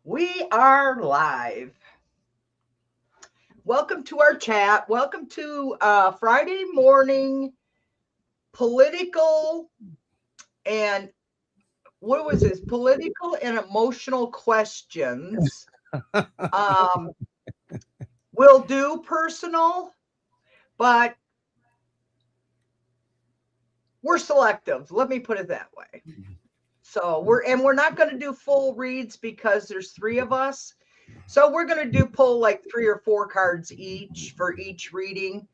We are live. Welcome to our chat. Welcome to Friday morning political and what was this? Political and emotional questions. Um, we'll do personal, but we're selective. Let me put it that way. So we're not going to do full reads because there's three of us. So we're going to pull like 3 or 4 cards each for each reading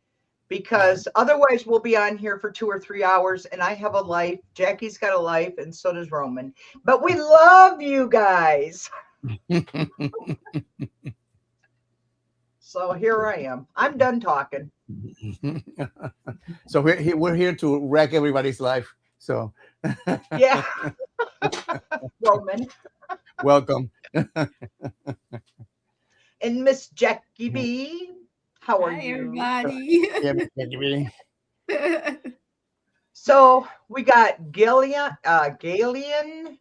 because otherwise we'll be on here for 2 or 3 hours and I have a life. Jackie's got a life and so does Roman. But we love you guys. So here I am. I'm done talking. So we're here to wreck everybody's life. So yeah. Roman. Welcome. And Miss Jackieb, how are Hi, you? everybody. Yeah, So we got Gillian,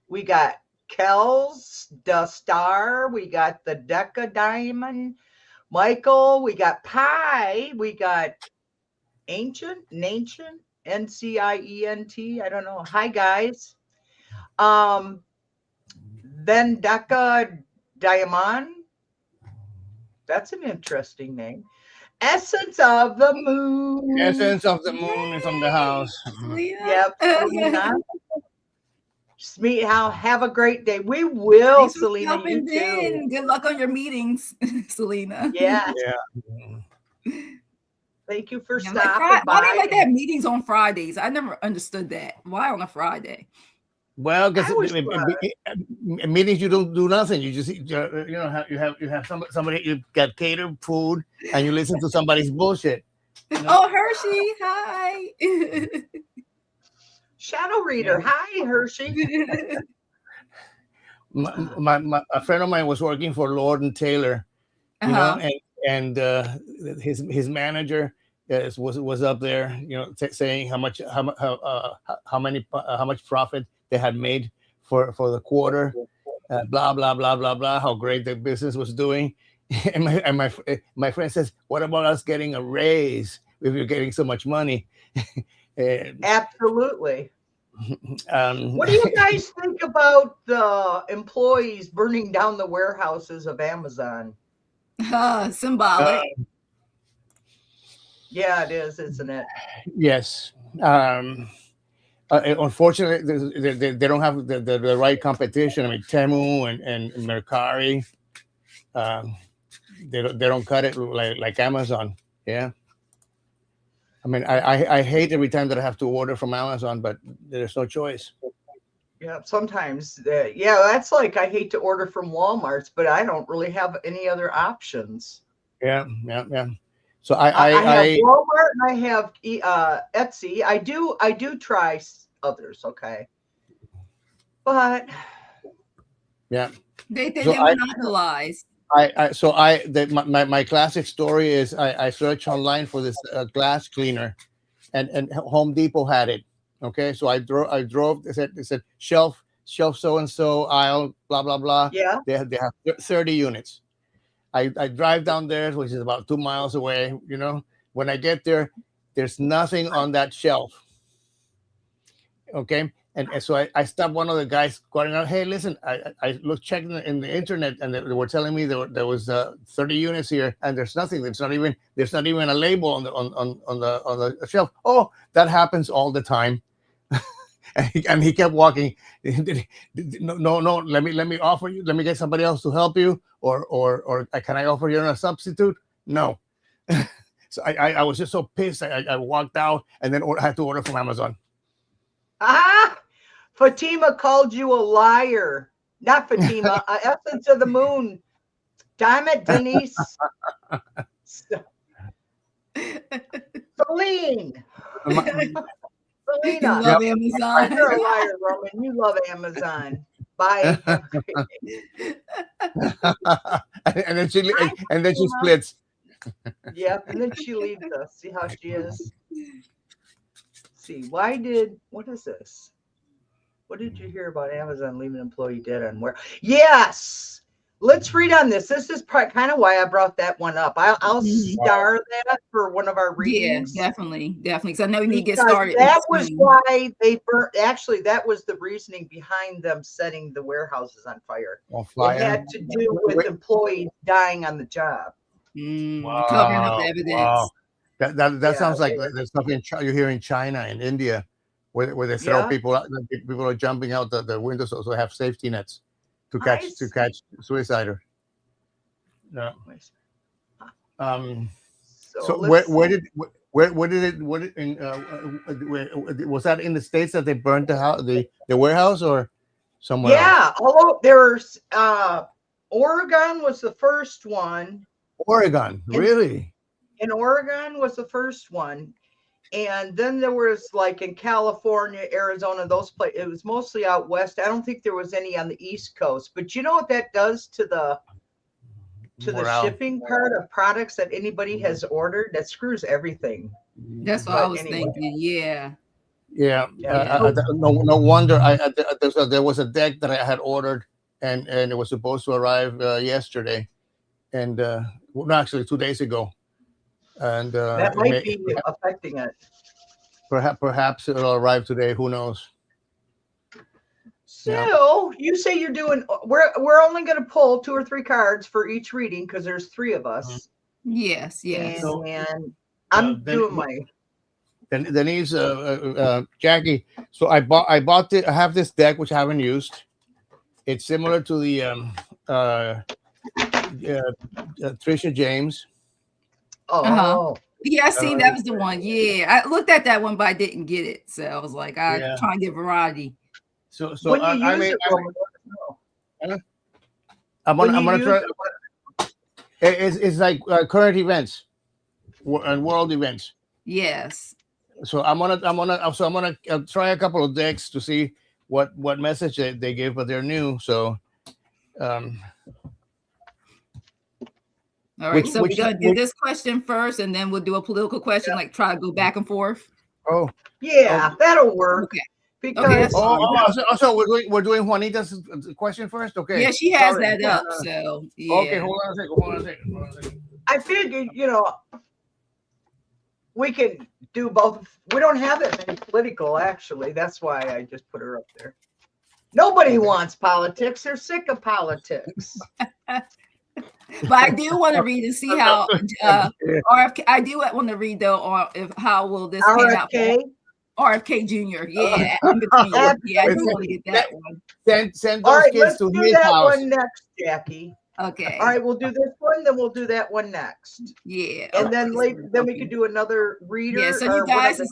we got Kells, the Star, we got the Deca Diamond, Michael, we got Pi, we got Ancient, NCIENT, I don't know. Hi guys. Then Deca Diamond. That's an interesting name. Essence of the Moon. Essence of the Moon is on the house. Yep. Selena. Have a great day. We will, Thanks for Selena. You stopping in. too. Good luck on your meetings, Selena. Yeah. Yeah. Thank you for Yeah, stopping why by. they like to have meetings on Fridays? I never understood that. Why on a Friday? Well, because I was, meetings you don't do nothing. You just you have somebody you got catered food and you listen to somebody's bullshit. You know? Oh, Hershey, hi. Shadow Reader. Yeah. Hi, Hershey. A friend of mine was working for Lord and Taylor, you know, and his manager was up there, you know, saying how much profit they had made for the quarter, blah blah blah blah blah, how great the business was doing, and my friend says, "What about us getting a raise if you're getting so much money?" Absolutely. What do you guys think about the employees burning down the warehouses of Amazon? Symbolic. Yeah, it is, isn't it? Yes. Unfortunately, they don't have the right competition. I mean, Temu and Mercari, they don't cut it like Amazon. Yeah. I mean, I hate every time that I have to order from Amazon, but there's no choice. Yeah, sometimes. That's like I hate to order from Walmart's, but I don't really have any other options. Yeah. So I have Walmart and I have Etsy. I do try others, okay, but they monopolize. My classic story is I searched online for this glass cleaner, and Home Depot had it. Okay, so I drove. They said shelf so and so, aisle blah blah blah. Yeah, they have 30 units. I drive down there, which is about 2 miles away. You know, when I get there, there's nothing on that shelf. Okay. And so I stopped one of the guys going out. Hey, listen, I looked checking in the internet, and they were telling me there was 30 units here, and there's nothing. There's not even a label on the shelf. Oh, that happens all the time. and he kept walking. No. Let me offer you. Let me get somebody else to help you, or can I offer you a substitute? No. So I was just so pissed. I walked out, and then I had to order from Amazon. Fatima called you a liar. Not Fatima, Essence of the Moon. Damn it, Denise. Celine. Selena. You love Amazon. You're a liar, Roman. You love Amazon. Bye. and then she splits. Yep, and then she leaves us. See how she is. See, what is this? What did you hear about Amazon leaving employee dead on where? Yes, Let's read on this. This is kind of why I brought that one up. I'll Mhm. star that for one of our Yeah, readings. definitely. Because I know we need to get Because started. that was why they burnt. Actually, that was the reasoning behind them setting the warehouses on fire. It had to do with employees dying on the job. Covering up the evidence. Wow. That Yeah, sounds like the stuff you hear in China and India, where they throw people out. People are jumping out the windows, so they have safety nets to catch suicider. Yeah. So where did it was that in the States that they burned the house, the warehouse, or somewhere else? Yeah, although there's Oregon was the first one. Oregon, really? In Oregon was the first one. And then there was like in California, Arizona, those places. It was mostly out west. I don't think there was any on the East Coast. But you know what that does to the shipping part of products that anybody has ordered? That screws everything. That's what I was thinking. Yeah. No wonder there was a deck that I had ordered, and it was supposed to arrive yesterday, and no, actually 2 days ago. And that might be affecting it. Perhaps it'll arrive today. Who knows? So you say you're doing. We're only going to pull 2 or 3 cards for each reading because there's 3 of us. Yes. And I'm doing my. Denise, Jackie. So I bought it. I have this deck which I haven't used. It's similar to the Trisha James. Oh. Yeah, I seen that was the one. Yeah, I looked at that one, but I didn't get it. So I was like, I try and get variety. So I'm gonna try. It's like current events and world events. Yes. So I'm gonna try a couple of decks to see what message they give, but they're new. So all right, so we're gonna do this question first, and then we'll do a political question, like try to go back and forth. Oh, yeah, that'll work. Okay. Because so we're doing Juanita's question first. Okay. Yeah, she has that up. So yeah. Okay, hold on a second. I figured, we can do both. We don't have that many political, actually. That's why I just put her up there. Nobody wants politics. They're sick of politics. But I do want to read and see how RFK. I do want to read though on how will this pan out for RFK Jr. Yeah, in between. Yeah, I do want to get that one. Send those kids to his house. All right, let's do that one next, Jackie. Okay. All right, we'll do this one, then we'll do that one next. Yeah. And then later, then we could do another reader. Yeah. So you guys, and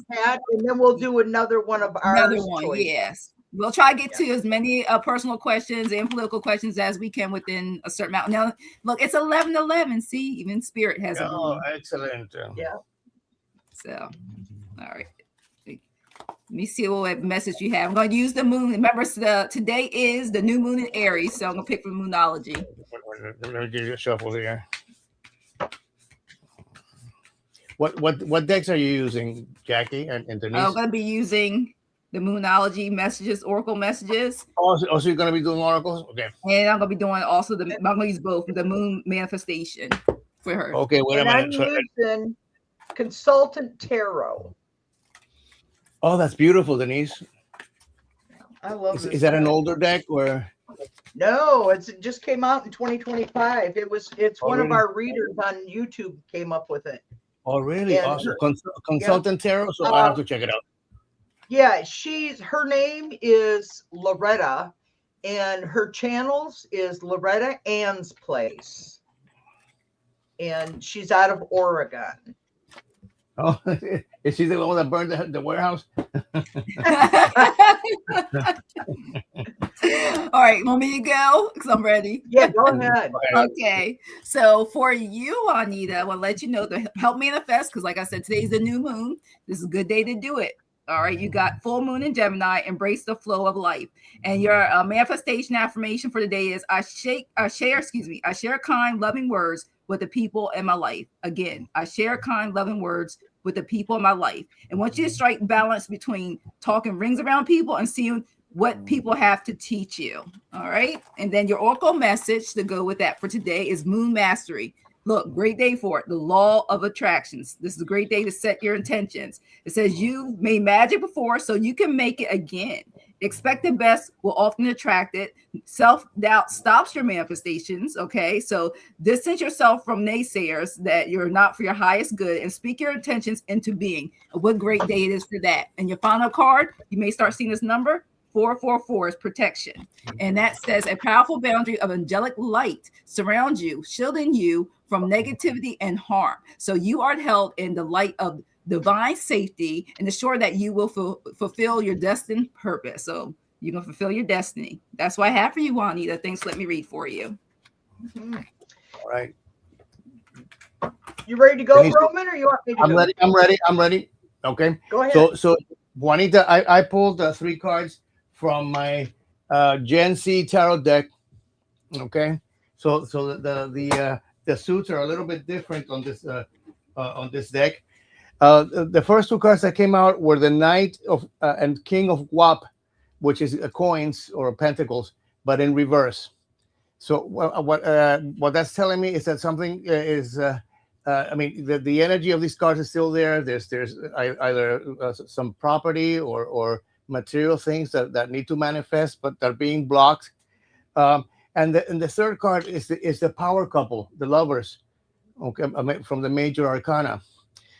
then we'll do another one of ours. Another one. Choices. Yes. We'll try to get to as many personal questions and political questions as we can within a certain amount. Now, look, it's 11:11. See, even Spirit has a Oh, excellent. Yeah. So, all right. Let me see what message you have. I'm going to use the moon. Remember, today is the new moon in Aries, so I'm going to pick from Moonology. Let me give you a shuffle here. What decks are you using, Jackie and Denise? I'm going to be using the Moonology messages, Oracle messages. Oh, so you're going to be doing oracles? Okay. And I'm going to be doing also I'm going to use both the moon manifestation for her. Okay, wait a minute. I'm using Consultant Tarot. Oh, that's beautiful, Denise. I love this. Is that an older deck or? No, it just came out in 2025. It's one of our readers on YouTube came up with it. Oh, really? And awesome. Consultant Tarot, so I have to check it out. Yeah, her name is Loretta, and her channels is Loretta Ann's Place. And she's out of Oregon. Oh, is she the one that burned the warehouse? All right, want me to go? Because I'm ready. Yeah, go ahead. Okay, so for you, Juanita, I want to let you know to help manifest, because like I said, today's the new moon. This is a good day to do it. All right, you got full moon in Gemini. Embrace the flow of life. And your manifestation affirmation for the day is I share kind, loving words with the people in my life. Again, I share kind, loving words with the people in my life. And once you strike balance between talking rings around people and seeing what people have to teach you. All right. And then your oracle message to go with that for today is Moon Mastery. Look, great day for it. The law of attractions. This is a great day to set your intentions. It says you've made magic before, so you can make it again. Expect the best will often attract it. Self-doubt stops your manifestations. Okay. So distance yourself from naysayers that you're not for your highest good and speak your intentions into being. What great day it is for that. And your final card, you may start seeing this number. 444 is protection. And that says a powerful boundary of angelic light surrounds you, shielding you from negativity and harm. So you are held in the light of divine safety and assure that you will fulfill your destined purpose. So you're going to fulfill your destiny. That's what I have for you, Juanita. Thanks. Let me read for you. All right. You ready to go, Denise, Roman, or you want me to go? I'm ready. Okay. Go ahead. So Juanita, I pulled 3 cards from my Gen C tarot deck. Okay. So the suits are a little bit different on this deck. The first 2 cards that came out were the Knight of and King of Wap, which is coins or pentacles, but in reverse. So what that's telling me is that something is. I mean, the energy of these cards is still there. There's either some property or material things that need to manifest, but they're being blocked. And the third card is the power couple, the lovers, okay, from the major arcana.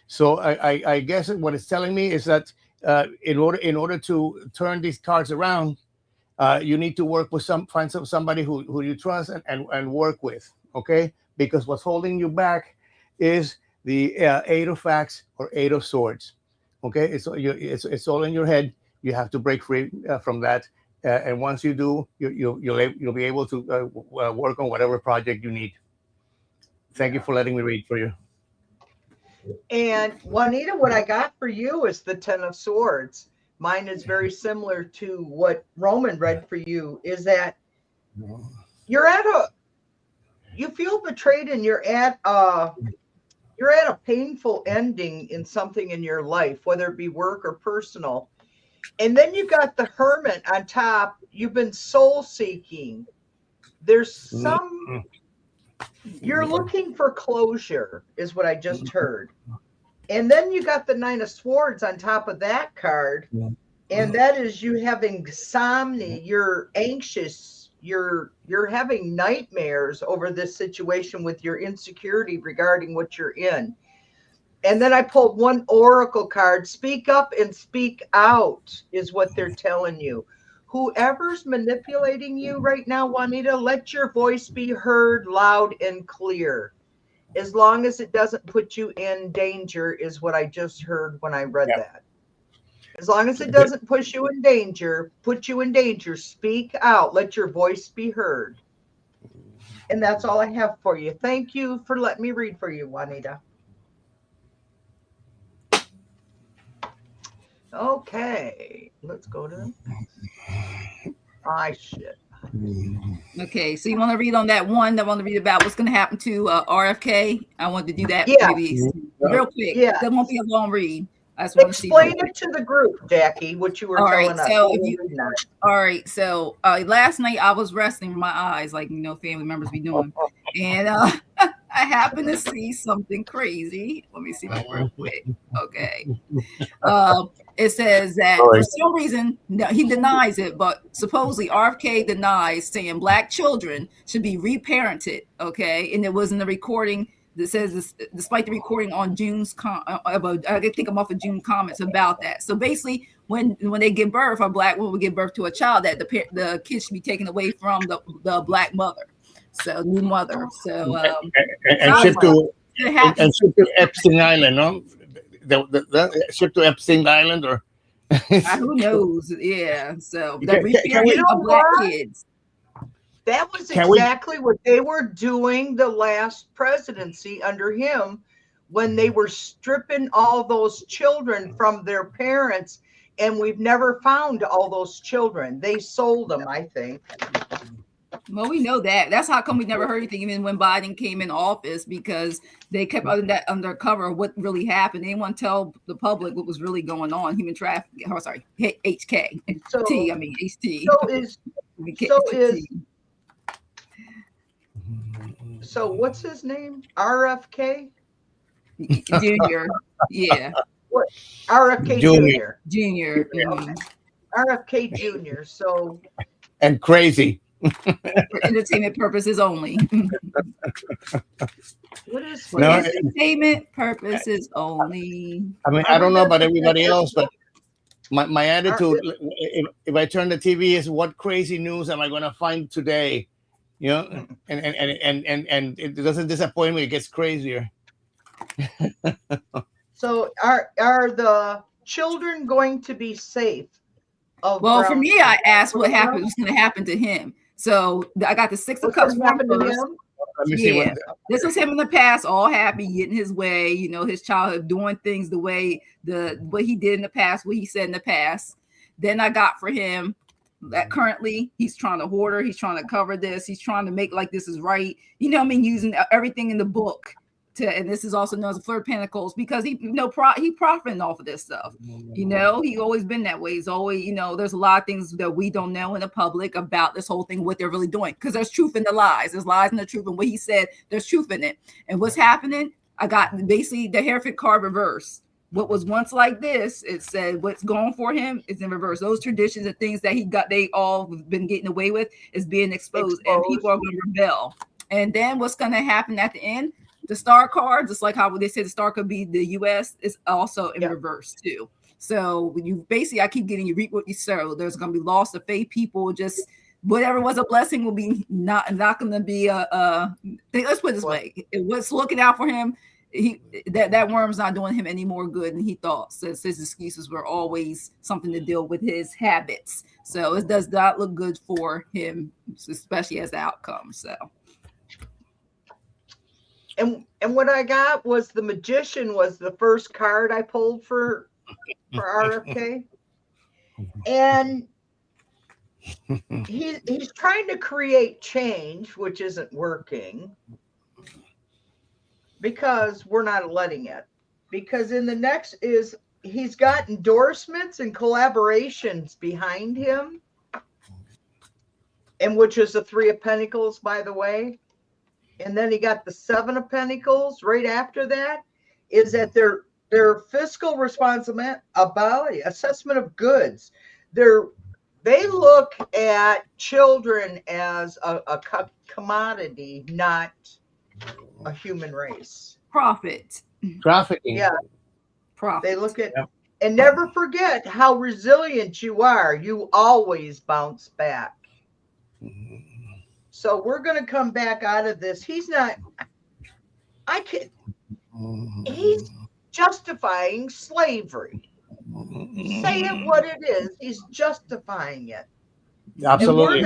So I guess what it's telling me is that in order to turn these cards around, you need to work with find somebody who you trust and work with, okay? Because what's holding you back is the 8 of Facts or 8 of Swords, okay? It's all in your head. You have to break free from that, and once you do, you'll be able to work on whatever project you need. Thank you for letting me read for you. And Juanita, what I got for you is the 10 of Swords. Mine is very similar to what Roman read for you. Is that you feel betrayed, and you're at a painful ending in something in your life, whether it be work or personal. And then you got the Hermit on top. You've been soul seeking. There's some, you're looking for closure, is what I just heard. And then you got the 9 of Swords on top of that card. And that is you having insomnia. You're anxious. You're having nightmares over this situation with your insecurity regarding what you're in. And then I pulled one oracle card. Speak up and speak out is what they're telling you. Whoever's manipulating you right now, Juanita, let your voice be heard loud and clear. As long as it doesn't put you in danger is what I just heard when I read that. As long as it doesn't put you in danger, speak out. Let your voice be heard. And that's all I have for you. Thank you for letting me read for you, Juanita. Okay, let's go to shit. Okay, so you want to read on that one that want to read about what's going to happen to RFK? I want to do that maybe real quick. Yeah, that won't be a long read. I just want to explain it to the group, Jackie, what you were telling us. All right, so last night I was resting with my eyes, like family members be doing, and I happened to see something crazy. Let me see that real quick. Okay. It says that for some reason, he denies it, but supposedly RFK denies, saying Black children should be reparented. Okay. And it was in the recording that says this, despite the recording on June's, I think I'm off of June comments about that. So basically, when they give birth, a Black woman will give birth to a child, that the kid should be taken away from the Black mother. So new mother. So and shipped to Epstein Island, no? The ship to Epstein Island, or who knows? Yeah. So the reparenting of Black kids. That was exactly what they were doing the last presidency under him, when they were stripping all those children from their parents, and we've never found all those children. They sold them, I think. Well, we know that. That's how come we never heard anything even when Biden came in office, because they kept that undercover what really happened. They didn't want to tell the public what was really going on. Human trafficking. Oh, sorry, HK. So, T. I mean HT. So what's his name? RFK Junior. Yeah. What? RFK Junior. Junior. Mm-hmm. RFK Junior. So. And crazy. For entertainment purposes only. What is for entertainment purposes only? I mean, I don't know about everybody else, but my attitude, if I turn the TV, is what crazy news am I going to find today? You know, and it doesn't disappoint me. It gets crazier. So are the children going to be safe? Well, for me, I asked what happened. What's going to happen to him? So I got the Six of Cups one first. Let me see. This was him in the past, all happy, getting his way. You know, his childhood, doing things the way what he did in the past, what he said in the past. Then I got for him that currently he's trying to hoard her. He's trying to cover this. He's trying to make like this is right. You know, I mean, using everything in the book. And this is also known as Flirt Pentacles, because he profiting off of this stuff. You know, he always been that way. He's always, you know, there's a lot of things that we don't know in the public about this whole thing, what they're really doing, because there's truth in the lies. There's lies in the truth, and what he said, there's truth in it. And what's happening? I got basically the Hereford card reverse. What was once like this, it said what's going for him is in reverse. Those traditions and things that they all been getting away with is being exposed. And people are going to rebel. And then what's going to happen at the end? The star card, just like how they say the star could be the U.S., is also in reverse too. So when you basically, I keep getting you reap what you sow. There's going to be loss of faith. People just whatever was a blessing will be not going to be let's put it this way: what's looking out for him, that worm's not doing him any more good than he thought. So his excuses were always something to deal with his habits. So it does not look good for him, especially as the outcome. So. And what I got was the Magician was the first card I pulled for RFK. And he's trying to create change, which isn't working, because we're not letting it. Because in the next is he's got endorsements and collaborations behind him, and which is the Three of Pentacles, by the way. And then he got the Seven of Pentacles right after that. Is that their fiscal responsibility, assessment of goods. They look at children as a commodity, not a human race. Profit. Trafficking. Yeah. Profit. They look at and never forget how resilient you are. You always bounce back. So we're going to come back out of this. He's justifying slavery. Say it what it is. He's justifying it. Absolutely.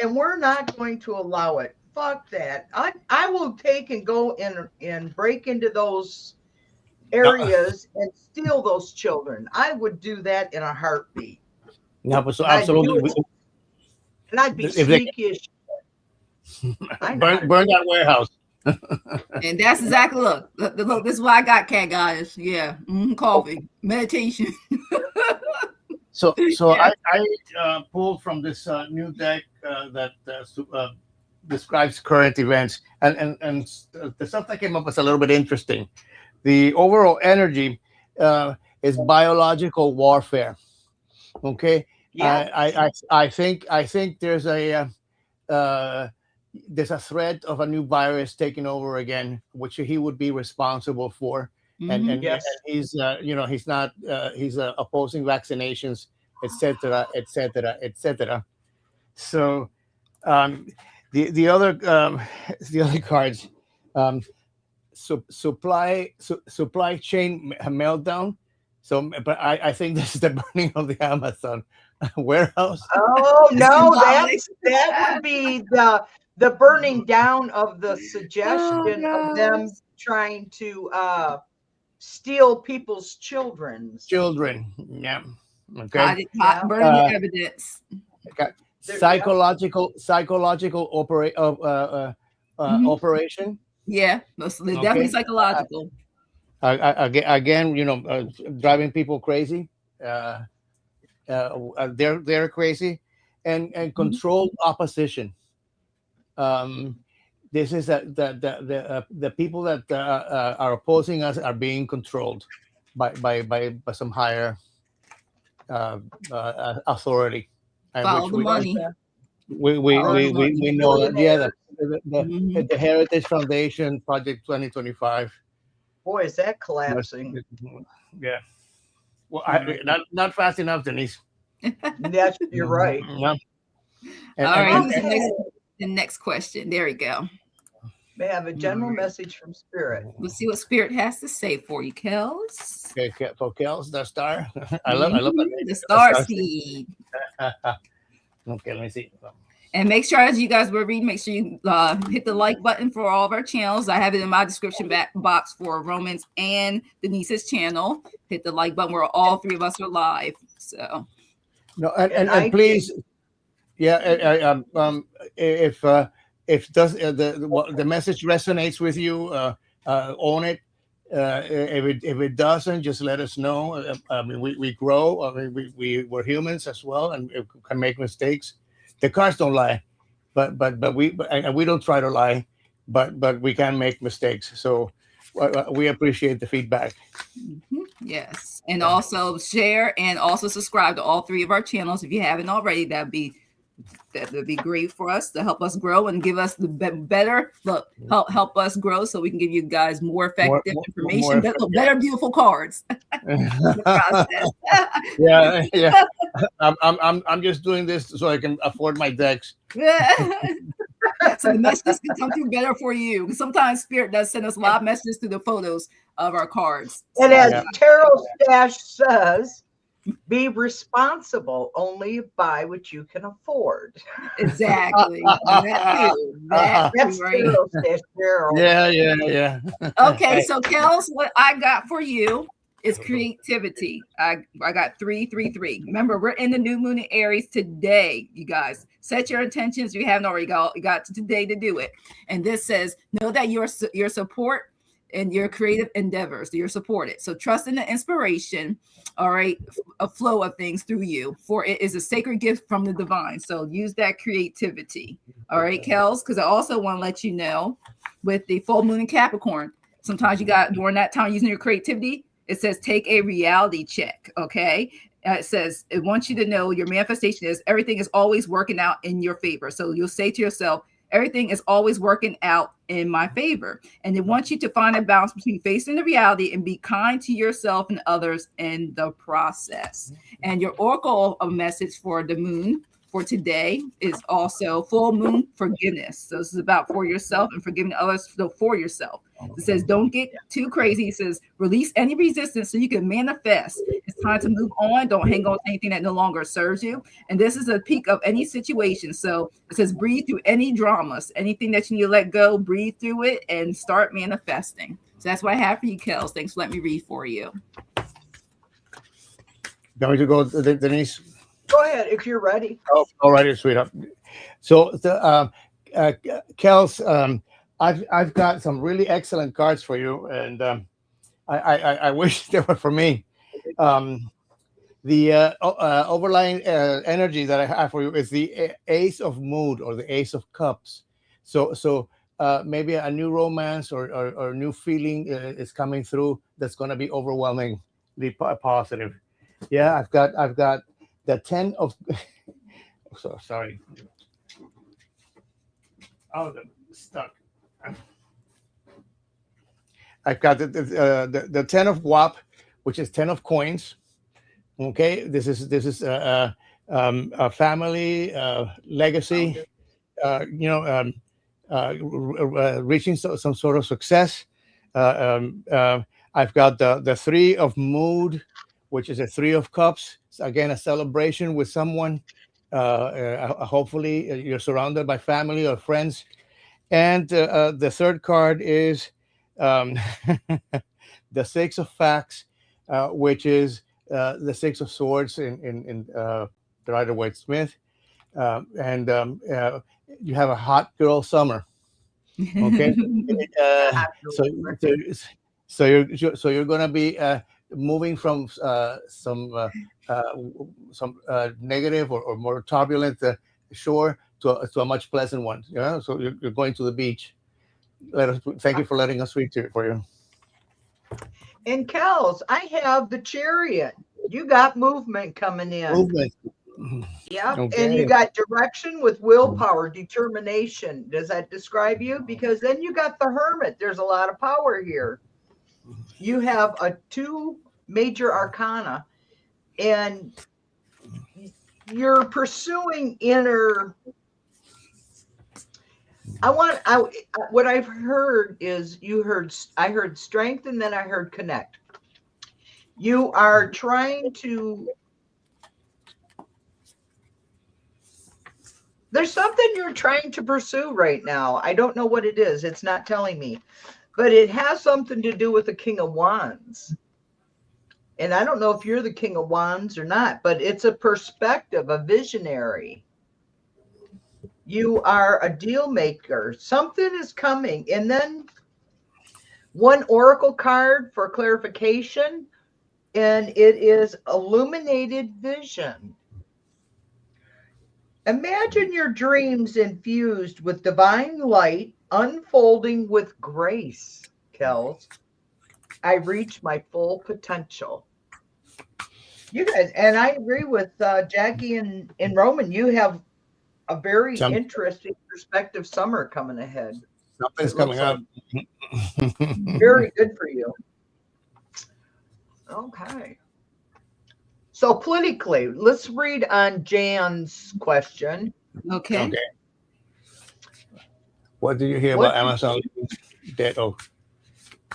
And we're not going to allow it. Fuck that. I will take and go and break into those areas and steal those children. I would do that in a heartbeat. No, but so absolutely. And I'd be sneaky as shit. Burn that warehouse. And that's exactly look. This is why I got cat guys. Yeah, coffee, meditation. So yeah. I pulled from this new deck that describes current events, and the stuff that came up was a little bit interesting. The overall energy is biological warfare. Okay. Yeah. I think there's a threat of a new virus taking over again, which he would be responsible for. Mm-hmm. And he's he's not he's opposing vaccinations, etc. So the other cards, supply chain meltdown. So, but I think this is the burning of the Amazon warehouse. Oh no, that would be the burning down of the suggestion of them trying to steal people's children. Yeah. Okay. Burning evidence. Okay. psychological operation. Yeah, they're definitely psychological. Again, driving people crazy. They're crazy, and controlled opposition. This is the people that are opposing us are being controlled by some higher authority, Follow the money. We know that. Yeah, Mhm. the Heritage Foundation Project 2025. Boy, is that collapsing. Yeah. Well, not fast enough, Denise. Yes, you're right. No. All right, who's the next question? There we go. May I have a general message from Spirit. We'll see what Spirit has to say for you, Kels. Okay, for Kels, the star. I love that. The star seed. Okay, let me see. And make sure, as you guys were reading, make sure you hit the like button for all of our channels. I have it in my description box for Romans and Denise's channel. Hit the like button where all three of us are live. So, no, and please, yeah, if the message resonates with you, own it. If it doesn't, just let us know. I mean, we grow. I mean, we're humans as well, and we can make mistakes. The cards don't lie, but we don't try to lie, but we can make mistakes. So we appreciate the feedback. Yes, and also share and also subscribe to all three of our channels if you haven't already. That would be great for us to help us grow and give us the better look. Help us grow so we can give you guys more effective information, better beautiful cards. Yeah. I'm just doing this so I can afford my decks. So the messages can come through better for you. Sometimes Spirit does send us a lot of messages through the photos of our cards. And as Tarot Stash says, be responsible. Only buy what you can afford. Exactly. That's right. Tarot Stash, Tarot. Yeah. Okay, so Kels, what I got for you is creativity. I got 333. Remember, we're in the new moon in Aries today, you guys. Set your intentions. You haven't already got to today to do it. And this says, know that your support and your creative endeavors, you're supported. So trust in the inspiration, all right, a flow of things through you, for it is a sacred gift from the divine. So use that creativity. All right, Kels, because I also want to let you know with the full moon in Capricorn, sometimes you got during that time using your creativity, it says take a reality check. Okay. It says it wants you to know your manifestation is everything is always working out in your favor. So you'll say to yourself, everything is always working out in my favor. And it wants you to find a balance between facing the reality and be kind to yourself and others in the process. And your oracle message for the moon for today is also full moon forgiveness. So this is about for yourself and forgiving others for yourself. It says, don't get too crazy. It says, release any resistance so you can manifest. It's time to move on. Don't hang on to anything that no longer serves you. And this is a peak of any situation. So it says, breathe through any dramas, anything that you need to let go, breathe through it and start manifesting. So that's what I have for you, Kels. Thanks for letting me read for you. Going to go, Denise? Go ahead if you're ready. Oh, all righty, sweetheart. So, Kels, I've got some really excellent cards for you, and I wish they were for me. The overlying energy that I have for you is the Ace of Mood or the Ace of Cups. So maybe a new romance or new feeling is coming through that's going to be overwhelmingly positive. Yeah, I've got the 10 of. So sorry. Oh, stuck. I've got the 10 of WAP, which is 10 of coins. Okay, this is a family legacy. Reaching some sort of success. I've got the 3 of Mood, which is a 3 of Cups. So again, a celebration with someone. Hopefully, you're surrounded by family or friends. And the third card is the 6 of Facts, which is the 6 of Swords in the Rider-Waite-Smith. you have a hot girl summer. Okay. So, you're going to be moving from some negative or more turbulent shore to a much pleasant one. Yeah. So you're going to the beach. Thank you for letting us read for you. And Kels, I have the Chariot. You got movement coming in. Movement. Yeah. Okay. And you got direction with willpower, determination. Does that describe you? Because then you got the Hermit. There's a lot of power here. You have 2 major arcana, and you're pursuing inner. What I've heard is I heard strength, and then I heard connect. You are trying to. There's something you're trying to pursue right now. I don't know what it is. It's not telling me, but it has something to do with the King of Wands. And I don't know if you're the King of Wands or not, but it's a perspective, a visionary. You are a deal maker. Something is coming. And then 1 oracle card for clarification, and it is illuminated vision. Imagine your dreams infused with divine light, unfolding with grace, Kels. I reach my full potential. You guys, and I agree with Jackie and Roman. You have a very interesting perspective summer coming ahead. Something's coming up. Very good for you. Okay. So politically, let's read on Jan's question. Okay. What did you hear about Amazon debt? Oh,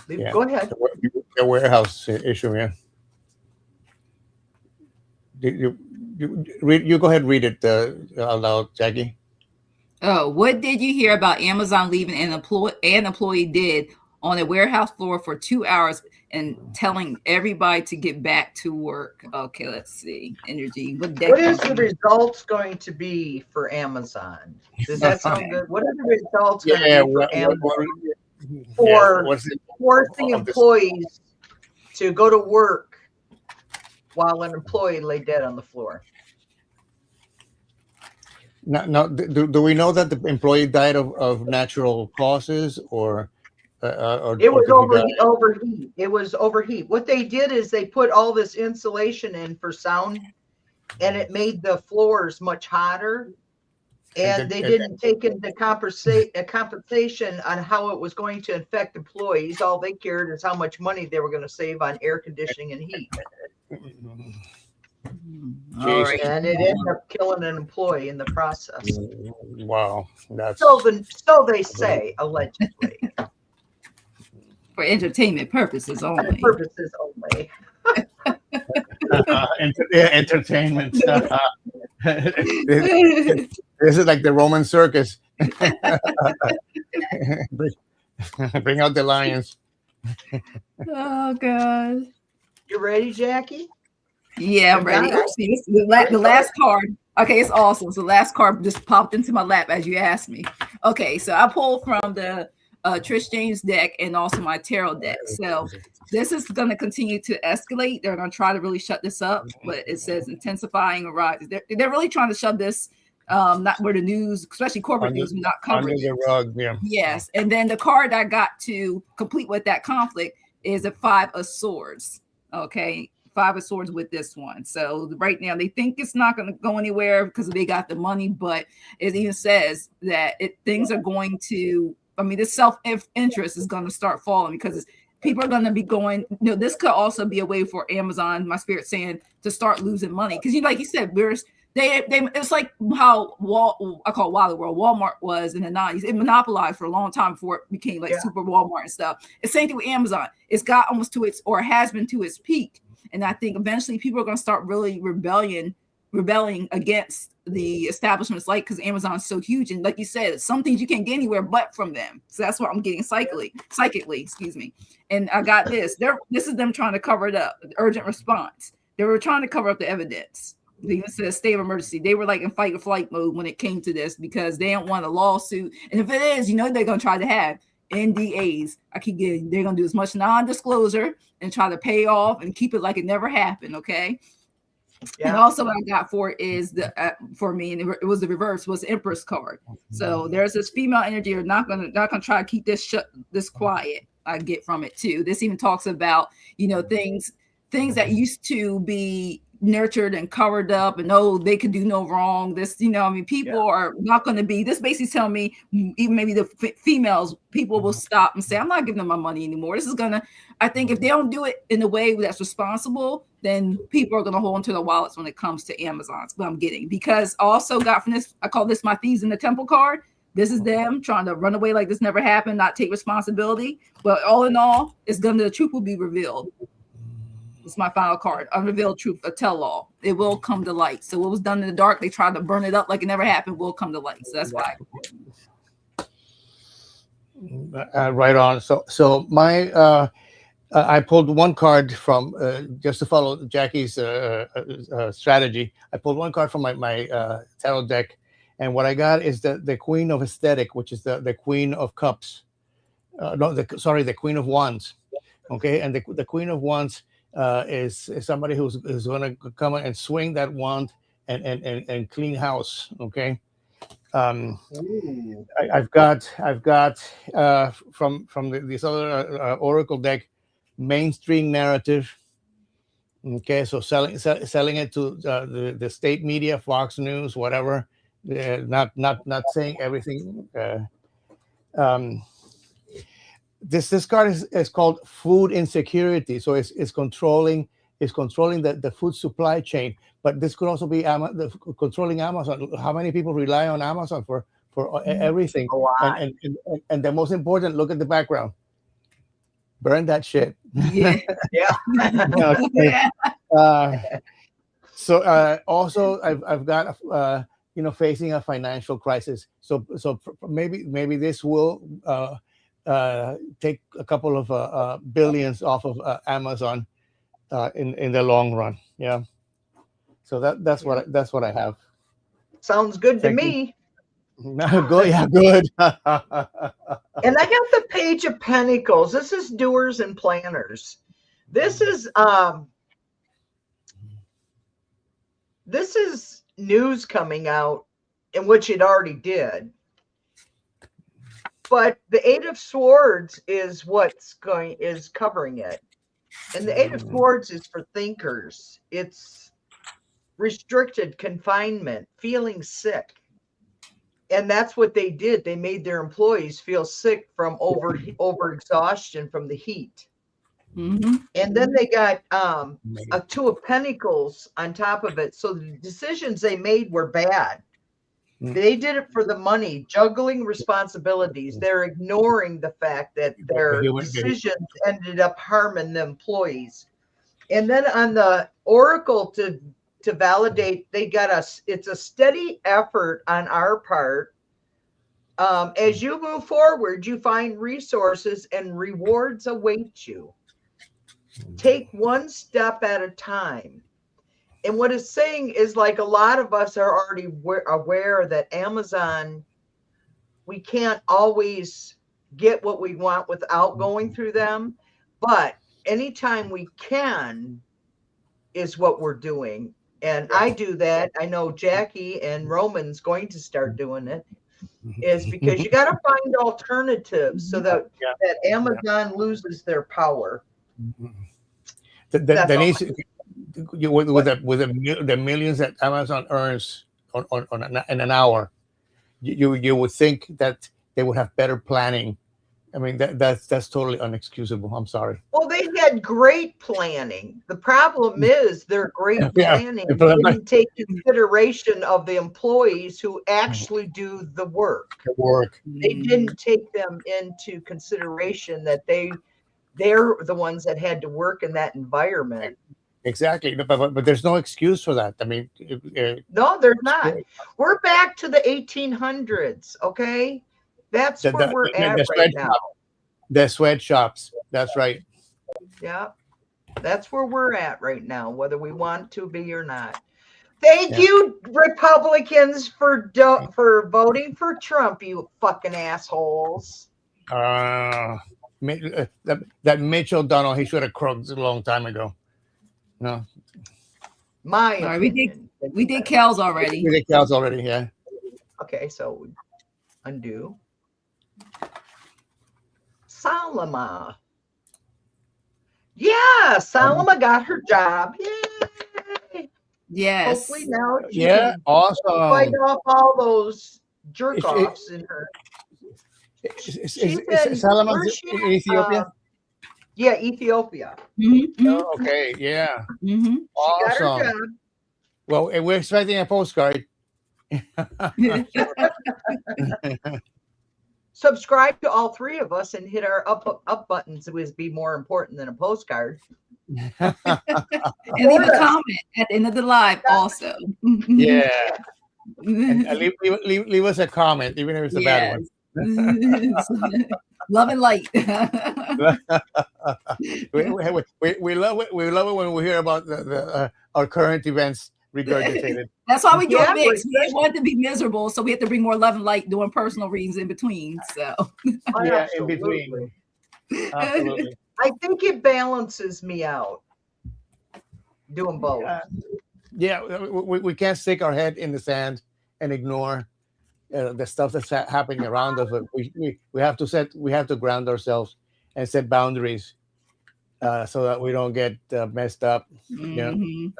yeah. Go ahead. The warehouse issue, yeah. You go ahead and read it out loud, Jackie. Oh, what did you hear about Amazon leaving an employee dead on a warehouse floor for 2 hours and telling everybody to get back to work? Okay, let's see. Energy. What is the results going to be for Amazon? Does that sound good? What are the results going to be for Amazon for forcing employees to go to work while an employee lay dead on the floor? Now, do we know that the employee died of natural causes or it was overheat? It was overheat. What they did is they put all this insulation in for sound, and it made the floors much hotter. And they didn't take into compensation on how it was going to affect employees. All they cared is how much money they were going to save on air conditioning and heat. All right. And it ended up killing an employee in the process. Wow. That's so they say, allegedly. For entertainment purposes only. Purposes only. Entertainment. This is like the Roman circus. Bring out the lions. Oh, God. You ready, Jackie? Yeah, I'm ready. See, the last card. Okay, it's awesome. So the last card just popped into my lap as you asked me. Okay, so I pulled from the Trish James deck and also my tarot deck. So this is going to continue to escalate. They're going to try to really shut this up, but it says intensifying or rise. They're really trying to shove this, not where the news, especially corporate news, not covering under the rug. Yeah. Yes, and then the card I got to complete with that conflict is a 5 of Swords. Okay. 5 of Swords with this one. So right now they think it's not going to go anywhere because they got the money, but it even says that things are going to, this self-interest is going to start falling because people are going to be going, this could also be a way for Amazon, my spirit saying, to start losing money. Because like you said, it's like how I call it Wally World. Walmart was in the 90s. It monopolized for a long time before it became like Super Walmart and stuff. It's same thing with Amazon. It's got almost to its, or has been to its peak. And I think eventually people are going to start really rebelling against the establishments, because Amazon's so huge. And like you said, some things you can't get anywhere but from them. So that's what I'm getting psychically, excuse me. And I got this. This is them trying to cover it up, the urgent response. They were trying to cover up the evidence. They even said state of emergency. They were like in fight or flight mode when it came to this because they don't want a lawsuit. And if it is, you know, they're going to try to have NDAs. I keep getting, they're going to do as much non-disclosure and try to pay off and keep it like it never happened. Okay. Yeah. And also what I got for it is the for me, and it was the reverse, was the Empress card. So there's this female energy are not gonna try to keep this quiet. I get from it too. This even talks about, you know, things that used to be nurtured and covered up and they could do no wrong. This, you know, I mean, people are not going to be, this basically tell me even maybe the females, people will stop and say, I'm not giving them my money anymore. This is gonna, I think if they don't do it in a way that's responsible, then people are going to hold onto their wallets when it comes to Amazon's what I'm getting. Because I also got from this, I call this my Thieves in the Temple card. This is them trying to run away like this never happened, not take responsibility. But all in all, the truth will be revealed. It's my final card. Unrevealed truth, a tell-all. It will come to light. So what was done in the dark, they tried to burn it up like it never happened, will come to light. So that's why. Right on. So my I pulled one card from just to follow Jackie's strategy. I pulled one card from my tarot deck, and what I got is the Queen of Aesthetic, which is the Queen of Cups. The Queen of Wands. Okay, and the Queen of Wands is somebody who's going to come and swing that wand and clean house. Okay. I've got from this other Oracle deck, mainstream narrative. Okay, so selling it to the state media, Fox News, whatever. Not saying everything. This card is called food insecurity. So it's controlling the food supply chain. But this could also be controlling Amazon. How many people rely on Amazon for everything? And the most important, look at the background. Burn that shit. Yeah. Yeah. Also I've got facing a financial crisis. So maybe this will take a couple of billions off of Amazon in the long run. Yeah. So that's what I have. Sounds good to me. Good, yeah, good. And I got the Page of Pentacles. This is doers and planners. This is news coming out, in which it already did. But the Eight of Swords is is covering it. And the Eight of Swords is for thinkers. It's restricted confinement, feeling sick. And that's what they did. They made their employees feel sick from overexhaustion from the heat. Mm-hmm. And then they got a Two of Pentacles on top of it. So the decisions they made were bad. They did it for the money, juggling responsibilities. They're ignoring the fact that their decisions ended up harming the employees. And then on the Oracle to validate, they got us. It's a steady effort on our part. As you move forward, you find resources and rewards await you. Take one step at a time. And what it's saying is, like, a lot of us are already aware that Amazon, we can't always get what we want without going through them. But anytime we can is what we're doing. And I do that. I know Jackie and Roman's going to start doing it, is because you got to find alternatives so that Amazon loses their power. Denise, with the millions that Amazon earns in an hour, you would think that they would have better planning. I mean, that's totally unexcusable. I'm sorry. Well, they had great planning. The problem is their great planning didn't take consideration of the employees who actually do the work. They didn't take them into consideration that they're the ones that had to work in that environment. Exactly, but there's no excuse for that. I mean, no, there's not. We're back to the 1800s. Okay. That's where we're at right now. The sweatshops. That's right. Yeah. That's where we're at right now, whether we want to be or not. Thank you, Republicans, for voting for Trump, you fucking assholes. That Mitch O'Donnell, he should have croaked a long time ago. No, My All right, opinion. we did Kel's already. we did counts already. Yeah. Okay, so undo. Salama. Yeah, Salama got her job. Yay! Yes. Hopefully now she Yeah. can Awesome. fight off all those jerk Is- offs in her. Is She's Salaman where's she in at? Ethiopia? Yeah, Ethiopia. Oh, okay. Yeah. Mm-hmm. She got her Awesome. job. Well, we're expecting a postcard. Subscribe to all three of us and hit our up buttons. It would be more important than a postcard. And leave a comment at the end of the live also. Yeah. And leave us a comment, even if it's a bad one. Love and light. we love it. We love it when we hear about our current events regurgitated. That's why we do Yeah, a mix. We didn't want it to be miserable, so we have to bring more love and light doing personal readings in between. So Yeah, in between. Absolutely. I think it balances me out doing both. Yeah, we can't stick our head in the sand and ignore the stuff that's happening around us. But we have to ground ourselves and set boundaries so that we don't get messed up. Mhm.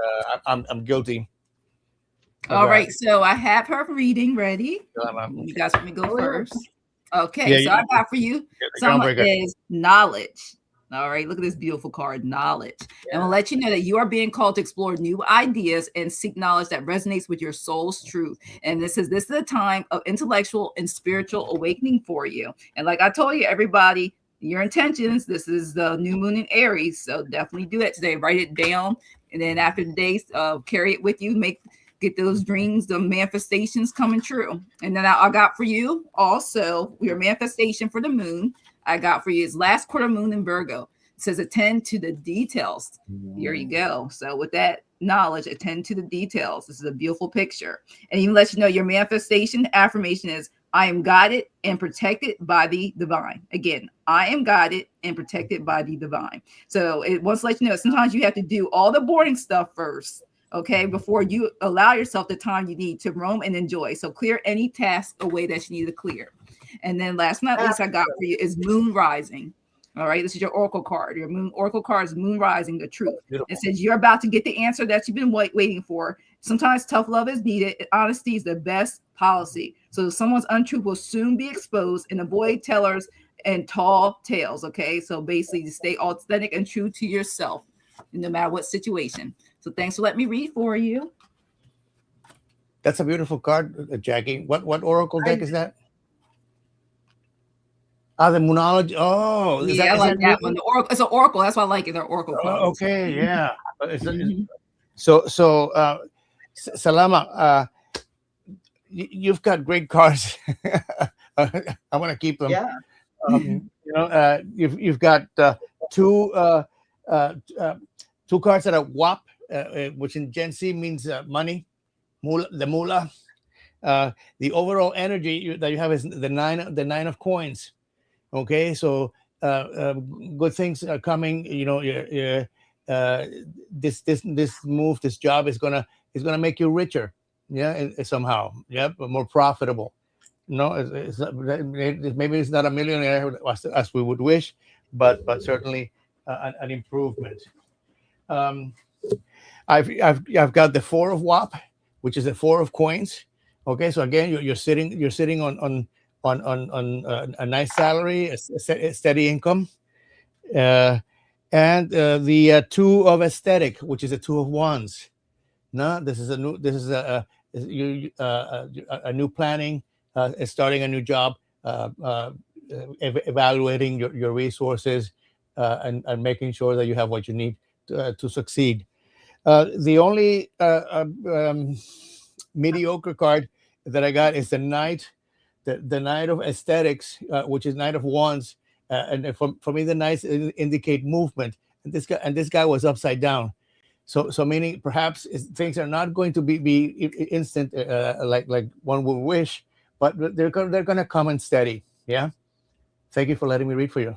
I'm guilty. All right, so I have her reading ready. Um, You guys want me to go first? Okay, Yeah, so yeah. I got for you. Someone is knowledge. All right, look at this beautiful card, knowledge. And we'll let you know that you are being called to explore new ideas and seek knowledge that resonates with your soul's truth. And this is a time of intellectual and spiritual awakening for you. And like I told you, everybody, your intentions, this is the new moon in Aries. So definitely do that today. Write it down. And then after the day, carry it with you. Get those dreams, the manifestations coming true. And then I got for you also your manifestation for the moon. I got for you is last quarter moon in Virgo. It says attend to the details. Here you go. So with that knowledge, attend to the details. This is a beautiful picture. And even let you know your manifestation affirmation is I am guided and protected by the divine. Again, I am guided and protected by the divine. So it wants to let you know sometimes you have to do all the boring stuff first. Okay, before you allow yourself the time you need to roam and enjoy. So clear any task away that you need to clear. And then last but not least, I got for you is moon rising. All right, this is your oracle card. Your moon oracle card is moon rising, the truth. Beautiful. It says you're about to get the answer that you've been waiting for. Sometimes tough love is needed. Honesty is the best policy. So someone's untruth will soon be exposed, and avoid tellers and tall tales. Okay, so basically, stay authentic and true to yourself, no matter what situation. So thanks for letting me read for you. That's a beautiful card, Jackie. What oracle deck is that? The Moonology. Oh, I like that one. The oracle. It's an oracle. That's why I like it. They're oracle cards. Okay, yeah. So, Salama, you've got great cards. I want to keep them. Yeah. You've got two cards that are WAP, which in Gen Z means money, the moolah. The overall energy that you have is the nine of coins. Okay, so good things are coming. This move, this job is gonna make you richer. Yeah, somehow. Yeah, but more profitable. No, maybe it's not a millionaire as we would wish, but certainly an improvement. I've got the 4 of WAP, which is the 4 of coins. Okay, so again, you're sitting on a nice salary, a steady income, and the 2 of aesthetic, which is a 2 of wands. No, this is a new planning, starting a new job, evaluating your resources, and making sure that you have what you need to succeed. The only mediocre card that I got is the Knight. The Knight of Aesthetics, which is Knight of Wands, and for me, the Knights indicate movement. And this guy was upside down. So meaning perhaps things are not going to be instant, like one would wish, but they're going to come in steady. Yeah. Thank you for letting me read for you.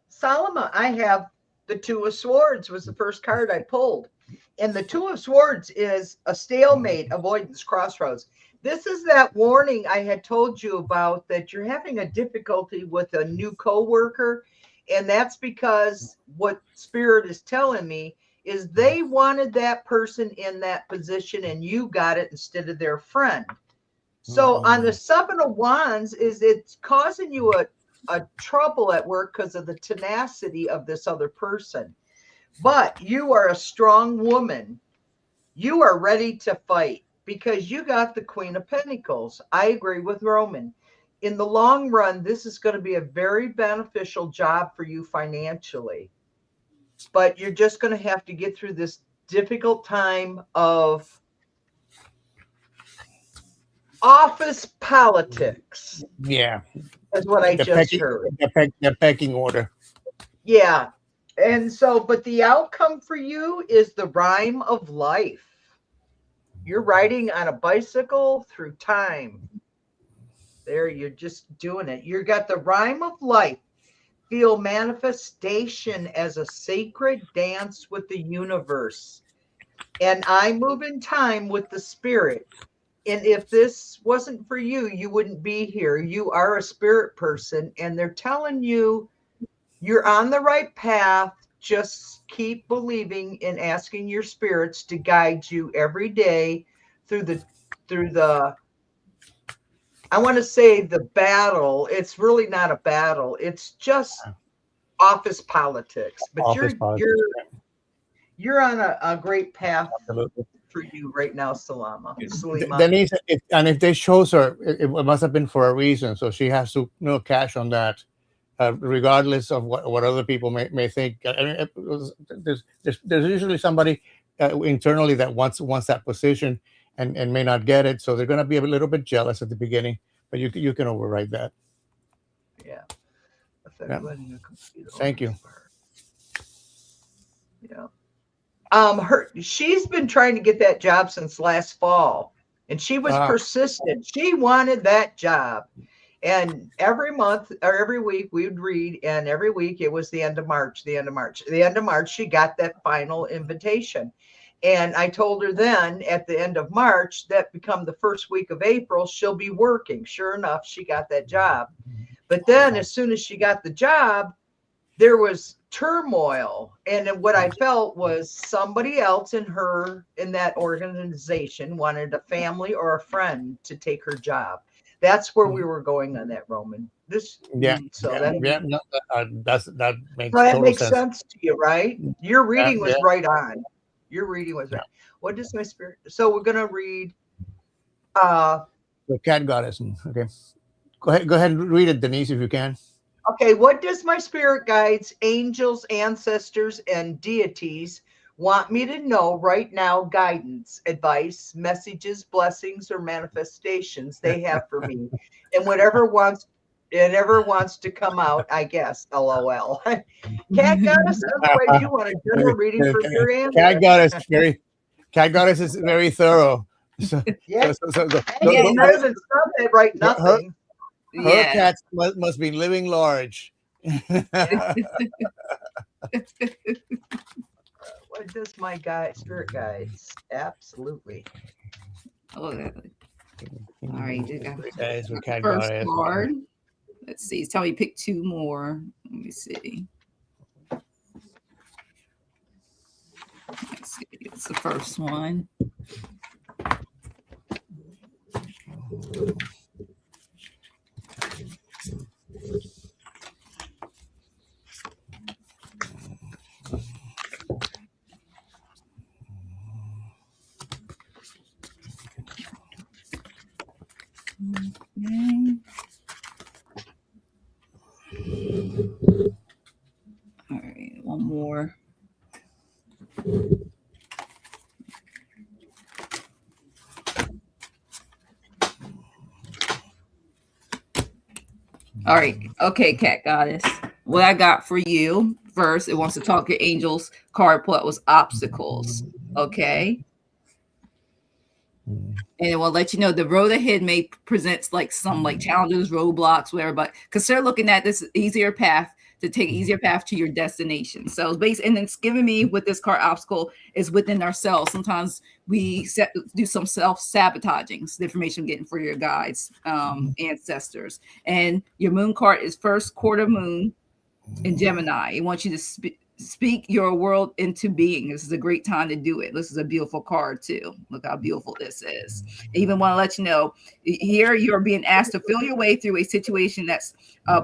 Solomon, I have the Two of Swords was the first card I pulled. And the Two of Swords is a stalemate, avoidance, crossroads. This is that warning I had told you about, that you're having a difficulty with a new coworker. And that's because what Spirit is telling me is they wanted that person in that position and you got it instead of their friend. So on the Seven of Wands is it's causing you a trouble at work because of the tenacity of this other person. But you are a strong woman. You are ready to fight because you got the Queen of Pentacles. I agree with Roman. In the long run, this is going to be a very beneficial job for you financially. But you're just going to have to get through this difficult time of office politics. Yeah. That's what I just heard. The pecking order. Yeah. And so, but the outcome for you is the rhyme of life. You're riding on a bicycle through time. There, you're just doing it. You got the rhyme of life. Feel manifestation as a sacred dance with the universe. And I move in time with the spirit. And if this wasn't for you, you wouldn't be here. You are a spirit person, and they're telling you you're on the right path. Just keep believing and asking your spirits to guide you every day through the I want to say the battle. It's really not a battle. It's just office politics. But you're on a great path. Absolutely. For you right now, Salima. Denise, if they chose her, it must have been for a reason. So she has to cash on that, regardless of what other people may think. I mean, there's usually somebody internally that wants that position and may not get it. So they're going to be a little bit jealous at the beginning, but you can override that. Yeah. Thank you. Yeah. She's been trying to get that job since last fall, and she was persistent. She wanted that job, and every month or every week we would read, and every week it was the end of March, she got that final invitation. And I told her then at the end of March, that become the first week of April, she'll be working. Sure enough, she got that job. But then as soon as she got the job, there was turmoil. And what I felt was somebody else in that organization wanted a family or a friend to take her job. That's where we were going on that, Roman. That makes sense to you, right? Your reading was right on. Your reading was right. What does my spirit? So we're gonna read the Cat Goddess. Okay. Go ahead and read it, Denise, if you can. Okay, what does my spirit guides, angels, ancestors, and deities want me to know right now? Guidance, advice, messages, blessings, or manifestations they have for me, and whatever wants to come out, I guess. LOL. Cat Goddess, otherwise you want a general reading from your answer. Cat Goddess is very thorough. So, yeah. Doesn't stop at right nothing. Her cats must be living large. What does my spirit guides? Absolutely. Oh, all right. Cat First Goddess. card. Let's see. Tell me pick two more. Let me see. Let's see. It's the first one. Okay. All right, one more. All right. Okay, Cat Goddess. What I got for you first. It wants to talk your angels card pull was obstacles. Okay. And it will let you know the road ahead may presents like some like challenges, roadblocks, whatever, but because they're looking at this easier path to take easier path to your destination. So it's based, and it's giving me with this card obstacle is within ourselves. Sometimes we do some self-sabotaging. It's the information I'm getting for your guides, ancestors. And your moon card is first quarter moon in Gemini. It wants you to speak your world into being. This is a great time to do it. This is a beautiful card too. Look how beautiful this is. I even want to let you know here you're being asked to feel your way through a situation that's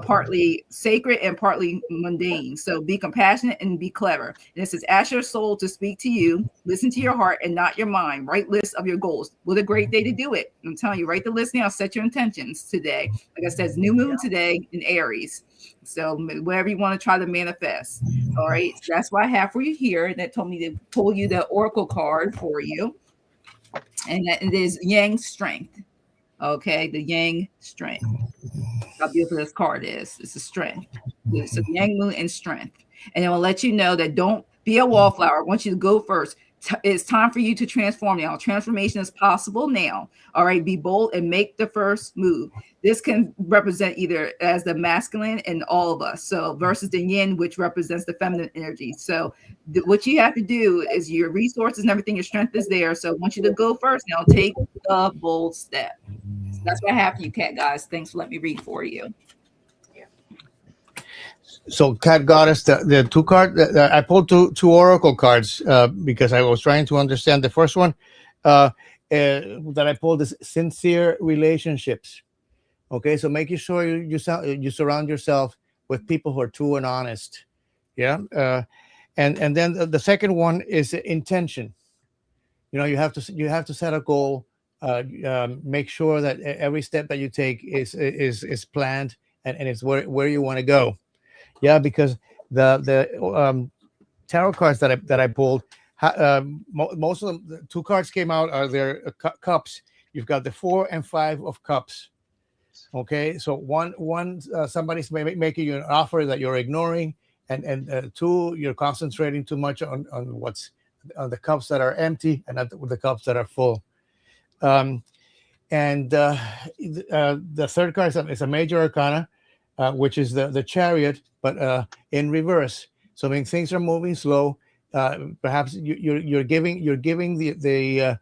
partly sacred and partly mundane. So be compassionate and be clever. And it says, ask your soul to speak to you, listen to your heart and not your mind. Write lists of your goals. What a great day to do it. I'm telling you, write the list now, set your intentions today. Like I said, it's new moon today in Aries. So whatever you want to try to manifest. All right. So that's what I have for you here. That told me to pull you the Oracle card for you. And that it is Yang Strength. Okay. The Yang Strength. How beautiful this card is. It's a strength. It's a Yang Moon and strength. And it will let you know that don't be a wallflower. I want you to go first. It's time for you to transform now. Transformation is possible now. All right. Be bold and make the first move. This can represent either as the masculine and all of us. So versus the yin, which represents the feminine energy. So what you have to do is your resources and everything, your strength is there. So I want you to go first now. Take the bold step. So that's what I have for you, Cat guys. Thanks for letting me read for you. So Cat Goddess, the two cards, I pulled two Oracle cards because I was trying to understand. The first one that I pulled is sincere relationships. Okay, so making sure you surround yourself with people who are true and honest. Yeah, and then the second one is intention. You know, you have to set a goal. Make sure that every step that you take is planned and it's where you want to go. Yeah, because the tarot cards that I pulled, most of them, the two cards came out are their cups. You've got the 4 and 5 of cups. Okay, so one somebody's making you an offer that you're ignoring, and 2, you're concentrating too much on what's on the cups that are empty and not the cups that are full. And the third card is a major arcana, which is the Chariot, but in reverse. So when things are moving slow, perhaps you're giving the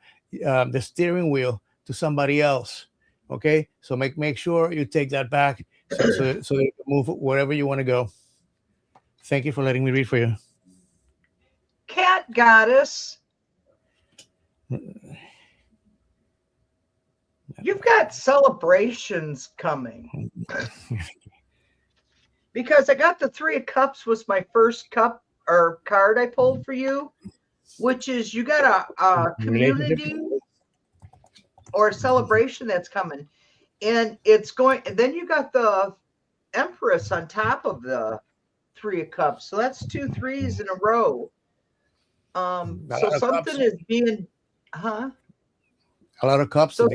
steering wheel to somebody else. Okay, so make sure you take that back so you can move wherever you want to go. Thank you for letting me read for you. Cat Goddess, you've got celebrations coming. Because I got the 3 of Cups was my first cup or card I pulled for you, which is you got a community or a celebration that's coming. And it's going, and then you got the Empress on top of the 3 of Cups. So that's 2 3s in a row. So something is being, a lot of cups. So,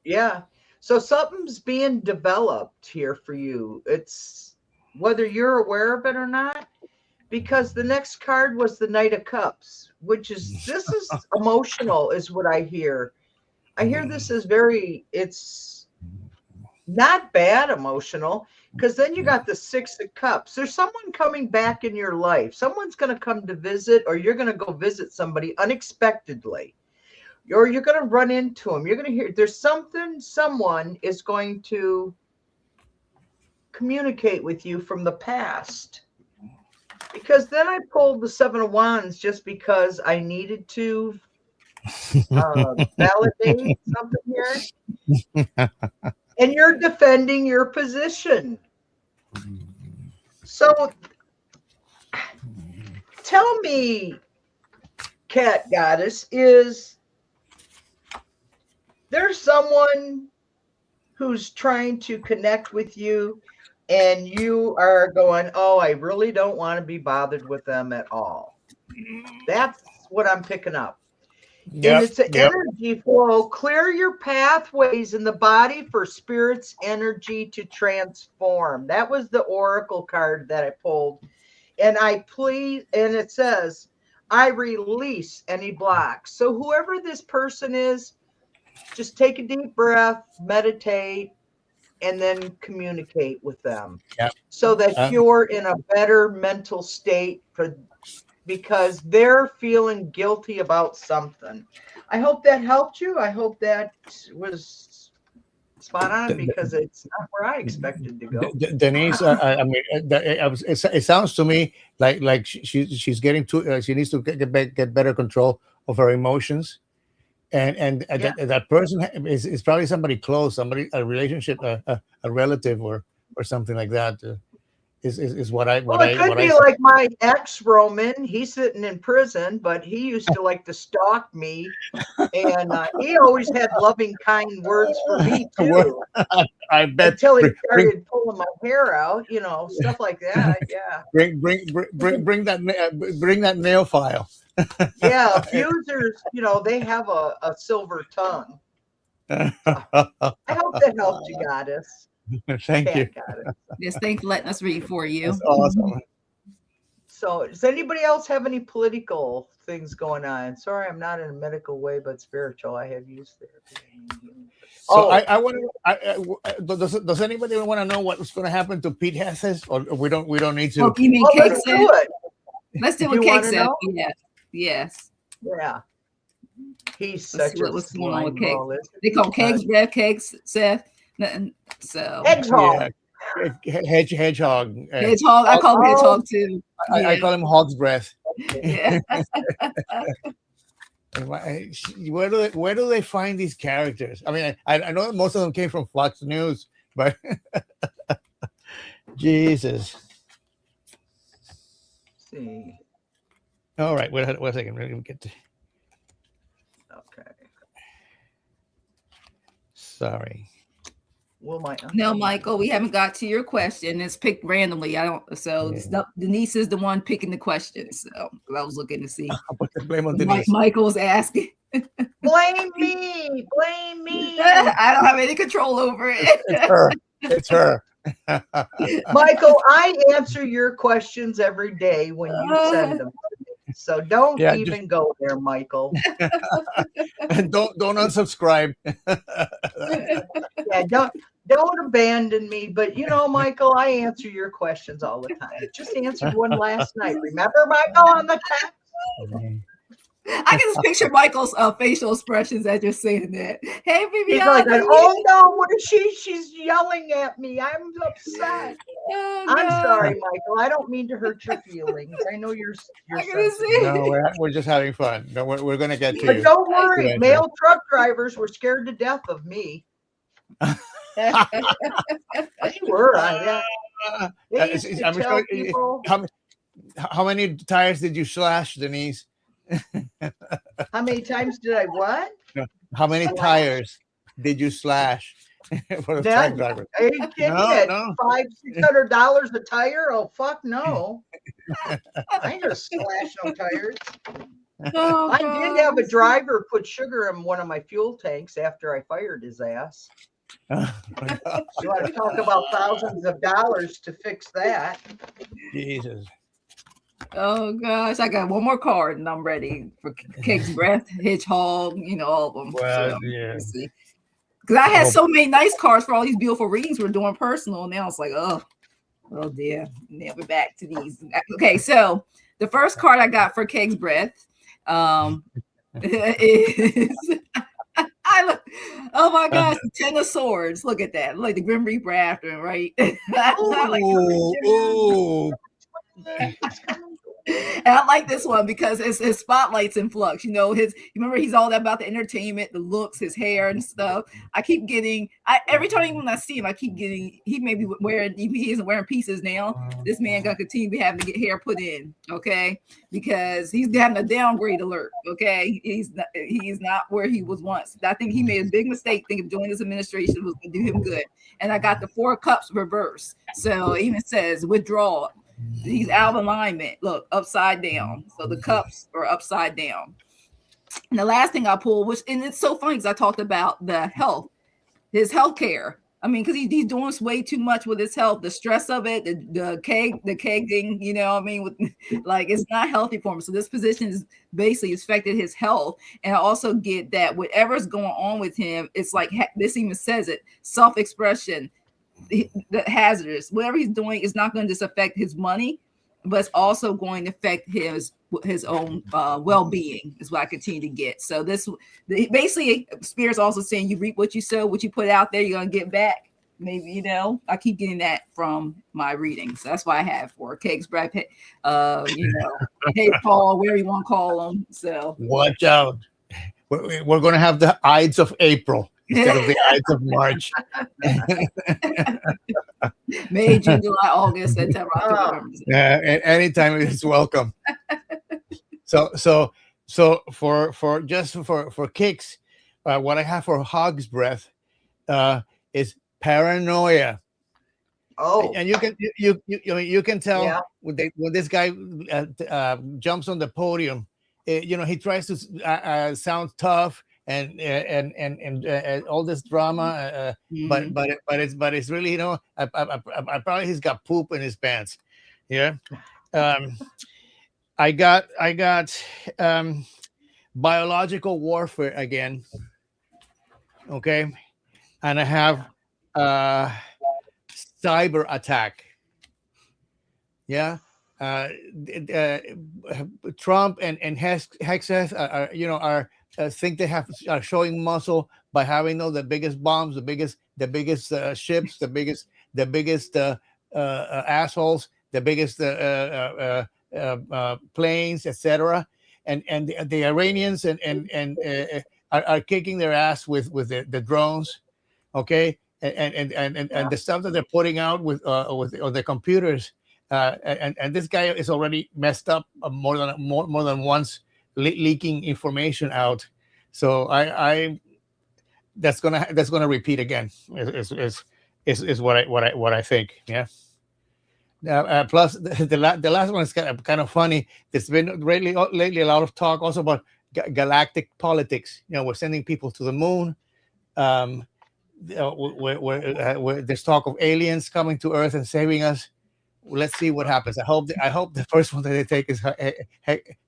yeah. So something's being developed here for you. It's whether you're aware of it or not, because the next card was the Knight of Cups, which is, this is emotional is what I hear. I hear this is it's not bad emotional, because then you got the 6 of Cups. There's someone coming back in your life. Someone's going to come to visit, or you're going to go visit somebody unexpectedly. Or you're going to run into them. You're going to hear there's someone is going to communicate with you from the past. Because then I pulled the 7 of Wands just because I needed to validate something here. And you're defending your position. So tell me, Cat Goddess, is there's someone who's trying to connect with you and you are going, oh, I really don't want to be bothered with them at all. That's what I'm picking up. Yep, and it's an energy flow. Clear your pathways in the body for spirit's energy to transform. That was the Oracle card that I pulled. and I please, and it says, I release any blocks. So whoever this person is, just take a deep breath, meditate, and then communicate with them. Yeah. So that you're in a better mental state because they're feeling guilty about something. I hope that helped you. I hope that was spot on because it's not where I expected to go. Denise, I mean, it sounds to me like she's getting too. She needs to get better control of her emotions, and that person is probably somebody close, a relationship, a relative, or something like that. Is what I Well, it could be like my ex Roman. He's sitting in prison, but he used to like to stalk me, and he always had loving, kind words for me too. I bet until he started pulling my hair out, stuff like that. Yeah. Bring that nail file. Yeah, abusers, they have a silver tongue. I hope that helped you, Goddess. Thank you. Yes, thanks for letting us read for you. That's awesome. So, does anybody else have any political things going on? Sorry, I'm not in a medical way, but spiritual. I have used therapy. So I want to. Does anybody want to know what's going to happen to Pete Hesses, or we don't need to? Oh, you mean Cake let's do it. Let's do what Cake said. Yes. Yeah. He's such a what's going on with Cake. ball, They call Cake's breath, Cakes, Seth. So Hedgehog. Yeah. Hedgehog. Hedgehog. I call him Hedgehog too. I call him Hog's breath. Yeah. Where do they find these characters? I mean, I know most of them came from Fox News, but Jesus. Let's see. All right, wait a second. We're gonna get to. Okay. Sorry. No, Michael, we haven't got to your question. It's picked randomly. Denise is the one picking the questions. So I was looking to see. I'll put the blame on Denise. Michael's asking. Blame me. Blame me. I don't have any control over it. It's her. Michael, I answer your questions every day when you send them to me. So don't even go there, Michael. And don't unsubscribe. Yeah, don't abandon me. But Michael, I answer your questions all the time. Just answered one last night. Remember, Michael, on the text? I can just picture Michael's facial expressions as you're saying that. Hey, baby, he's like, oh no, what is she? She's yelling at me. I'm upset. Oh, I'm sorry, Michael. I don't mean to hurt your feelings. I know you're No, we're just having fun. No, we're gonna get to but you. don't worry, male truck drivers were scared to death of me. They were. How many tires did you slash, Denise? How many times did I what? How many tires did you slash for the truck driver? Are you kidding me? $500-$600 a tire? Oh, fuck no. I ain't gonna slash no tires. I did have a driver put sugar in one of my fuel tanks after I fired his ass. You want to talk about thousands of dollars to fix that? Jesus. Oh gosh, I got one more card and I'm ready for Cake's breath, Hedgehog, all of them. Well, because I had so many nice cards for all these beautiful readings we're doing personal. And now it's like, oh dear. Now we're back to these. Okay, so the first card I got for Cake's breath is oh my gosh, the Ten of Swords. Look at that. Like the Grim Reaper after him, right? And I like this one because his spotlight's in flux. Remember he's all about the entertainment, the looks, his hair and stuff. I keep getting, every time when I see him, I keep getting, he may be wearing, he isn't wearing pieces now. This man gonna continue to be having to get hair put in, okay? Because he's having a downgrade alert, okay? He's not where he was once. I think he made a big mistake thinking joining this administration was gonna do him good. And I got the 4 of Cups reverse. So it even says withdraw. He's out of alignment. Look, upside down. So the cups are upside down. And the last thing I pulled, and it's so funny because I talked about the health, his health care. I mean, because he's doing way too much with his health, the stress of it, the kegging, you know, I mean, with, like, it's not healthy for him. So this position is basically affected his health. And I also get that whatever's going on with him, it's like, this even says it, self-expression, the hazardous, whatever he's doing is not going to just affect his money, but it's also going to affect his own well-being is what I continue to get. So this basically, Spirit's also saying you reap what you sow, what you put out there, you're going to get back. Maybe, you know, I keep getting that from my readings. So that's why I have for Kegs, Brad, you know, hey, Paul, where you want to call them. So watch out. We're going to have the Ides of April instead of the Ides of March. May, June, July, August, September, October. Anytime is welcome. So for kicks, what I have for Hog's Breath is paranoia. Oh, and you can tell when this guy jumps on the podium, you know, he tries to sound tough and all this drama, but it's really, you know, I probably he's got poop in his pants. Yeah. I got biological warfare again. Okay. And I have cyber attack. Yeah. Trump and Hexes are think they are showing muscle by having the biggest bombs, the biggest ships, the biggest assholes, the biggest planes, etc. And the Iranians are kicking their ass with the drones, okay, and the stuff that they're putting out with on the computers, and this guy is already messed up more than once, leaking information out. So I that's gonna repeat again. Is what I think. Yeah. Plus, the last one is kind of funny. There's been lately a lot of talk also about galactic politics. You know, we're sending people to the moon. Where there's talk of aliens coming to Earth and saving us. Let's see what happens. I hope the first one that they take is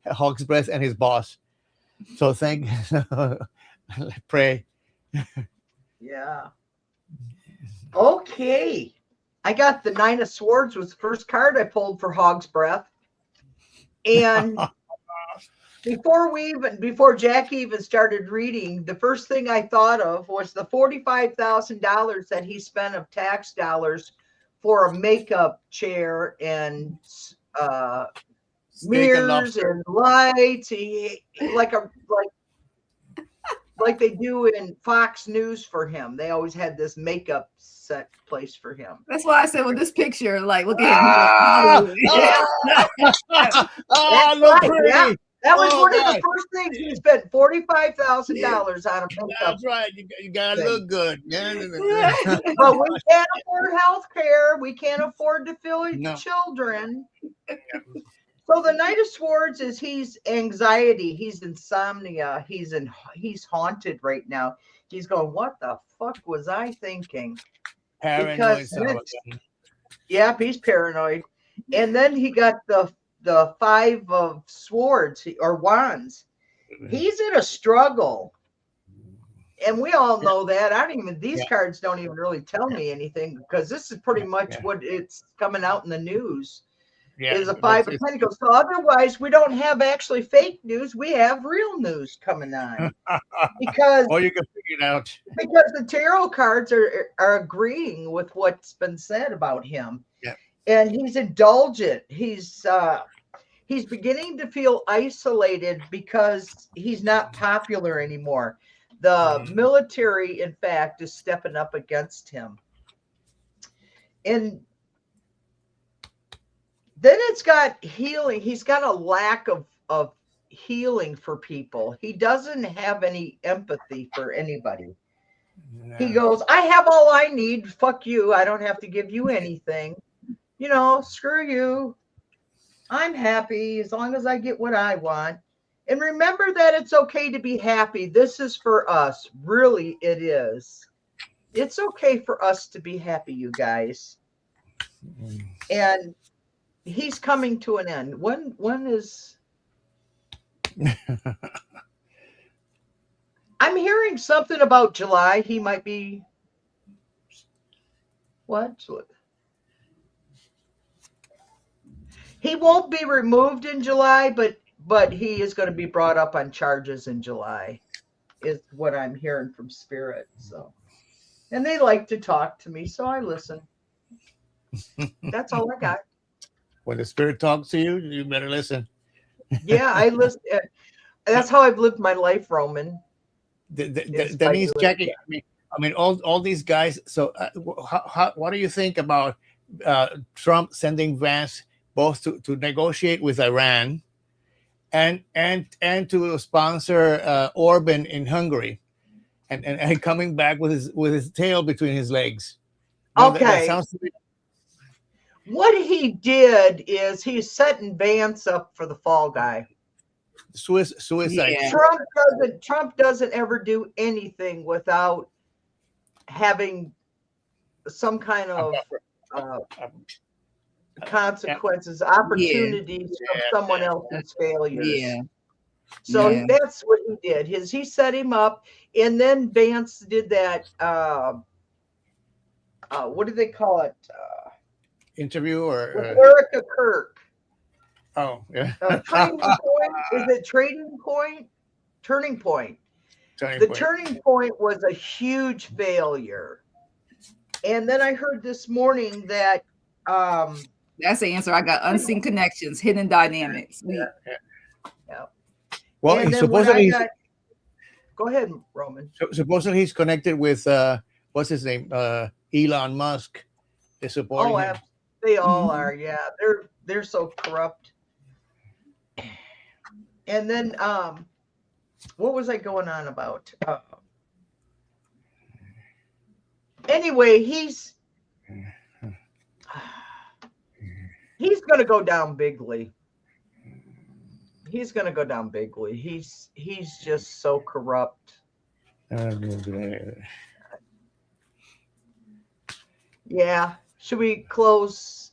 Hog's Breath and his boss. So pray. Yeah. Okay. I got the 9 of Swords was the first card I pulled for Hog's Breath. And before Jackie even started reading, the first thing I thought of was the $45,000 that he spent of tax dollars for a makeup chair and mirrors and lights, like they do in Fox News for him. They always had this makeup set place for him. That's why I said with this picture, like, look at him. Yeah. That was one of the first things. He spent $45,000 on a makeup. That's right. You gotta look good. But we can't afford health care. We can't afford to feed children. So the Knight of Swords is he's anxiety, he's insomnia, he's haunted right now. He's going, what the fuck was I thinking? Paranoid. Yep, he's paranoid. And then he got the 5 of Swords or Wands. He's in a struggle. And we all know that. These cards don't even really tell me anything, because this is pretty much what it's coming out in the news. Is a 5 of Pentacles. So otherwise, we don't have actually fake news. We have real news coming on. Because you can figure it out. Because the tarot cards are agreeing with what's been said about him. Yeah. And he's indulgent. He's beginning to feel isolated because he's not popular anymore. The military, in fact, is stepping up against him. And then it's got healing. He's got a lack of healing for people. He doesn't have any empathy for anybody. No. He goes, I have all I need. Fuck you. I don't have to give you anything. You know, screw you. I'm happy as long as I get what I want. And remember that it's okay to be happy. This is for us. Really, it is. It's okay for us to be happy, you guys. And he's coming to an end. When is I'm hearing something about July. He might be what? He won't be removed in July, but he is going to be brought up on charges in July, is what I'm hearing from Spirit. So, and they like to talk to me, so I listen. That's all I got. When the Spirit talks to you, you better listen. Yeah, I listen. That's how I've lived my life, Roman. Denise, Jackie, I mean, all these guys. So, what do you think about Trump sending Vance both to negotiate with Iran and to sponsor Orban in Hungary, and coming back with his tail between his legs? Okay. That sounds to me. What he did is he's setting Vance up for the fall guy. Suicide. Yeah. Trump doesn't ever do anything without having some kind of consequences, opportunities from someone else's failures. Yeah. So that's what he did. He set him up, and then Vance did that. What do they call it? Interview with Erica Kirk. Oh, yeah. Turning Point. Is it Trading Point? Turning Point. Turning Point was a huge failure. And then I heard this morning that that's the answer. I got unseen connections, hidden dynamics. Yeah. Well, and supposedly go ahead, Roman. Supposedly he's connected with what's his name? Elon Musk is supporting him. They all are, yeah. They're so corrupt. And then what was I going on about? Anyway, he's gonna go down bigly. He's gonna go down bigly. He's just so corrupt. Yeah. Should we close?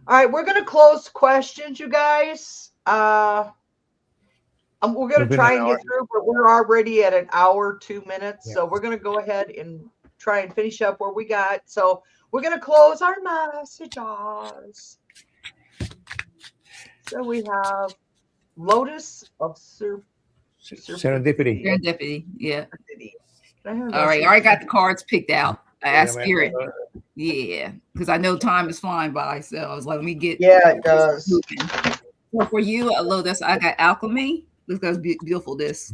All right, we're gonna close questions, you guys. We're gonna try and get through, but we're already at an hour, 2 minutes. Yeah. So we're gonna go ahead and try and finish up where we got. So we're gonna close our messages. So we have Lotus of Serendipity. Serendipity, yeah. All right, I got the cards picked out. I asked Spirit. Yeah, because I know time is flying by. So I was like, let me get. Yeah, it does. So for you, Lotus, I got Alchemy. Look how beautiful this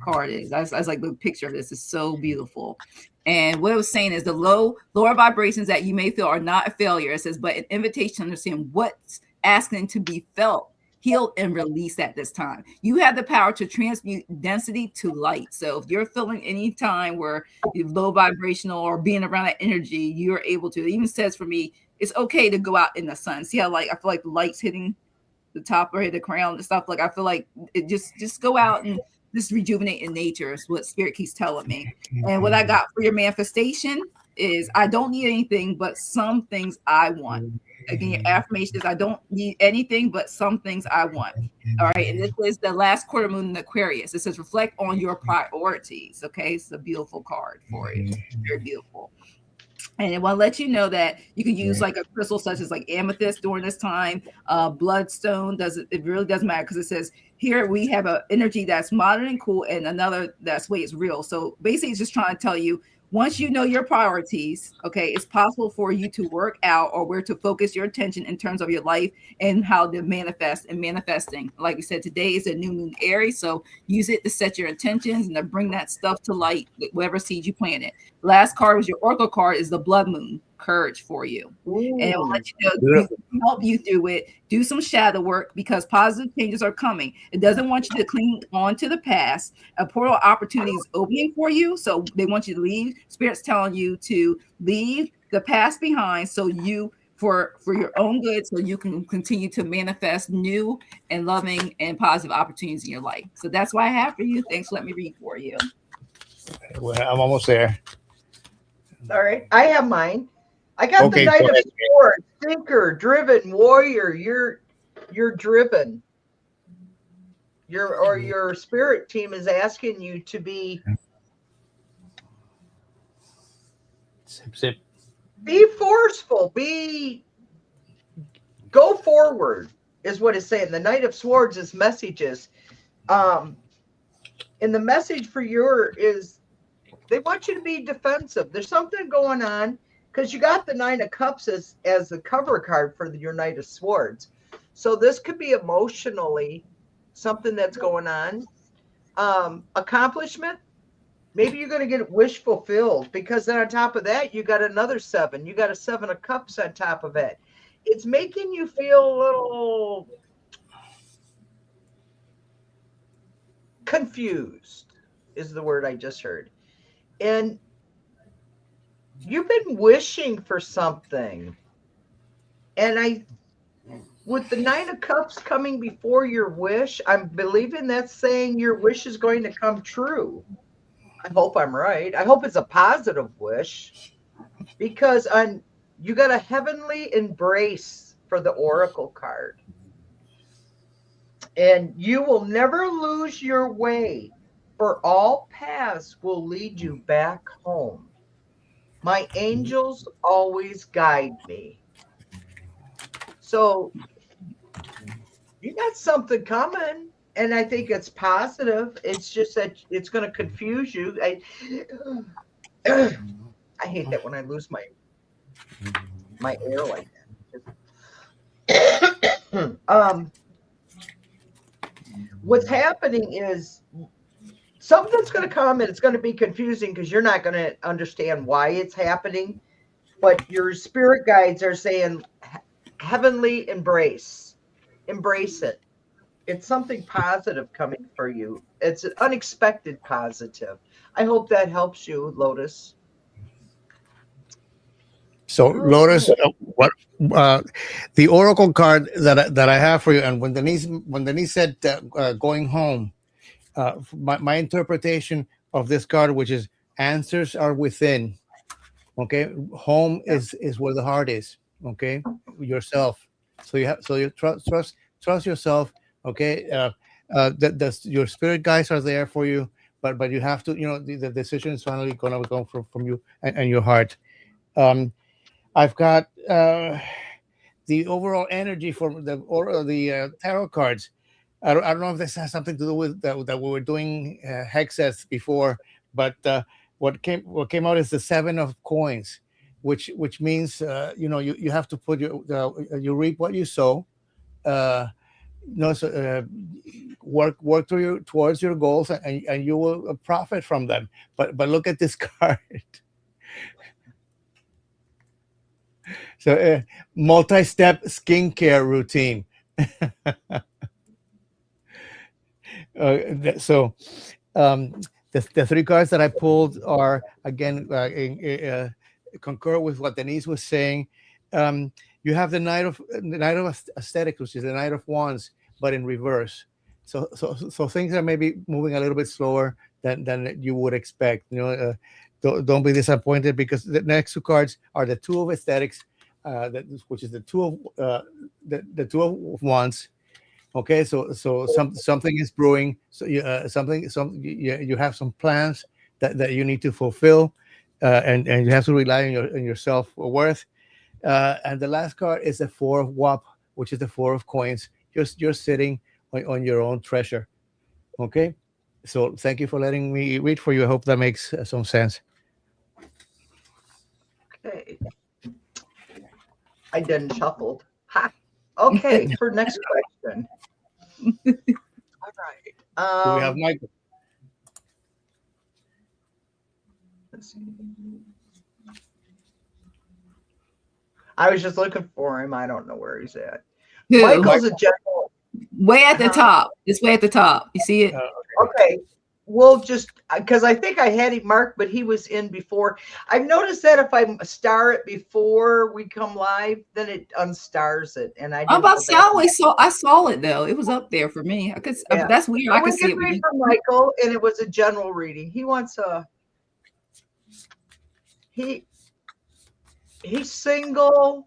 card is. I was like, the picture of this is so beautiful. And what it was saying is the lower vibrations that you may feel are not a failure. It says, but an invitation to understand what's asking to be felt, healed, and released at this time. You have the power to transmute density to light. So if you're feeling any time where you're low vibrational or being around that energy, you're able to. It even says for me, it's okay to go out in the sun. See how I feel like the light's hitting the top or the crown and stuff. Like I feel like it just go out and just rejuvenate in nature is what Spirit keeps telling me. And what I got for your manifestation is I don't need anything but some things I want. Again, your affirmation is I don't need anything but some things I want. All right. And this is the last quarter moon in Aquarius. It says reflect on your priorities. Okay. It's a beautiful card for you. Very beautiful. And it will let you know that you can use like a crystal such as like amethyst during this time. Bloodstone it really doesn't matter because it says here we have an energy that's modern and cool and another that's way it's real. So basically it's just trying to tell you once you know your priorities, okay, it's possible for you to work out or where to focus your attention in terms of your life and how to manifest and manifesting. Like we said, today is a new moon Aries, so use it to set your intentions and to bring that stuff to light, whatever seeds you planted. Last card was your oracle card is the blood moon, courage for you. Ooh. And it will let you know, help you through it. Do some shadow work because positive changes are coming. It doesn't want you to cling on to the past. A portal opportunity is opening for you, so they want you to leave. Spirit's telling you to leave the past behind so you for your own good so you can continue to manifest new and loving and positive opportunities in your life. So that's what I have for you. Thanks for letting me read for you. Well, I'm almost there. All right, I have mine. I got Okay, the Knight go of ahead. Swords, thinker, driven, warrior. You're driven. Your spirit team is asking you to Sip, sip. be forceful, go forward is what it's saying. The Knight of Swords is messages. And the message for is they want you to be defensive. There's something going on because you got the Nine of Cups as the cover card for your Knight of Swords. So this could be emotionally something that's going on. Accomplishment. Maybe you're going to get wish fulfilled because then on top of that, you got another 7. You got a 7 of Cups on top of it. It's making you feel a little confused is the word I just heard. And you've been wishing for something. And with the 9 of Cups coming before your wish, I'm believing that's saying your wish is going to come true. I hope I'm right. I hope it's a positive wish because you got a heavenly embrace for the Oracle card. And you will never lose your way, for all paths will lead you back home. My angels always guide me. So you got something coming, and I think it's positive. It's just that it's going to confuse you. I hate that when I lose my air like that. What's happening is something's going to come and it's going to be confusing because you're not going to understand why it's happening. But your spirit guides are saying heavenly embrace it. It's something positive coming for you. It's an unexpected positive. I hope that helps you, Lotus. So Lotus, what the oracle card that I have for you, and when Denise said going home, my interpretation of this card, which is answers are within. Okay, home is where the heart is. Okay, yourself. So you trust yourself. Okay, your spirit guides are there for you, but you have to, the decision is finally going to come from you and your heart. I've got the overall energy for the tarot cards. I don't know if this has something to do with that we were doing hexes before, but what came out is the 7 of coins, which means you have to put you reap what you sow. Work towards your goals, and you will profit from them. But look at this card. So multi-step skincare routine. So the 3 cards that I pulled are again concur with what Denise was saying. You have the Knight of Aesthetics, which is the Knight of Wands, but in reverse. So things are maybe moving a little bit slower than you would expect. Don't be disappointed, because the next 2 cards are the 2 of Aesthetics, which is the 2 of the 2 of Wands. Okay, so something is brewing. So you have some plans that you need to fulfill, and you have to rely on your self-worth. And the last card is the 4 of WAP, which is the 4 of coins. You're sitting on your own treasure. Okay, so thank you for letting me read for you. I hope that makes some sense. Okay. I done shuffled. Ha. Okay, for next question. All right. Do we have Michael? Let's see. I was just looking for him. I don't know where he's at. Who? Michael's a general. Way at the top. It's way at the top. You see it? Okay. We'll just, because I think I had him marked, but he was in before. I've noticed that if I star it before we come live, then it unstars it. And I'm about to say, I saw it though. It was up there for me. I could. Yeah. That's weird. I could see it for Michael, and it was a general reading. He wants he's single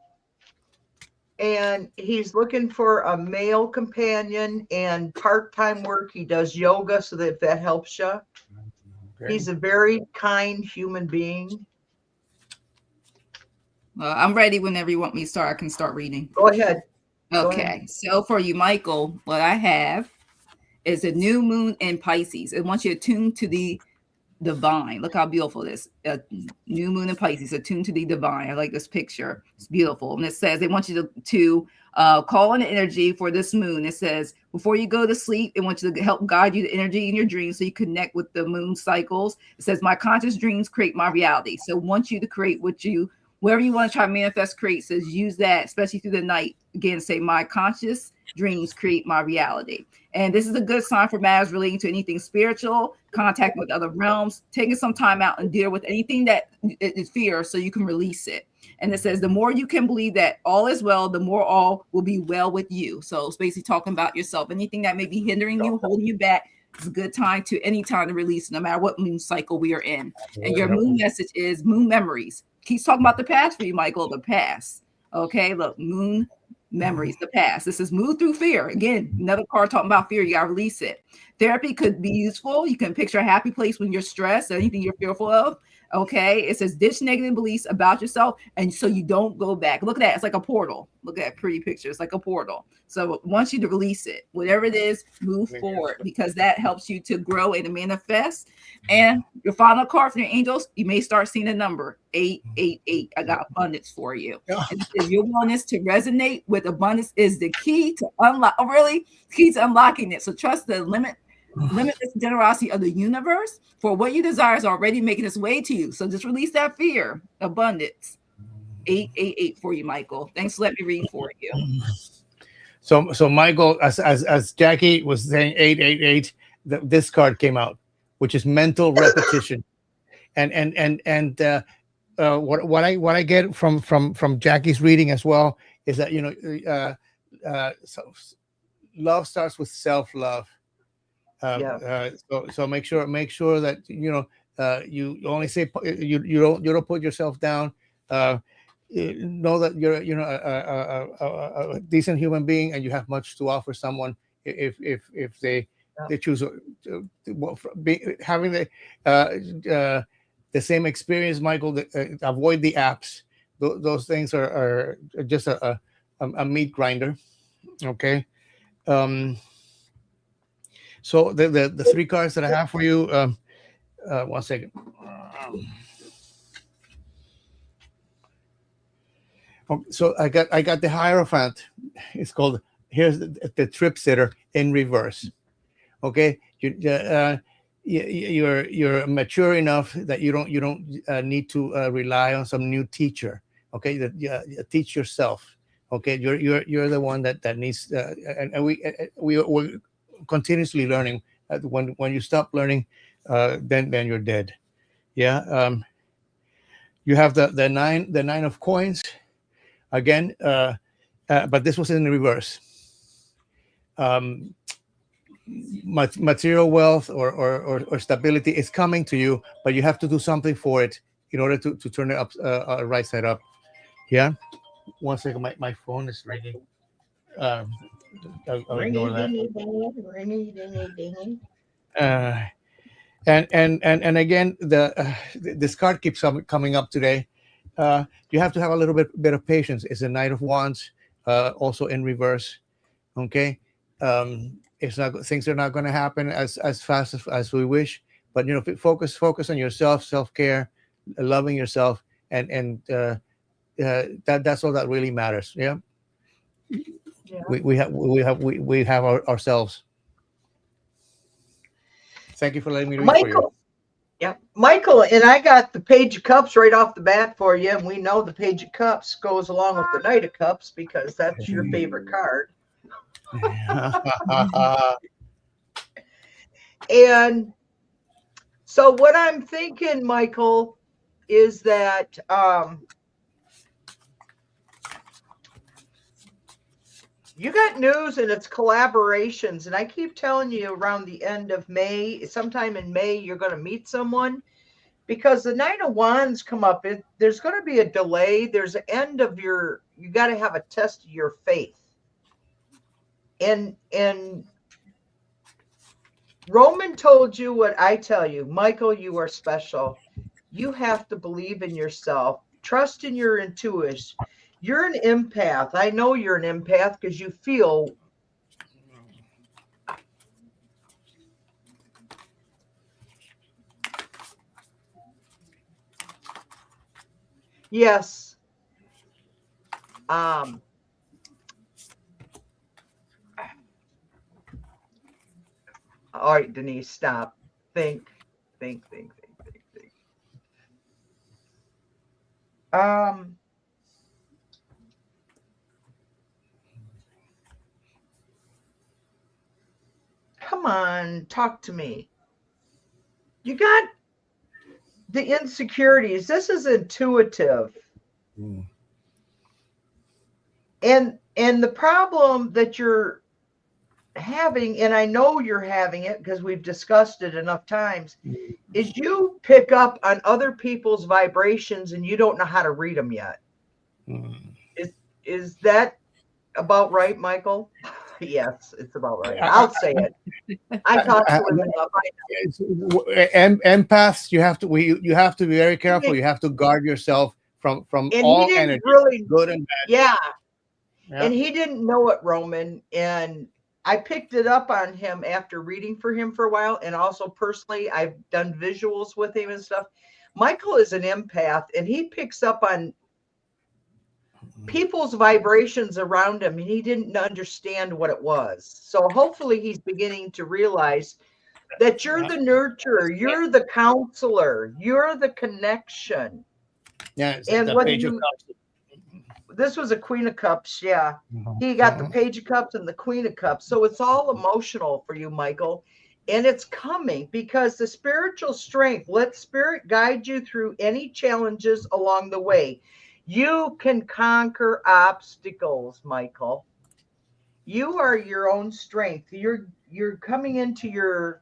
and he's looking for a male companion and part-time work. He does yoga, so that helps you. Okay. He's a very kind human being. I'm ready whenever you want me to start. I can start reading. Go ahead. Okay, so for you, Michael, what I have is a new moon in Pisces. It wants you to tune to the divine. Look how beautiful this new moon in Pisces, attuned to the divine. I like this picture. It's beautiful. And it says they want you to call in the energy for this moon. It says before you go to sleep, it wants you to help guide you the energy in your dreams so you connect with the moon cycles. It says my conscious dreams create my reality. So it wants you to create whatever you want to try to manifest, create. Says use that, especially through the night. Again, say my conscious dreams create my reality. And this is a good sign for matters relating to anything spiritual, contact with other realms, taking some time out and deal with anything that is fear so you can release it. And it says the more you can believe that all is well, the more all will be well with you. So it's basically talking about yourself. Anything that may be hindering you, holding you back, it's a good time to any time to release, no matter what moon cycle we are in. And your moon message is moon memories. Keeps talking about the past for you, Michael, the past. Okay, look, moon memories, the past. This is move through fear. Again, another card talking about fear. You got to release it. Therapy could be useful. You can picture a happy place when you're stressed, anything you're fearful of. Okay, it says ditch negative beliefs about yourself, and so you don't go back. Look at that. It's like a portal. Look at that pretty picture. It's like a portal. So it wants you to release it. Whatever it is, move forward, because that helps you to grow and to manifest. And your final card from your angels, you may start seeing a number 888. I got abundance for you. And your willingness to resonate with abundance is the key to unlock. Key to unlocking it. So trust the limitless generosity of the universe, for what you desire is already making its way to you. So just release that fear. Abundance. 888 for you, Michael. Thanks for letting me read for you. So Michael, as Jackie was saying, 888, this card came out, which is mental repetition. And what I get from Jackie's reading as well is that so love starts with self-love. So make sure that you only say you don't put yourself down. Know that you're a decent human being and you have much to offer someone if they choose to having the same experience. Michael, avoid the apps. Those things are just a meat grinder. Okay. So the three cards that I have for you, 1 second. So I got the Hierophant. It's called, here's the trip sitter in reverse. Okay, you're mature enough that you don't need to rely on some new teacher. Okay, teach yourself. Okay, you're the one that needs, and we're continuously learning. When you stop learning, then you're dead. Yeah. You have the nine of coins again, but this was in the reverse. Material wealth or stability is coming to you, but you have to do something for it in order to turn it up right side up. Yeah. 1 second, my phone is ringing. I'll ignore that. And again, this card keeps coming up today. You have to have a little bit of patience. It's a Knight of Wands, also in reverse. Okay, it's not, things are not going to happen as fast as we wish. But focus on yourself, self-care, loving yourself, and that's all that really matters. Yeah. We have ourselves. Thank you for letting me read for you. Yeah, Michael, and I got the Page of Cups right off the bat for you, and we know the Page of Cups goes along with the Knight of Cups because that's your favorite card. And so what I'm thinking, Michael, is that you got news and it's collaborations. And I keep telling you around the end of May, sometime in May, you're going to meet someone because the Nine of Wands come up. There's going to be a delay. There's an end of you got to have a test of your faith. And Roman told you what I tell you. Michael, you are special. You have to believe in yourself. Trust in your intuition. You're an empath. I know you're an empath because you feel. Yes. All right, Denise, stop. Think. Come on, talk to me. You got the insecurities. This is intuitive. And the problem that you're having, and I know you're having it because we've discussed it enough times, is you pick up on other people's vibrations and you don't know how to read them yet. Is that about right, Michael? Yes, it's about right. I'll say it. I talk to him enough. Empaths, you have to be very careful. You have to guard yourself from all energy, really, good and bad. Yeah. And he didn't know it, Roman. And I picked it up on him after reading for him for a while. And also personally, I've done visuals with him and stuff. Michael is an empath, and he picks up on people's vibrations around him, and he didn't understand what it was. So hopefully he's beginning to realize that you're the nurturer, you're the counselor, you're the connection. Yeah, and what this was a Queen of Cups. Yeah. He got the Page of Cups and the Queen of Cups. So it's all emotional for you, Michael. And it's coming because the spiritual strength, let spirit guide you through any challenges along the way. You can conquer obstacles, Michael. You are your own strength. You're coming into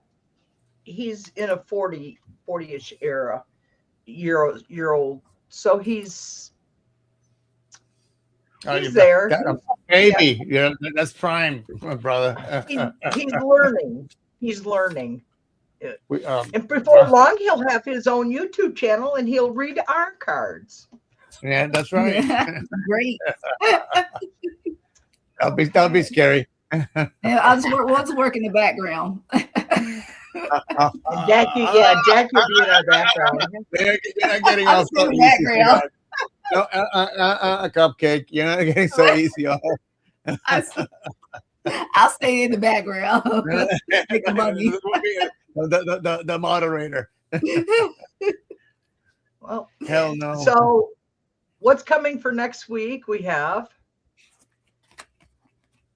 he's in a 40-ish year old. So he's there. Baby, yeah, that's prime, my brother. He's learning. He's learning. And before long, he'll have his own YouTube channel and he'll read our cards. Yeah, that's right. Great. That'll be scary. We'll work in the background. Jackie will be in our background. You're not getting off so easy. No, a cupcake. You're not getting so easy off. I'll stay in the background. The moderator. Well, hell no. So, what's coming for next week? We have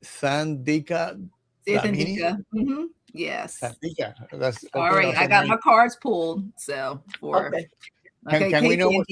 Sandika. Mm-hmm. Yes. Sandika. All right. I got my cards pulled. So Can we know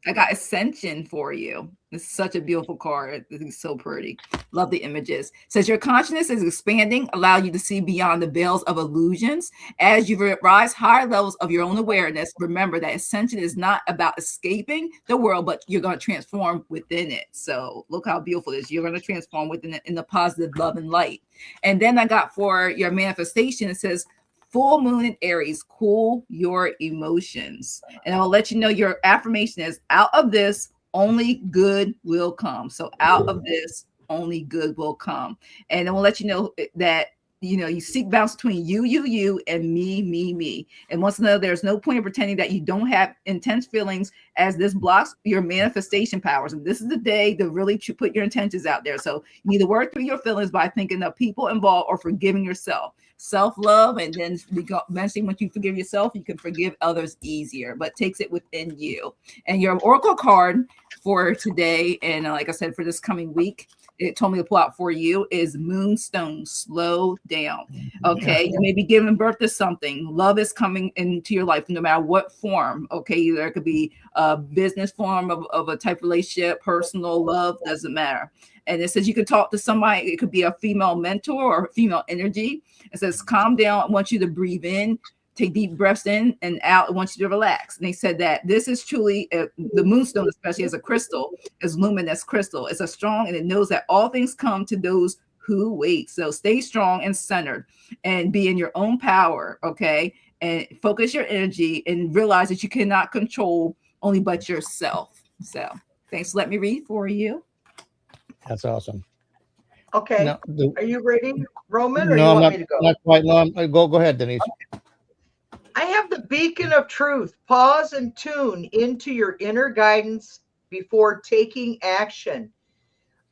I got Ascension for you. It's such a beautiful card. It's so pretty. Love the images. It says your consciousness is expanding, allow you to see beyond the veils of illusions. As you rise higher levels of your own awareness, remember that Ascension is not about escaping the world, but you're going to transform within it. So look how beautiful it is. You're going to transform within it in the positive love and light. And then I got for your manifestation, it says, full moon in Aries, cool your emotions. And I'll let you know your affirmation is out of this, only good will come. So out of this, only good will come. And then we'll let you know that, you seek balance between you, and me. And once again, there's no point in pretending that you don't have intense feelings, as this blocks your manifestation powers. And this is the day to really put your intentions out there. So you need to work through your feelings by thinking of people involved or forgiving yourself. Self-love, and then eventually once you forgive yourself, you can forgive others easier, but takes it within you. And your oracle card for today, and like I said, for this coming week, it told me to pull out for you, is Moonstone. Slow down. Okay, you may be giving birth to something. Love is coming into your life, no matter what form. Okay, either it could be a business form of a type of relationship, personal love, doesn't matter. And it says you can talk to somebody. It could be a female mentor or female energy. It says calm down. I want you to breathe in take deep breaths in and out. I want you to relax. And they said that this is truly the moonstone, especially as a crystal, is luminous crystal. It's a strong, and it knows that all things come to those who wait. So stay strong and centered and be in your own power. Okay. And focus your energy and realize that you cannot control only but yourself. So thanks. Let me read for you. That's awesome. Okay. No, Are you ready, Roman, or no, you I'm want not, me to go? not quite. No, go ahead, Denise. I have the beacon of truth. Pause and tune into your inner guidance before taking action.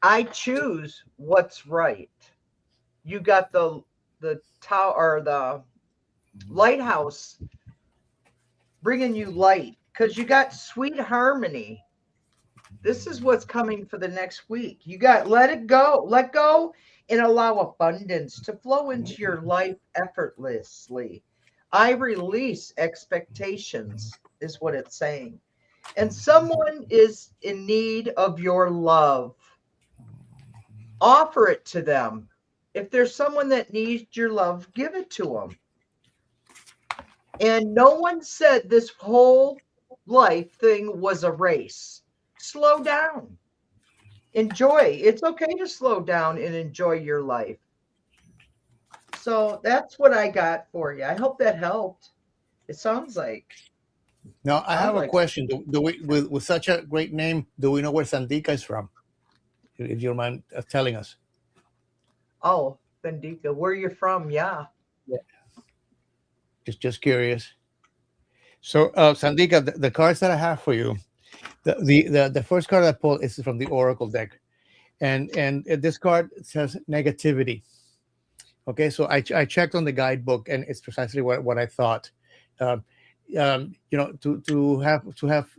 I choose what's right. You got the tower or the lighthouse bringing you light because you got sweet harmony. This is what's coming for the next week. You got let go and allow abundance to flow into your life effortlessly. I release expectations is what it's saying. And someone is in need of your love. Offer it to them. If there's someone that needs your love, give it to them. And no one said this whole life thing was a race. Slow down. Enjoy. It's okay to slow down and enjoy your life. So that's what I got for you. I hope that helped. It sounds like. Now, I have a question. Do we, with such a great name, do we know where Sandika is from? If you don't mind telling us. Oh, Sandika, where you're from? Yeah. Just curious. So, Sandika, the cards that I have for you, the first card I pulled is from the Oracle deck, and this card says negativity. Okay, so I checked on the guidebook, and it's precisely what I thought. You know, to have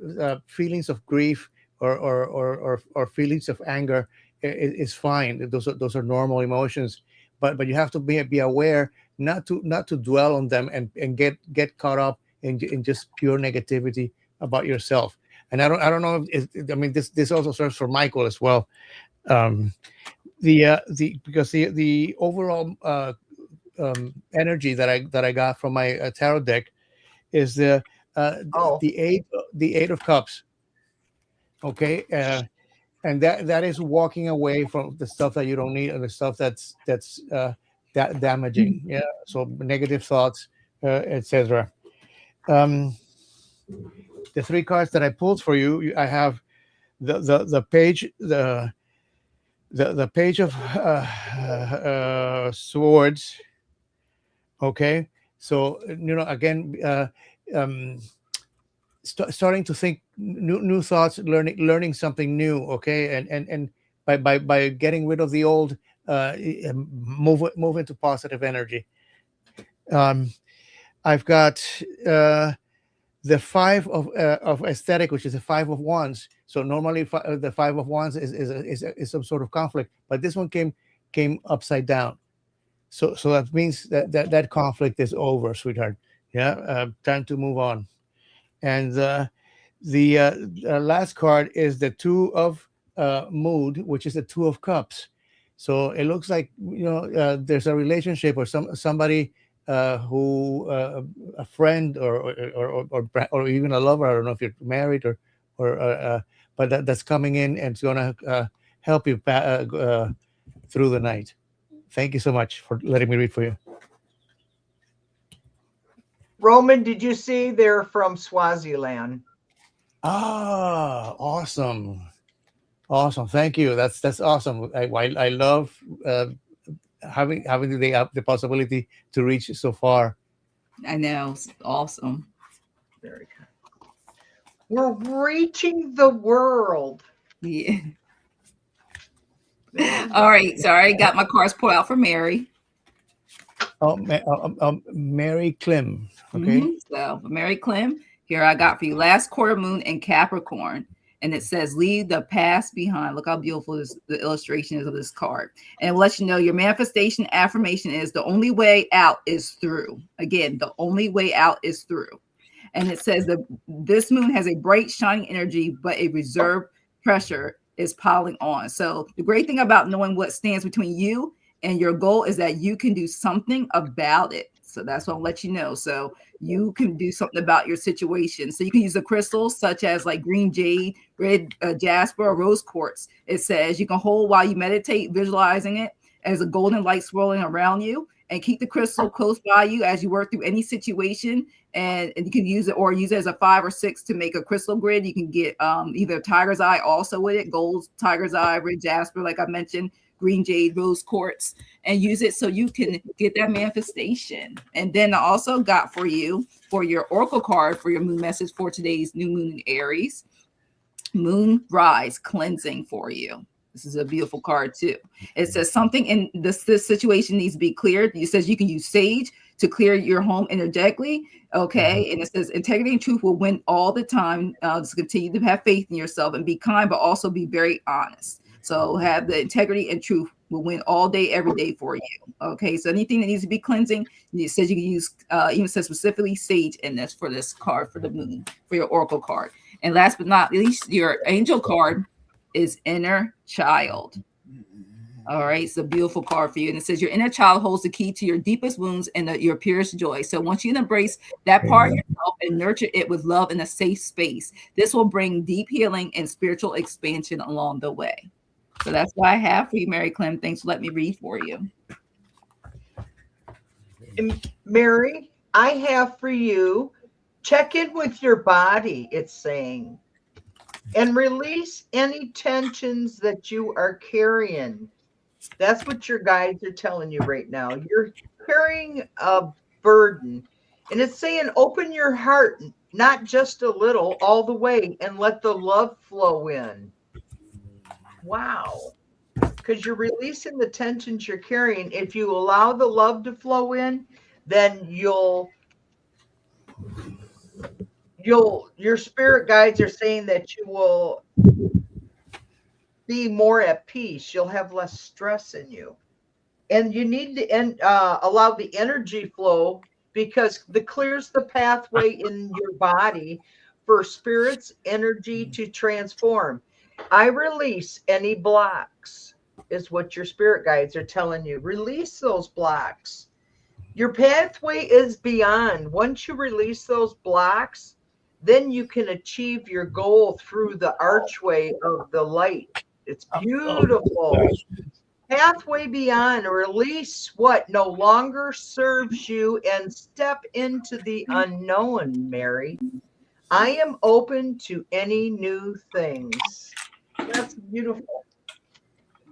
feelings of grief or feelings of anger is fine. Those are normal emotions, but you have to be aware not to dwell on them and get caught up in just pure negativity about yourself. And I don't know if I mean this also serves for Michael as well. Because the overall energy that I got from my tarot deck is the eight of cups. Okay, and that is walking away from the stuff that you don't need and the stuff that's that damaging. Yeah, so negative thoughts, etc. The three cards that I pulled for you, I have the page the page of swords. Okay, so again, starting to think new thoughts, learning something new. Okay, and by getting rid of the old, move into positive energy. I've got the five of aesthetic, which is a five of wands. So normally the five of wands is some sort of conflict, but this one came upside down. So that means that conflict is over, sweetheart. Yeah, time to move on. And the last card is the two of mood, which is the two of cups. So it looks like there's a relationship or somebody who a friend or even a lover. I don't know if you're married or but that's coming in and it's gonna help you through the night. Thank you so much for letting me read for you. Roman, did you see they're from Swaziland? Ah, awesome. Thank you. That's awesome. I love having the possibility to reach so far. I know, it's awesome. Very good. We're reaching the world. Yeah. All right, so I already got my cards pulled out for Mary. Oh, Mary Clem. Okay. So for Mary Clem, here I got for you last quarter moon in Capricorn. And it says, leave the past behind. Look how beautiful the illustration is of this card. And it lets you know your manifestation affirmation is the only way out is through. Again, the only way out is through. And it says that this moon has a bright, shining energy, but a reserved pressure is piling on. So the great thing about knowing what stands between you and your goal is that you can do something about it. So that's what I'll let you know. So you can do something about your situation. So you can use the crystals such as like green jade, red jasper, or rose quartz. It says you can hold while you meditate, visualizing it as a golden light swirling around you, and keep the crystal close by you as you work through any situation. And you can use it or use it as a 5 or 6 to make a crystal grid. You can get either tiger's eye also with it, gold, tiger's eye, red jasper, like I mentioned, green jade, rose quartz, and use it so you can get that manifestation. And then I also got for you, for your oracle card, for your moon message for today's new moon in Aries, moon rise cleansing for you. This is a beautiful card too. It says something in this situation needs to be cleared. It says you can use sage to clear your home energetically. Okay. And it says integrity and truth will win all the time. Just continue to have faith in yourself and be kind, but also be very honest. So have the integrity and truth will win all day, every day for you. Okay. So anything that needs to be cleansing, it says you can use, even says specifically sage in this for this card for the moon, for your oracle card. And last but not least, your angel card is inner child. All right, it's a beautiful card for you. And it says your inner child holds the key to your deepest wounds and your purest joy. So once you embrace that part of yourself and nurture it with love in a safe space, this will bring deep healing and spiritual expansion along the way. So that's what I have for you, Mary Clem. Thanks for letting me read for you. Mary, I have for you, check in with your body, it's saying, and release any tensions that you are carrying. That's what your guides are telling you right now. You're carrying a burden, and it's saying open your heart, not just a little, all the way, and let the love flow in. Wow. Because you're releasing the tensions you're carrying. If you allow the love to flow in, then your spirit guides are saying that you will be more at peace. You'll have less stress in you. And you need to allow the energy flow, because it clears the pathway in your body for spirit's energy to transform. I release any blocks, is what your spirit guides are telling you. Release those blocks. Your pathway is beyond. Once you release those blocks, then you can achieve your goal through the archway of the light. It's beautiful. Pathway beyond. Release what no longer serves you and step into the unknown, Mary. I am open to any new things. That's beautiful.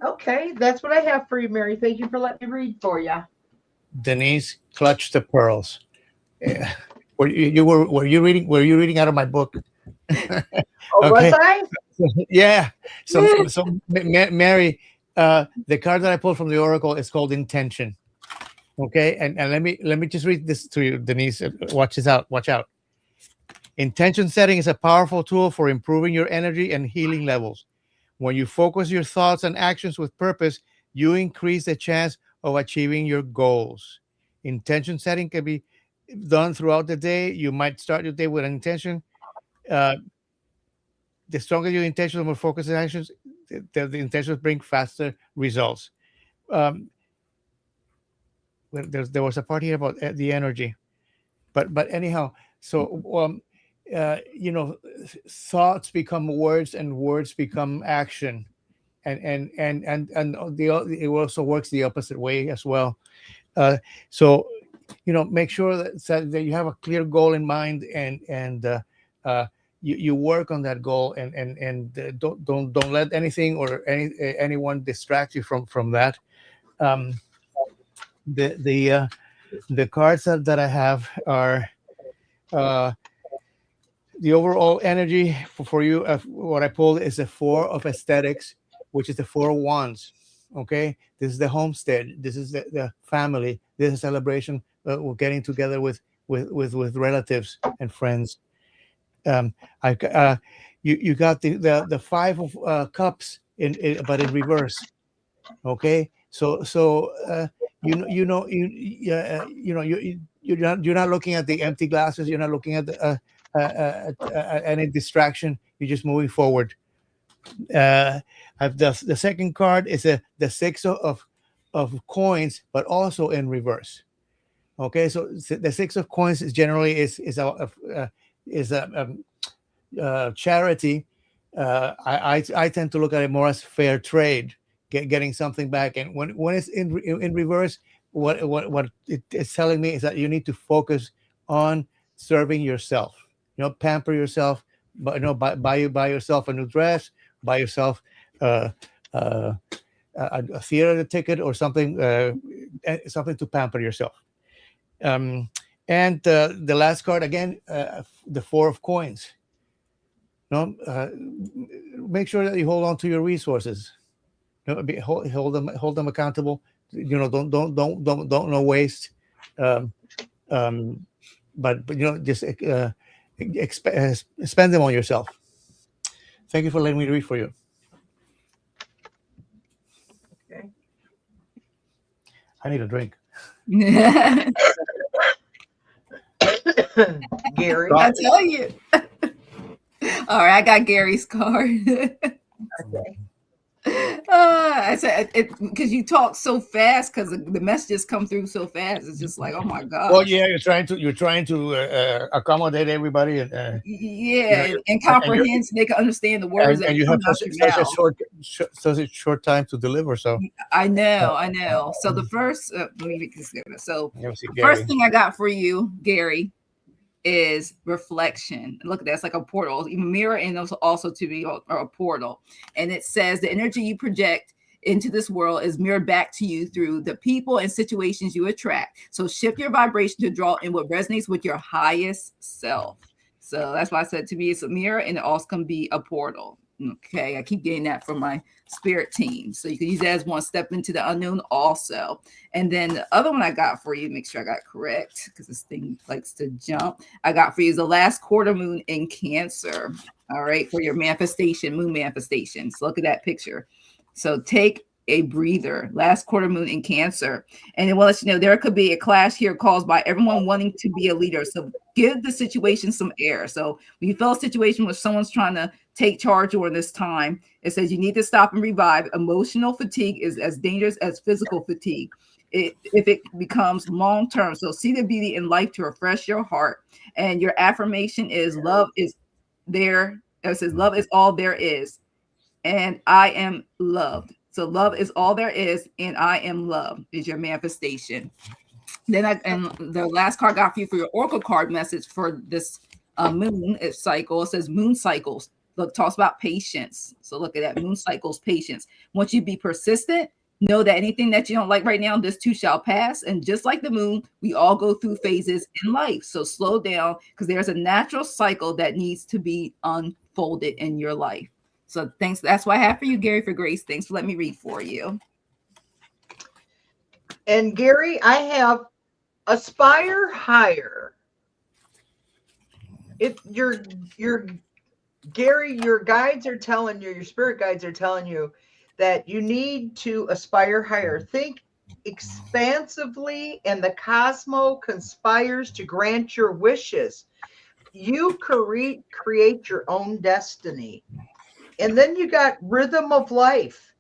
Okay, that's what I have for you, Mary. Thank you for letting me read for you. Denise, clutch the pearls. Yeah. Were you reading out of my book? Oh, okay. Was I? Yeah. So Mary, the card that I pulled from the oracle is called intention. Okay, and let me just read this to you, Denise. Watch this out. Watch out. Intention setting is a powerful tool for improving your energy and healing levels. When you focus your thoughts and actions with purpose, you increase the chance of achieving your goals. Intention setting can be done throughout the day. You might start your day with an intention. The stronger your intention, the more focused actions, the intentions bring faster results. There was a part here about the energy, but anyhow, so thoughts become words and words become action, and it also works the opposite way as well. So make sure that you have a clear goal in mind, and you work on that goal, and don't let anything or anyone distract you from that. The cards that I have are the overall energy for you. What I pulled is the 4 of aesthetics, which is the 4 of wands. Okay, this is the homestead. This is the family. This is a celebration. We're getting together with relatives and friends. You got the 5 of cups but in reverse. Okay, so you're not looking at the empty glasses. You're not looking at any distraction. You're just moving forward. The second card is the 6 of coins, but also in reverse. Okay, so the Six of Coins is generally is a charity. I tend to look at it more as fair trade, getting something back. And when it's in reverse, what it's telling me is that you need to focus on serving yourself. Pamper yourself, but buy yourself a new dress, buy yourself uh, uh, a theater ticket or something, something to pamper yourself. Um, and the last card again, the Four of Coins. Make sure that you hold on to your resources. Hold them accountable. Don't no waste. Um, but just spend them on yourself. Thank you for letting me read for you. Okay. I need a drink. Gary. I tell you. All right, I got Gary's card. Okay. I said it because you talk so fast because the messages come through so fast. It's just like, oh my god. Well, yeah, you're trying to accommodate everybody, and and comprehend so they can understand the words. And you have such a short time to deliver. So I know. So the first, let me make this good. So the first thing I got for you, Gary, is reflection. Look at that. It's like a portal, even mirror, and also to be a portal. And it says the energy you project into this world is mirrored back to you through the people and situations you attract. So shift your vibration to draw in what resonates with your highest self. So that's why I said to me it's a mirror, and it also can be a portal. Okay, I keep getting that from my spirit team. So you can use that as one step into the unknown also. And then the other one I got for you, make sure I got correct because this thing likes to jump. I got for you is the last quarter moon in Cancer. All right, for your manifestation, moon manifestation. So look at that picture. So take a breather. Last quarter moon in Cancer. And it will let you know there could be a clash here caused by everyone wanting to be a leader. So give the situation some air. So when you feel a situation where someone's trying to take charge during this time, it says you need to stop and revive. Emotional fatigue is as dangerous as physical fatigue if it becomes long-term. So see the beauty in life to refresh your heart. And your affirmation is love is there. It says love is all there is. And I am loved. So love is all there is, and I am loved is your manifestation. Then and the last card I got for you for your oracle card message for this moon cycle. It says moon cycles. Look, talks about patience. So look at that, moon cycles, patience. Once you be persistent, know that anything that you don't like right now, this too shall pass. And just like the moon, we all go through phases in life. So slow down because there's a natural cycle that needs to be unfolded in your life. So thanks. That's what I have for you, Gary, for grace. Thanks for letting me read for you. And Gary, I have aspire higher. Gary, your guides are telling you, your spirit guides are telling you that you need to aspire higher. Think expansively, and the cosmos conspires to grant your wishes. You create your own destiny. And then you got rhythm of life.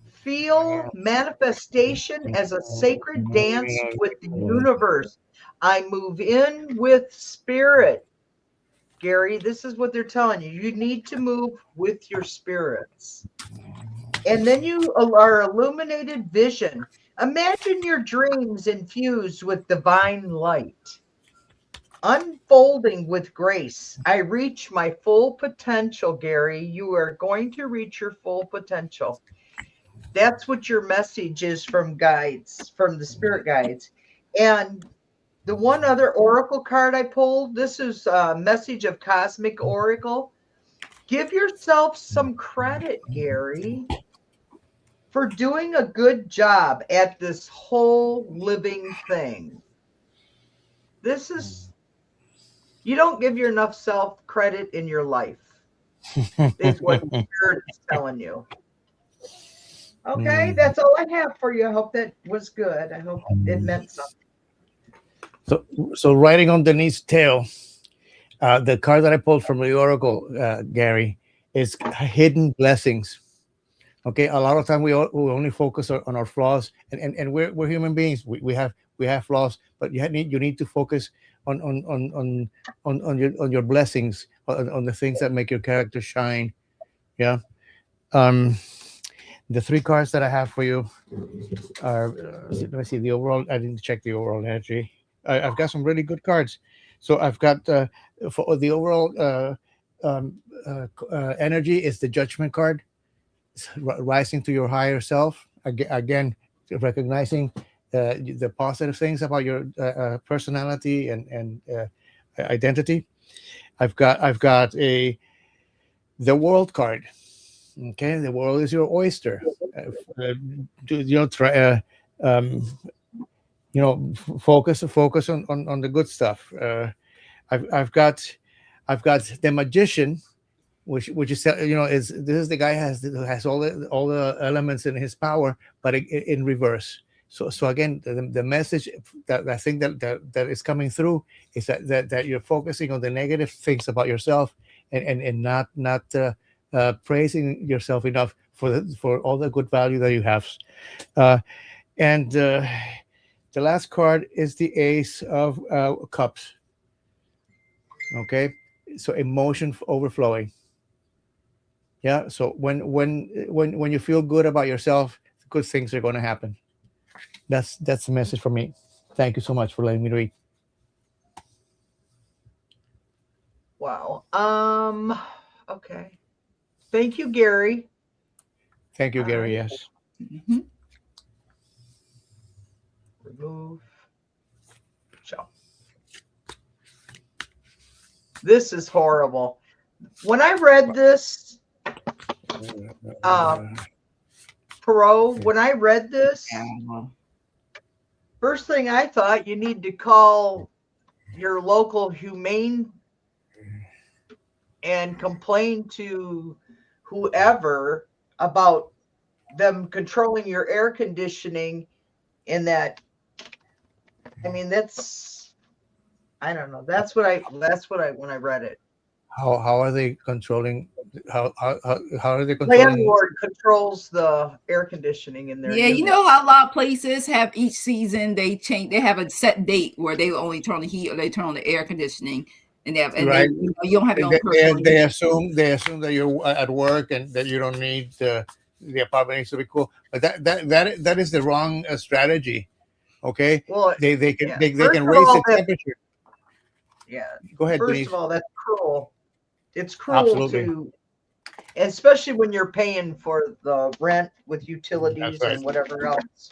Feel manifestation as a sacred dance with the universe. I move in with spirit. Gary, this is what they're telling you. You need to move with your spirits. And then you are illuminated vision. Imagine your dreams infused with divine light. Unfolding with grace. I reach my full potential, Gary. You are going to reach your full potential. That's what your message is from guides, from the spirit guides. And the one other oracle card I pulled, this is a message of Cosmic Oracle. Give yourself some credit, Gary, for doing a good job at this whole living thing. This is, you don't give you enough self credit in your life, is what the spirit is telling you. Okay, that's all I have for you. I hope that was good. I hope it meant something. So writing on Denise's tail, the card that I pulled from the oracle, Gary, is hidden blessings. Okay, a lot of time we only focus on our flaws, and we're human beings. We have We have flaws, but you need to focus on your blessings, on the things that make your character shine. Yeah. Um, the three cards that I have for you are, let me see the overall. I didn't check the overall energy. I've got some really good cards. So I've got for the overall energy is the Judgment card. Rising to your higher self. Again, recognizing the positive things about your personality and identity. I've got the World card. Okay, the world is your oyster. Try um, focus on the good stuff. I've got the Magician, which is is this is the guy has all the elements in his power, but in reverse. So again, the message that I think that is coming through is that you're focusing on the negative things about yourself and not praising yourself enough for all the good value that you have. And the last card is the Ace of Cups. Okay, so emotion overflowing. Yeah, so when you feel good about yourself, good things are going to happen. That's the message for me. Thank you so much for letting me read. Wow. Okay. Thank you, Gary. Thank you, Gary. Yes. Mhm. Remove. Show. This is horrible. When I read this, Perot, when I read this, Yeah, well, first thing I thought, you need to call your local humane and complain to whoever about them controlling your air conditioning in that. I mean, I don't know. That's what I when I read it. How are they controlling? How are they controlling? Landlord controls the air conditioning in their yeah, you unit. know how a lot of places have each season they change. They have a set date where they only turn the heat or they turn on the air conditioning, and they have Right. you don't have your own personal. They assume that you're at work and that you don't need the apartment needs to be cool. But that is the wrong strategy. Okay. Well, They can yeah. they First can of raise all, the temperature. Yeah. Go ahead, First Denise. of all, that's cruel. It's cruel Absolutely. to, especially when you're paying for the rent with utilities That's right. and whatever else.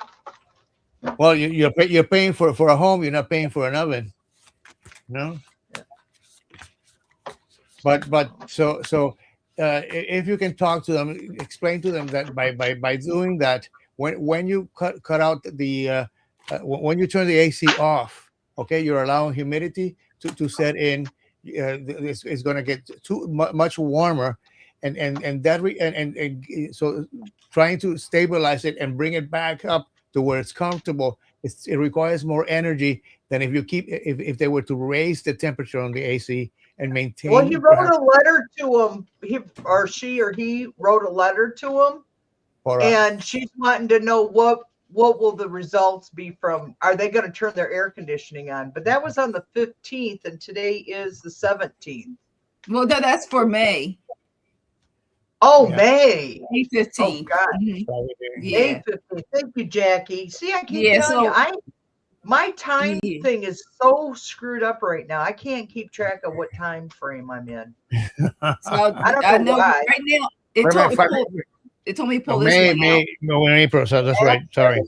Well, you're paying for a home. You're not paying for an oven. No. Yeah. But if you can talk to them, explain to them that by doing that, when you cut out the when you turn the AC off, okay, you're allowing humidity to set in. It's going to get much warmer, and that so trying to stabilize it and bring it back up to where it's comfortable. It requires more energy than if they were to raise the temperature on the AC and maintain. Well, he wrote a letter to him. She wrote a letter to him, and she's wanting to know what will the results be from. Are they going to turn their air conditioning on? But that was on the 15th, and today is the 17th. Well, no, that's for May. Oh, yeah. May 15th. Oh God. Mm-hmm. Yeah. May 15th. Thank you, Jackie. See, I keep telling you, my time thing is so screwed up right now. I can't keep track of what time frame I'm in. So I know why. Right now it told me to pull this one out. No, in April. So that's right. Sorry.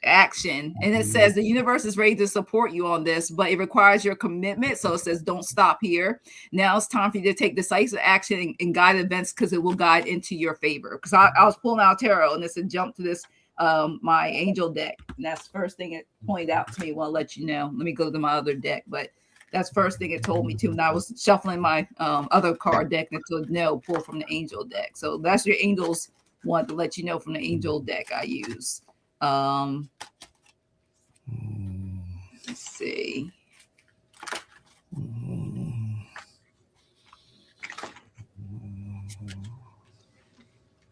Action, and it says the universe is ready to support you on this, but it requires your commitment. So it says don't stop here. Now it's time for you to take decisive action and guide events, because it will guide into your favor. Because I was pulling out tarot and it said jump to this my angel deck, and that's the first thing it pointed out to me. Well, I'll let you know. Let me go to my other deck, but that's first thing it told me to. And I was shuffling my other card deck and it said no, pull from the angel deck. So that's your angels want to let you know from the angel deck I use. Let's see.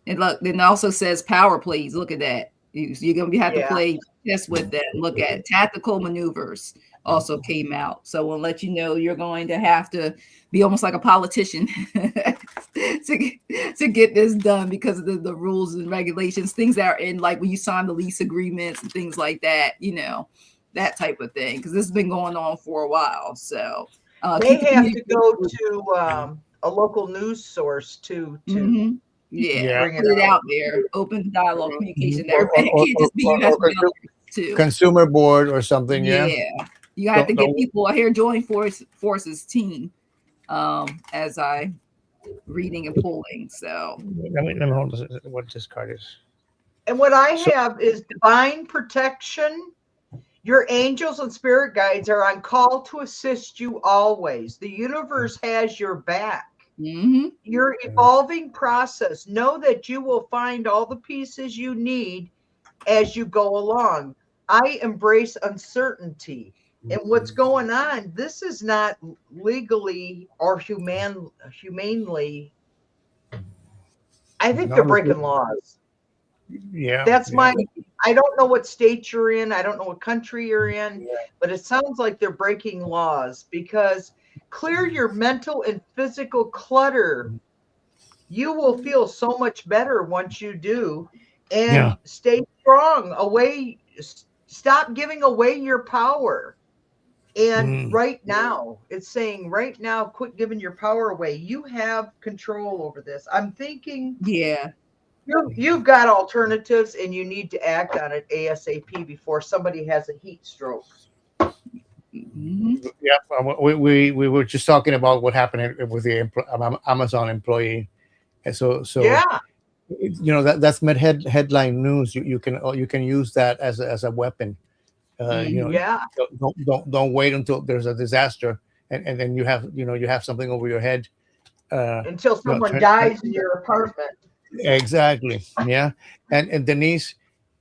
And look, then it also says power plays. Look at that. You're gonna have to play test with that. Look at tactical maneuvers also came out. So we'll let you know you're going to have to be almost like a politician to get this done because of the rules and regulations, things that are in like when you sign the lease agreements and things like that, that type of thing. Because this has been going on for a while. So they have to go to a local news source to bring put it out there. Open dialogue communication. Everybody can't just be US too. Consumer board or something. Yeah. You have to get people here join forces team. As I reading and pulling. So let me hold what this card is. And what I have is divine protection. Your angels and spirit guides are on call to assist you always. The universe has your back. Your evolving process. Know that you will find all the pieces you need as you go along. I embrace uncertainty. And what's going on, this is not legally or humanely. I think they're breaking laws. Yeah. That's I don't know what state you're in. I don't know what country you're in, but it sounds like they're breaking laws because clear your mental and physical clutter. You will feel so much better once you do. And stay strong. Stop giving away your power. And right now, it's saying right now, quit giving your power away. You have control over this. I'm thinking, you've got alternatives, and you need to act on it ASAP before somebody has a heat stroke. Yeah, we were just talking about what happened with the Amazon employee, and so that's headline news. You can use that as a weapon. Don't wait until there's a disaster and then you have something over your head until someone dies in your apartment. Exactly. Yeah. And Denise,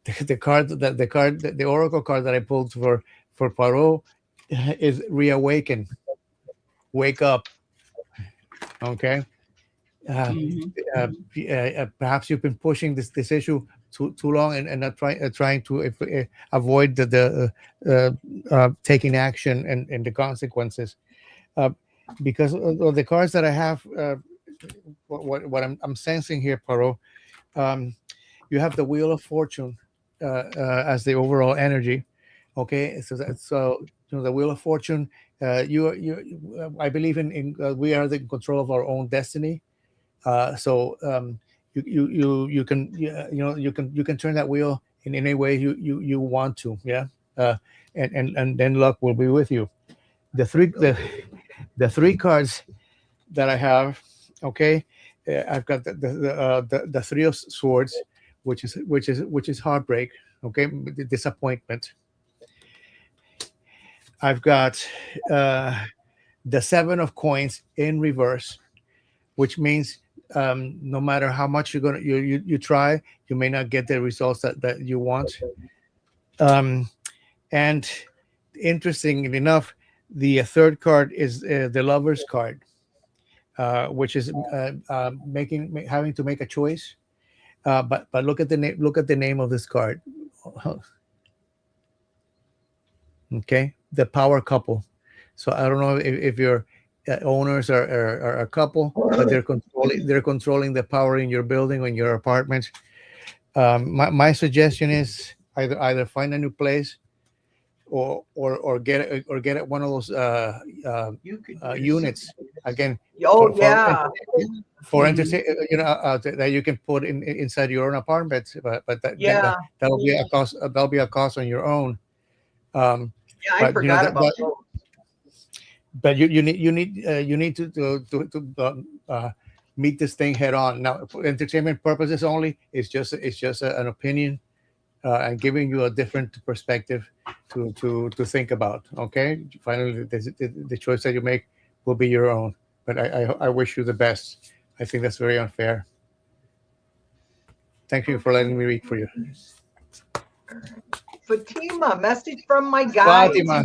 the oracle card that I pulled for Poirot is reawaken. Wake up. Okay. Perhaps you've been pushing this issue too long and not trying to avoid the taking action and the consequences. Because of the cards that I have, what I'm sensing here, Poirot, you have the Wheel of Fortune as the overall energy. Okay, so the Wheel of Fortune. I believe in we are in control of our own destiny. You can turn that wheel in any way you want to, and then luck will be with you. The three cards that I have, okay, I've got the Three of Swords, which is heartbreak, okay, disappointment. I've got the Seven of Coins in reverse, which means no matter how much you try, you may not get the results that you want. And interesting enough, the third card is the Lover's card, which is having to make a choice. But look at the name of this card. Okay, the Power Couple. So I don't know if you're owners are a couple, but they're controlling the power in your building or in your apartment. My suggestion is either find a new place or get one of those units again. For entertainment, that you can put inside your own apartment, but that'll be a cost. That'll be a cost on your own. I forgot about those. But you need to meet this thing head on. Now, for entertainment purposes only, it's just an opinion and giving you a different perspective to think about. Okay, finally, the choice that you make will be your own. But I wish you the best. I think that's very unfair. Thank you for letting me read for you. Fatima, message from my guide. Fatima.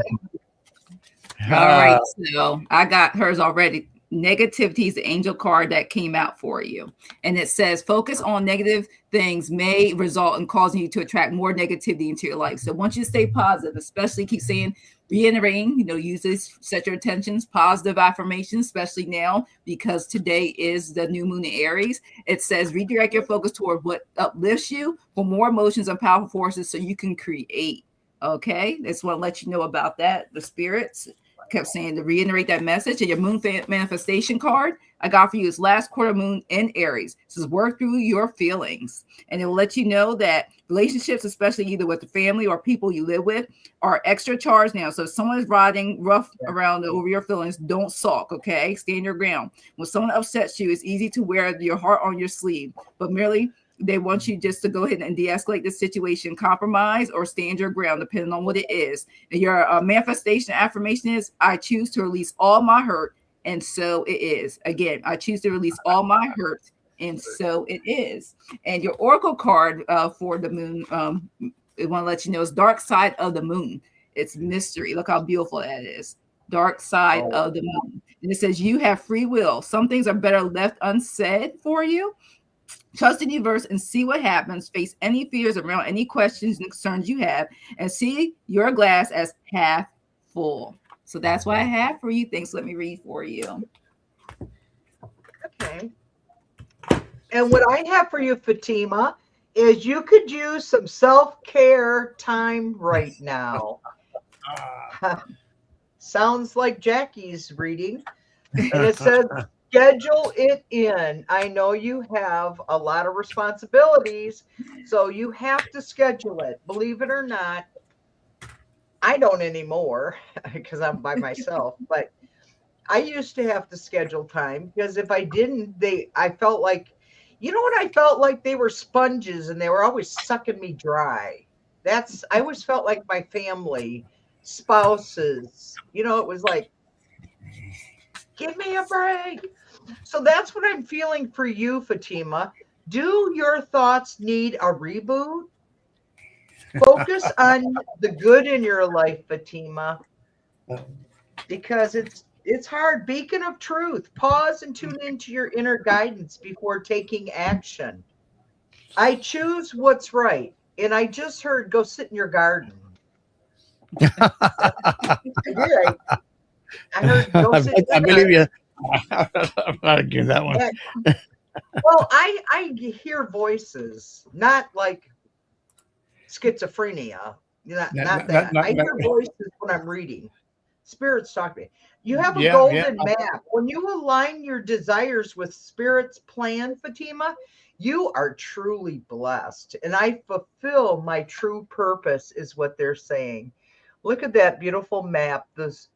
All right, so I got hers already. negativity is the angel card that came out for you. And it says focus on negative things may result in causing you to attract more negativity into your life. So once you stay positive, especially keep saying, reiterating, use this, set your intentions, positive affirmations, especially now, because today is the new moon in Aries. It says redirect your focus toward what uplifts you for more emotions and powerful forces so you can create. Okay, just want to let you know about that. The spirits kept saying to reiterate that message. And your moon manifestation card I got for you is last quarter moon in Aries. It says work through your feelings, and it will let you know that relationships, especially either with the family or people you live with, are extra charged now. So if someone is riding rough around over your feelings, don't sulk. Okay, stand your ground. When someone upsets you, it's easy to wear your heart on your sleeve, but merely they want you just to go ahead and de-escalate the situation, compromise, or stand your ground, depending on what it is. And your manifestation affirmation is, I choose to release all my hurt, and so it is. Again, I choose to release all my hurt, and so it is. And your oracle card for the moon, I want to let you know, is dark side of the moon. It's mystery. Look how beautiful that is. Dark side of the moon. And it says you have free will. Some things are better left unsaid for you. Trust in the universe and see what happens. Face any fears around any questions and concerns you have, and see your glass as half full. So that's what I have for you. Thanks. Let me read for you. Okay. And what I have for you, Fatima, is you could use some self-care time right now. Sounds like Jackie's reading. And it says, schedule it in. I know you have a lot of responsibilities, so you have to schedule it. Believe it or not, I don't anymore because I'm by myself, but I used to have to schedule time because if I didn't, I felt like, you know what? I felt like they were sponges and they were always sucking me dry. I always felt like my family, spouses, it was like, give me a break. So that's what I'm feeling for you, Fatima. Do your thoughts need a reboot? Focus on the good in your life, Fatima, because it's hard. Beacon of truth. Pause and tune into your inner guidance before taking action. I choose what's right. And I just heard go sit in your garden. I did. I heard go sit in your I believe garden. you. I'm not giving that one. Well, I hear voices, not like schizophrenia. Not that. I hear voices when I'm reading. Spirits talk to me. You have a golden map. When you align your desires with Spirit's plan, Fatima, you are truly blessed. And I fulfill my true purpose, is what they're saying. Look at that beautiful map. This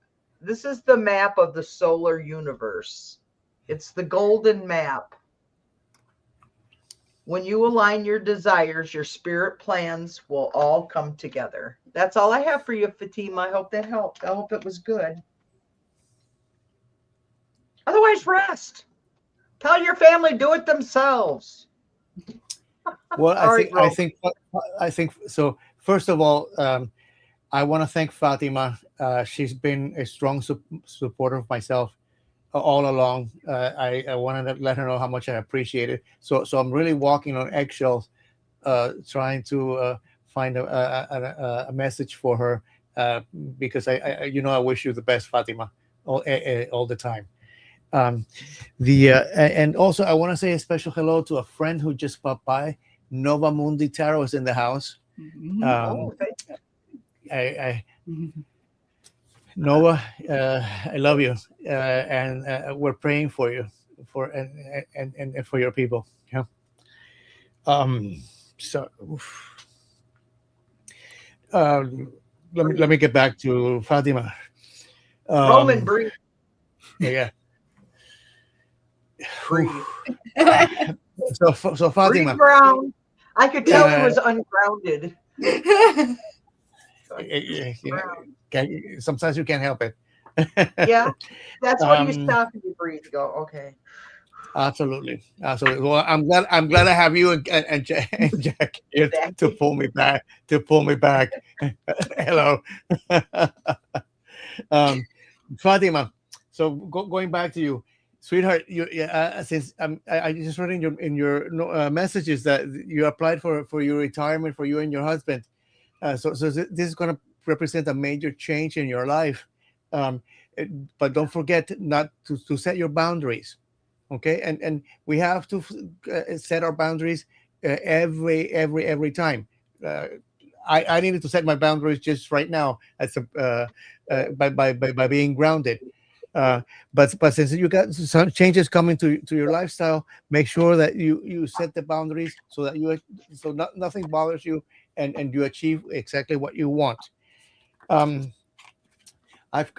is the map of the solar universe. It's the golden map. When you align your desires, your spirit plans will all come together. That's all I have for you, Fatima. I hope that helped. I hope it was good. Otherwise, rest. Tell your family, do it themselves. Well, I think so. First of all, I want to thank Fatima. She's been a strong supporter of myself all along. I wanted to let her know how much I appreciate it. So I'm really walking on eggshells, trying to find a message for her, because I wish you the best, Fatima, all the time. And also I want to say a special hello to a friend who just popped by. Nova Mundi Tarot is in the house. Nova, I love you, and we're praying for you, and for your people. Yeah. So let me get back to Fatima. Roman, breathe. Yeah. Breathe. So Fatima. Breathe ground. I could tell he was ungrounded. Sometimes you can't help it. Yeah, that's when you stop and you breathe. Go, okay. Absolutely. Well, I'm glad I have you and Jack here to pull me back. Hello, Fatima. So going back to you, Sweetheart, since I just read in your messages that you applied for your retirement for you and your husband. So this is going to represent a major change in your life. Um, but don't forget not to set your boundaries. Okay, and we have to set our boundaries every time. Uh, I needed to set my boundaries just right now as by being grounded. But since you got some changes coming to your lifestyle, make sure that you set the boundaries so that nothing bothers you, and you achieve exactly what you want. Um, I've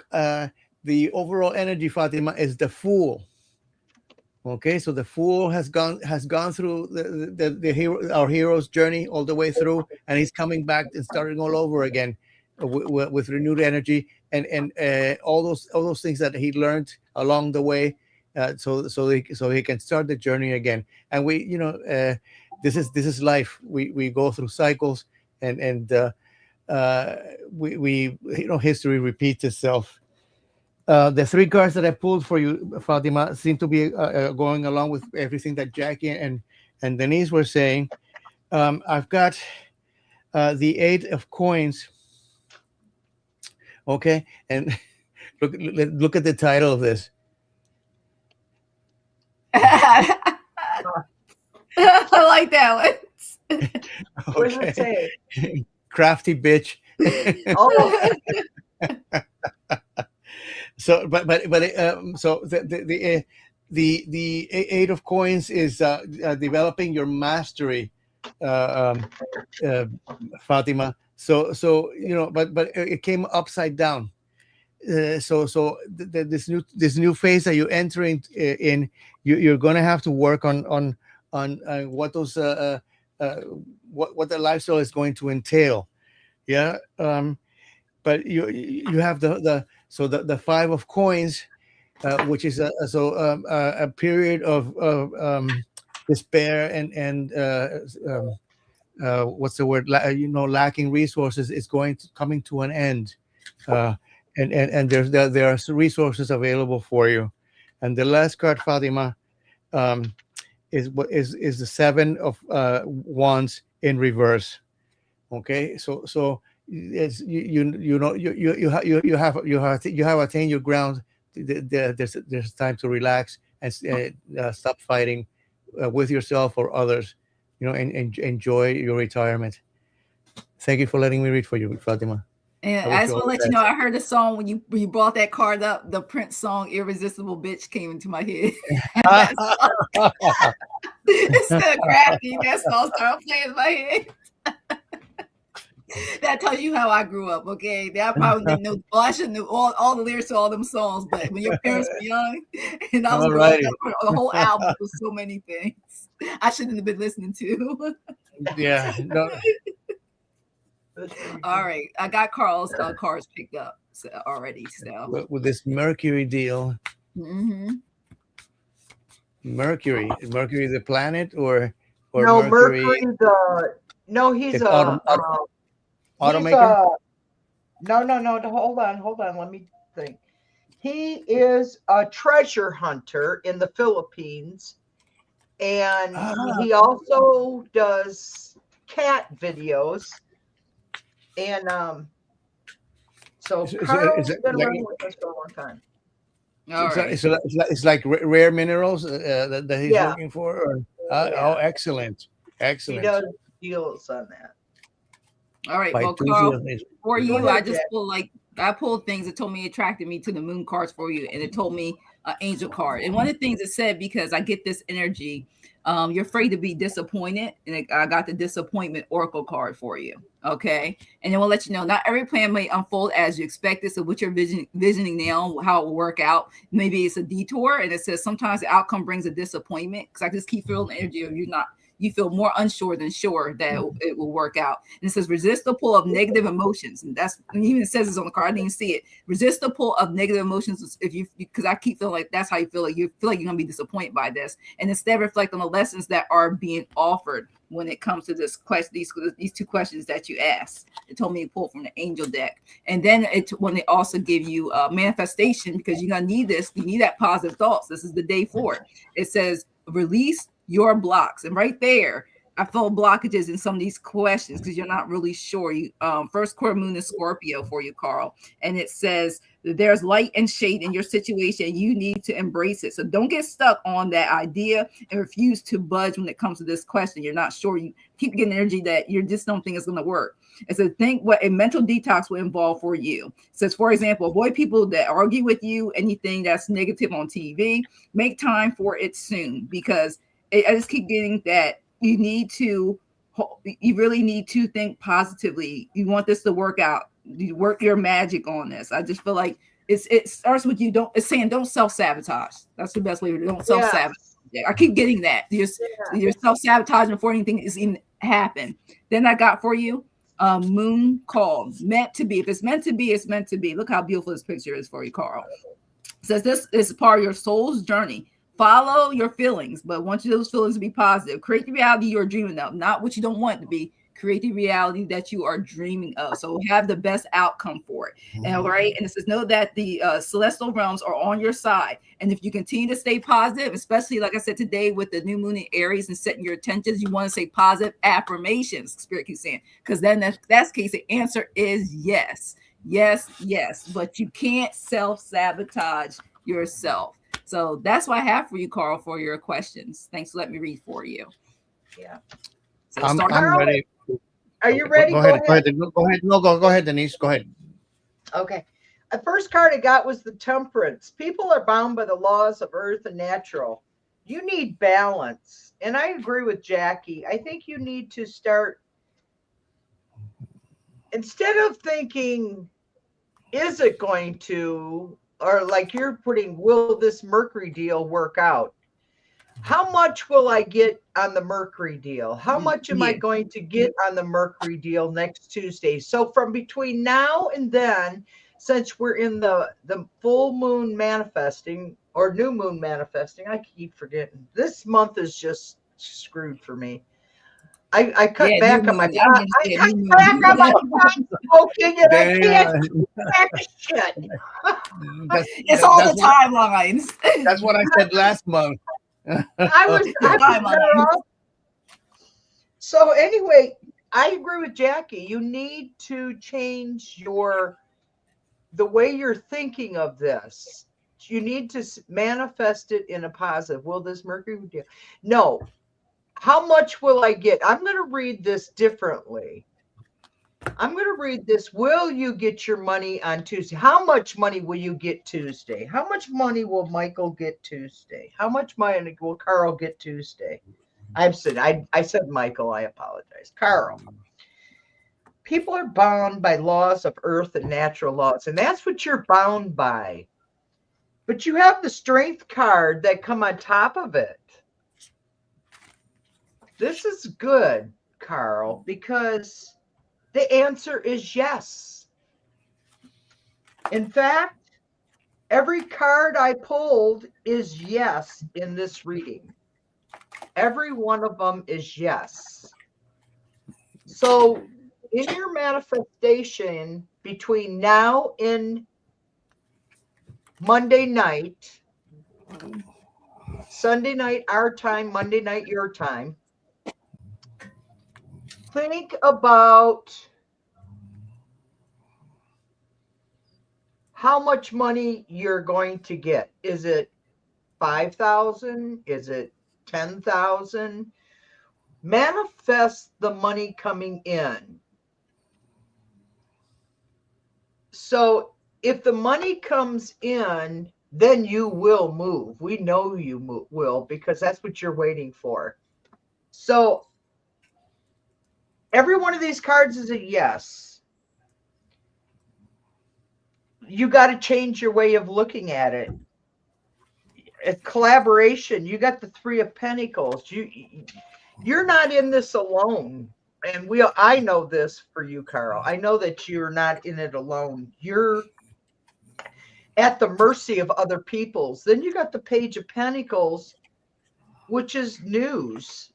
The overall energy, Fatima, is the Fool. Okay, so the Fool has gone through the hero, our hero's journey all the way through, and he's coming back and starting all over again with renewed energy and all those things that he learned along the way, so he can start the journey again. And this is life. We go through cycles, and we history repeats itself. The three cards that I pulled for you, Fatima, seem to be going along with everything that Jackie and Denise were saying. I've got the 8 of Coins. Okay, and look at the title of this. I like that one. What does it say? Crafty bitch. Oh. So, so the 8 of Coins is developing your mastery, Fatima. So but it came upside down. So this new phase that you're entering in, you're going to have to work on what those what the lifestyle is going to entail. Yeah. But you have the 5 of Coins, which is a period of despair and what's the word? Lacking resources is coming to an end, and there are resources available for you. And the last card, Fatima, is the 7 of Wands in reverse. Okay, so it's, you have attained your ground. There's time to relax and stop fighting with yourself or others, and enjoy your retirement. Thank you for letting me read for you, Fatima. And I just want to let you know, I heard the song when you brought that card up. The Prince song "Irresistible Bitch" came into my head. It's still crafty. That song started playing in my head. That tells you how I grew up, okay? I probably didn't know. Well, I shouldn't know all the lyrics to all them songs, but when your parents were young, and I was growing up, a whole album with so many things I shouldn't have been listening to. Yeah. No. All right, I got Carl's cards picked up already. So with this Mercury deal, Mercury the planet, or no, Mercury he's a automaker. No, hold on, let me think. He is a treasure hunter in the Philippines, and he also does cat videos. And so Carl's been running with us for a long time. It's like rare minerals that he's looking for. Oh, excellent. He does deals on that. All right, well, Carl, for you, I just pulled things that told me attracted me to the moon cards for you, and it told me angel card. And one of the things it said, because I get this energy, you're afraid to be disappointed, and I got the disappointment oracle card for you. Okay, and then we'll let you know, not every plan may unfold as you expected. So what you're visioning now, how it will work out, maybe it's a detour, and it says sometimes the outcome brings a disappointment, because I just keep feeling the energy of you feel more unsure than sure that it will work out. And it says resist the pull of negative emotions, and that's even says this on the card. I didn't even see it. Resist the pull of negative emotions if you, because I keep feeling like that's how you feel like you're gonna be disappointed by this, and instead reflect on the lessons that are being offered when it comes to this question, these two questions that you asked. It told me to pull from the angel deck. And then when they also give you manifestation, because you're gonna need this, you need that positive thoughts. This is the day for it. It says release your blocks, and right there I felt blockages in some of these questions because you're not really sure. You first quarter moon is Scorpio for you, Carl, and it says that there's light and shade in your situation. You need to embrace it. So don't get stuck on that idea and refuse to budge when it comes to this question. You're not sure. You keep getting energy that you just don't think is going to work. It says think what a mental detox will involve for you. It says, for example, avoid people that argue with you, anything that's negative on TV. Make time for it soon, because I just keep getting that you really need to think positively. You want this to work out. You work your magic on this. I just feel like it starts with you. It's saying don't self-sabotage. That's the best way to do it. Don't self-sabotage. Yeah. I keep getting that. You're self-sabotaging before anything is even happen. Then I got for you moon call, meant to be. If it's meant to be, it's meant to be. Look how beautiful this picture is for you, Carl. It says this is part of your soul's journey. Follow your feelings, but want those feelings to be positive. Create the reality you're dreaming of, not what you don't want it to be. Create the reality that you are dreaming of. So have the best outcome for it. And all right. And it says, know that the celestial realms are on your side. And if you continue to stay positive, especially like I said today with the new moon in Aries and setting your intentions, you want to say positive affirmations. Spirit keeps saying, because then that's the case. The answer is yes, yes, yes. But you can't self-sabotage yourself. So that's what I have for you, Carl, for your questions. Thanks for letting me read for you. Yeah. So I'm ready. Are you ready? Go ahead. Go ahead. No, go ahead, Denise. Go ahead. Okay. The first card I got was the Temperance. People are bound by the laws of earth and natural. You need balance. And I agree with Jackie. I think you need to start, instead of thinking, is it going to, or like you're putting, will this Mercury deal work out? How much will I get on the Mercury deal? How much am I going to get on the Mercury deal next Tuesday? So from between now and then, since we're in the full moon manifesting or new moon manifesting, I keep forgetting. This month is just screwed for me. I cut back on my pot. I cut back on my pot smoking, and I can't back shit. It's all the timelines. That's what I said last month. I was better off. So anyway, I agree with Jackie. You need to change the way you're thinking of this. You need to manifest it in a positive. Will this Mercury deal? No. How much will I get? I'm going to read this differently. I'm going to read this. Will you get your money on Tuesday? How much money will you get Tuesday? How much money will Michael get Tuesday? How much money will Carl get Tuesday? I said Michael. I apologize. Carl. People are bound by laws of earth and natural laws, and that's what you're bound by. But you have the strength card that come on top of it. This is good, Carl, because the answer is yes. In fact, every card I pulled is yes in this reading. Every one of them is yes. So in your manifestation between now and Monday night, Sunday night our time, Monday night your time, think about how much money you're going to get. Is it 5,000? Is it 10,000? Manifest the money coming in. So if the money comes in, then you will move. We know you will, because that's what you're waiting for. So every one of these cards is a yes. You got to change your way of looking at it. It's collaboration. You got the Three of Pentacles. you're not in this alone. And I know this for you, Carl. I know that you're not in it alone. You're at the mercy of other people's. Then you got the Page of Pentacles, which is news,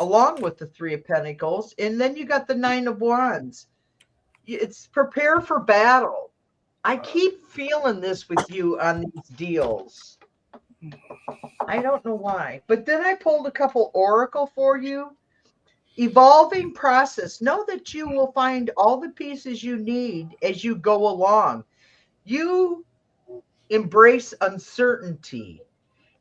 along with the Three of Pentacles. And then you got the Nine of Wands. It's prepare for battle. I keep feeling this with you on these deals. I don't know why. But then I pulled a couple oracle for you. Evolving process. Know that you will find all the pieces you need as you go along. You embrace uncertainty.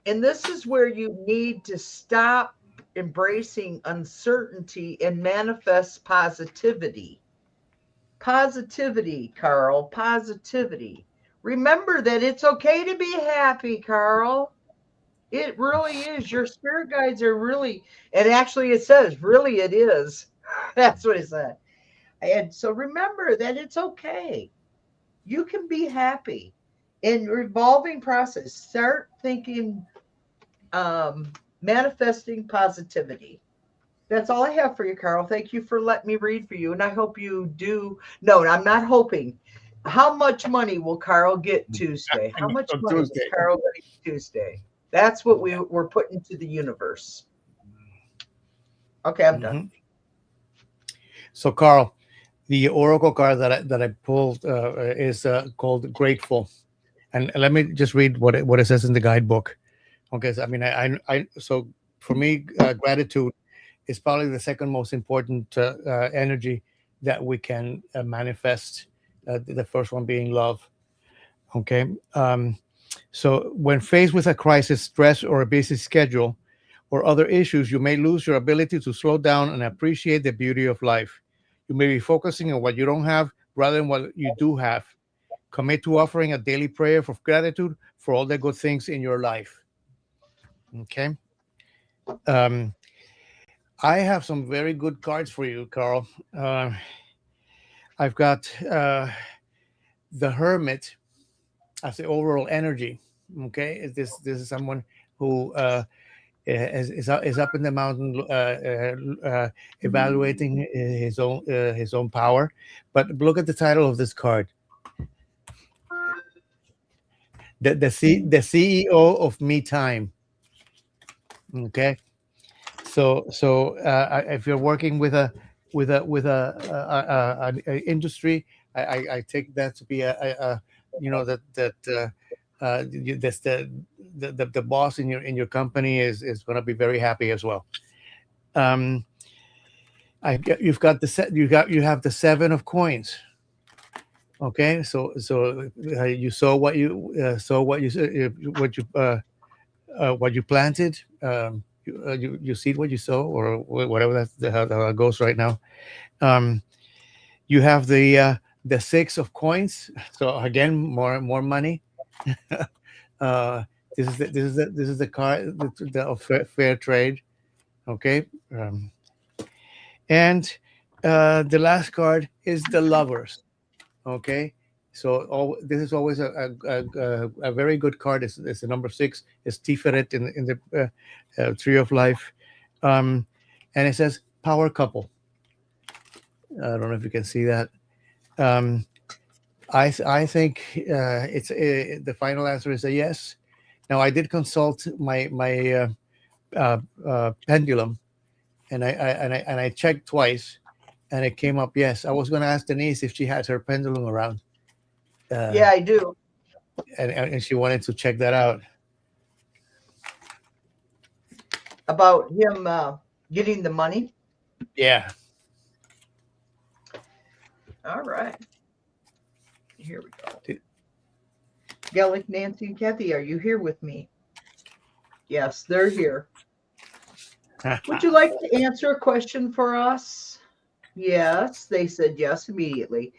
And this is where you need to stop embracing uncertainty and manifest positivity. Positivity, Carl, positivity. Remember that it's okay to be happy, Carl. It really is. Your spirit guides are really, and actually it says, really it is. That's what it said. And so remember that it's okay. You can be happy. In revolving process, start thinking, manifesting positivity. That's all I have for you, Carl. Thank you for letting me read for you. And I hope you do. No, I'm not hoping. How much money will Carl get Tuesday? How much money is Carl going to get Tuesday? That's what we're putting to the universe. Okay, I'm done. So, Carl, the oracle card that I pulled is called Grateful, and let me just read what it says in the guidebook. Okay, so I mean, so for me, gratitude is probably the second most important energy that we can manifest. The first one being love. Okay. So when faced with a crisis, stress, or a busy schedule, or other issues, you may lose your ability to slow down and appreciate the beauty of life. You may be focusing on what you don't have rather than what you do have. Commit to offering a daily prayer of gratitude for all the good things in your life. Okay. I have some very good cards for you, Carl. I've got the Hermit as the overall energy. Okay, this is someone who is up in the mountain, evaluating his own power. But look at the title of this card: the CEO of Me Time. Okay, so if you're working with an industry, I take that to be a the boss in your company is going to be very happy as well. You have the Seven of Coins. Okay, so you saw what you planted. You see what you sow, or whatever how it goes right now. You have the Six of Coins. So again, more money. This is the card of fair trade. Okay, and the last card is the Lovers. Okay, so this is always a very good card. It's the number 6. It's Tiferet in the Tree of Life, and it says power couple. I don't know if you can see that. I think it's the final answer is a yes. Now I did consult my pendulum, and I checked twice, and it came up yes. I was going to ask Denise if she had her pendulum around. Yeah, I do. And she wanted to check that out. About him getting the money? Yeah. All right. Here we go. Gaelic, Nancy, and Kathy, are you here with me? Yes, they're here. Would you like to answer a question for us? Yes, they said yes immediately.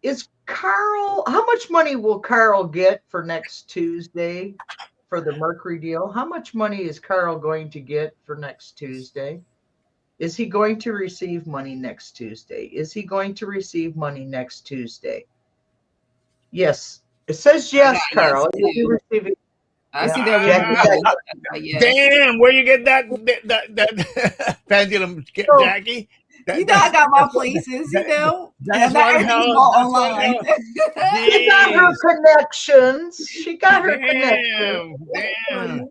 Is Carl, how much money will Carl get for next Tuesday for the Mercury deal? How much money is Carl going to get for next Tuesday? Is he going to receive money next Tuesday? Is he going to receive money next Tuesday? Yes. It says yes, Carl. Yes, You'll be receiving. I see Ah, that. damn, where you get that pendulum, Jackie? You know, I got my places, you know. That's not one everything's hell. all That's one online. hell. She got her connections. She got her connections. Damn.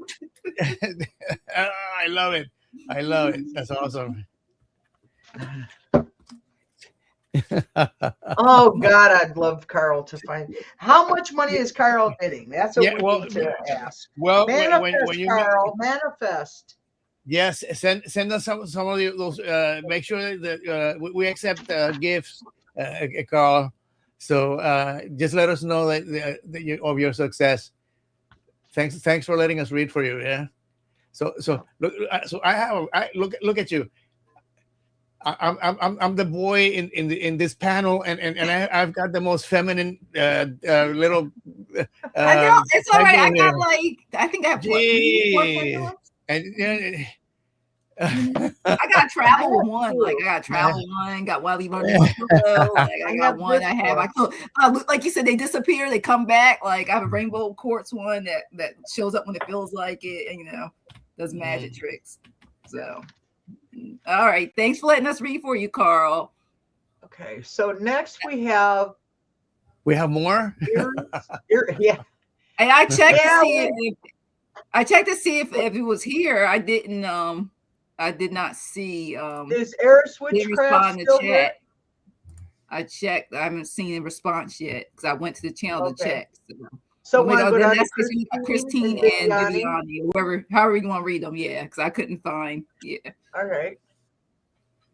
I love it. I love it. That's awesome. Oh God, I'd love Carl to find. How much money is Carl getting? That's what we need to ask. Well, Manifest, when you Carl, manifest. yes, send us some of those. Make sure that we accept gifts, Carl. So just let us know of your success. Thanks for letting us read for you. Yeah. So look. So look at you. I'm the boy in this panel, and I've got the most feminine little. I know it's all right. I here. got I think I have what? And I got travel with one. Like I got travel one. Got Wildly Running Buffalo. Like I got one. I have. Like you said, they disappear. They come back. Like I have a rainbow quartz one that shows up when it feels like it, and does magic tricks. So. All right. Thanks for letting us read for you, Carl. Okay. So next we have more. Yeah. And I checked to see if it was here. I didn't. I did not see. Is Eris Witchcraft still here? I checked. I haven't seen a response yet because I went to the channel to check. So that's Christine and Viviani, however you want to read them. Yeah, because I couldn't find. Yeah. All right.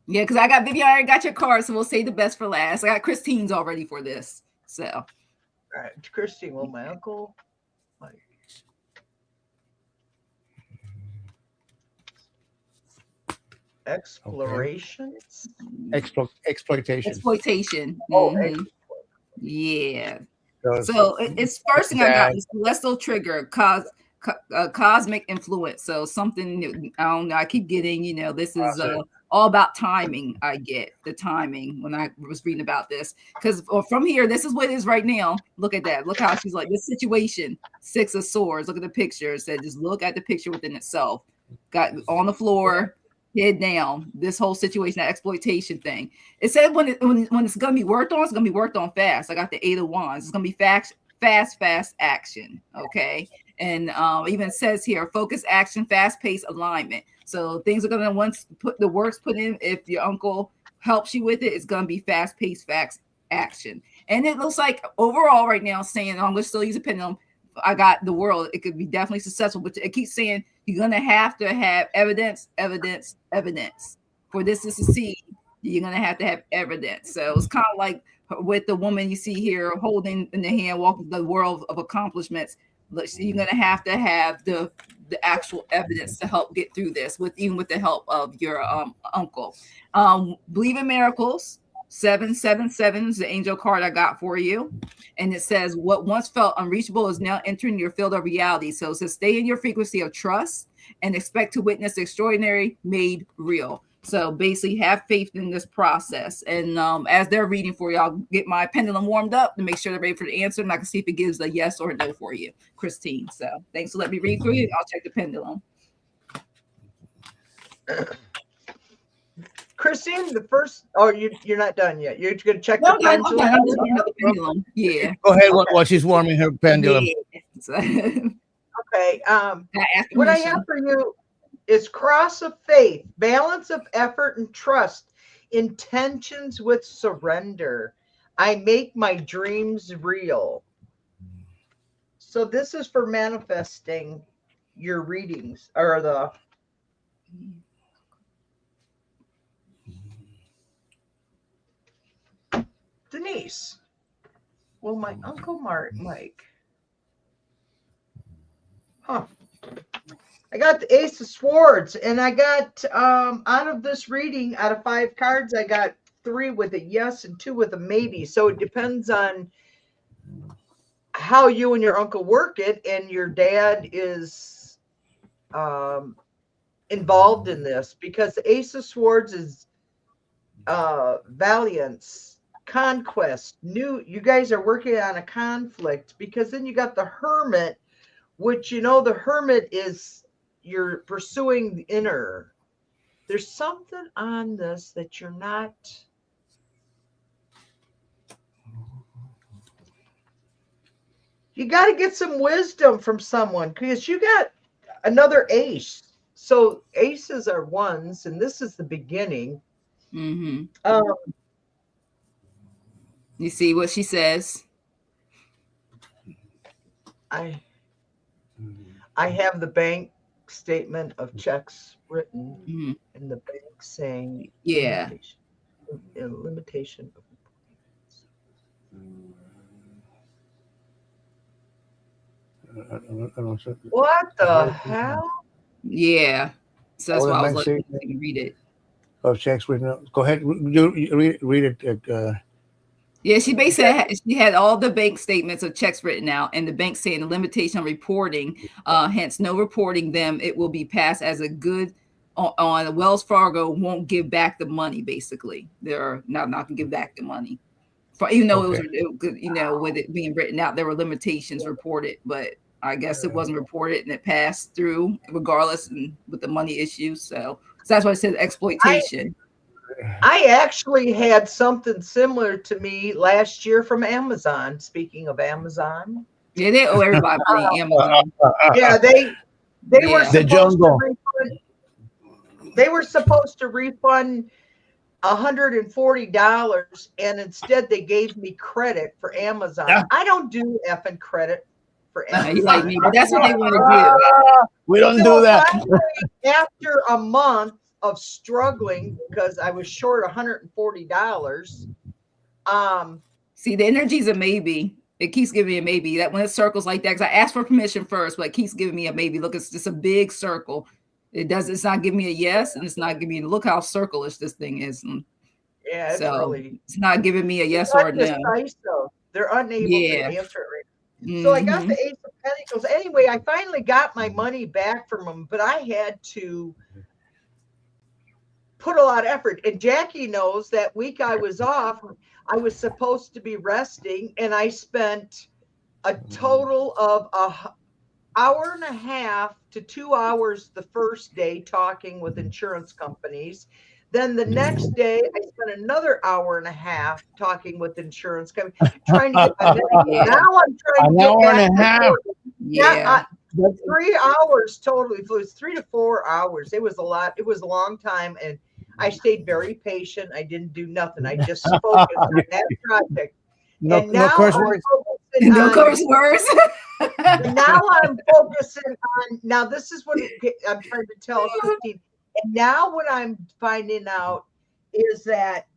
Yeah, because I got Viviani, I got your card, so we'll save the best for last. I got Christine's already for this. So. All right, Christine. Well, my uncle. Explorations. Exploitation. Oh. Mm-hmm. Yeah. So it's first thing I got is celestial trigger, cosmic influence. So something new. I don't know. I keep getting, this is all about timing. I get the timing when I was reading about this because from here, this is what it is right now. Look at that. Look how she's like this situation. 6 of Swords. Look at the picture. It said just look at the picture within itself. Got on the floor. Head down, this whole situation, that exploitation thing. It said when it's gonna be worked on, it's gonna be worked on fast. I got the 8 of Wands. It's gonna be fast action. Okay, and even says here, focus, action, fast-paced alignment. So things are gonna once put the works put in. If your uncle helps you with it, it's gonna be fast-paced, fast action. And it looks like overall right now, saying I'm gonna still use a pendulum. I got the world. It could be definitely successful, but it keeps saying you're gonna have to have evidence for this to succeed. You're gonna have to have evidence. So it's kind of like with the woman you see here holding in the hand, walking the world of accomplishments. You're gonna have to have the actual evidence to help get through this, even with the help of your uncle. Believe in miracles. 777 is the angel card I got for you. And it says, what once felt unreachable is now entering your field of reality. So it says, stay in your frequency of trust and expect to witness the extraordinary made real. So basically have faith in this process. And as they're reading for you, I'll get my pendulum warmed up to make sure they're ready for the answer. And I can see if it gives a yes or a no for you, Christine. So thanks for letting me read for you. I'll check the pendulum. Christine, the first. Oh, you're not done yet. You're going to check the pendulum. Yeah. Go ahead while she's warming her pendulum. Yeah. Okay. What I have for you is cross of faith, balance of effort and trust, intentions with surrender. I make my dreams real. So this is for manifesting your readings or the. Denise. Well, my Uncle Mike. Huh. I got the Ace of Swords, and I got out of this reading, out of 5 cards, I got 3 with a yes and 2 with a maybe. So it depends on how you and your uncle work it, and your dad is involved in this, because the Ace of Swords is valiance, conquest, you guys are working on a conflict, because then you got the Hermit, which, you know, the Hermit is you're pursuing the inner. There's something on this that you're not. You got to get some wisdom from someone because you got another ace. So aces are ones, and this is the beginning. You see what she says? I have the bank statement of checks written, and the bank saying, yeah, limitation of what the hell? Yeah. So that's Oh, the why I was bank like, statement. you can read it. Of checks written. Go ahead, read it. Yeah, she basically she had all the bank statements of checks written out, and the bank saying the limitation on reporting, hence no reporting them. It will be passed as a good on Wells Fargo won't give back the money. Basically, they're not going to give back the money, for even though it was, you know, with it being written out, there were limitations reported, but I guess it wasn't reported and it passed through regardless, and with the money issues. So that's why it says exploitation. I actually had something similar to me last year from Amazon. Speaking of Amazon, yeah, they owe everybody money. Amazon. Yeah, they were The jungle. They were supposed to refund $140, and instead they gave me credit for Amazon. Yeah. I don't do effing credit for Amazon. You like me, but that's what they want to do. We don't do that. Finally, after a month of struggling because I was short $140. See, the energy's a maybe. It keeps giving me a maybe. That when it circles like that, because I asked for permission first, but it keeps giving me a maybe. Look, it's just a big circle. It's not giving me a yes, and it's not giving me, look how circle-ish this thing is. Yeah, it's not giving me a yes or a no. They're unable to answer it right. So I got the Ace of Pentacles. Anyway, I finally got my money back from them, but I had to put a lot of effort. And Jackie knows that week I was off, I was supposed to be resting, and I spent a total of an hour and a half to 2 hours the first day talking with insurance companies. Then the next day, I spent another hour and a half talking with insurance companies, trying to get my money. Now I'm trying to get an hour and a half. Yeah, 3 hours totally. It was 3 to 4 hours. It was a lot. It was a long time, and I stayed very patient. I didn't do nothing. I just focused on that project. No curse words. No curse words. Now I'm focusing on. Now this is what I'm trying to tell Christine. And now what I'm finding out is that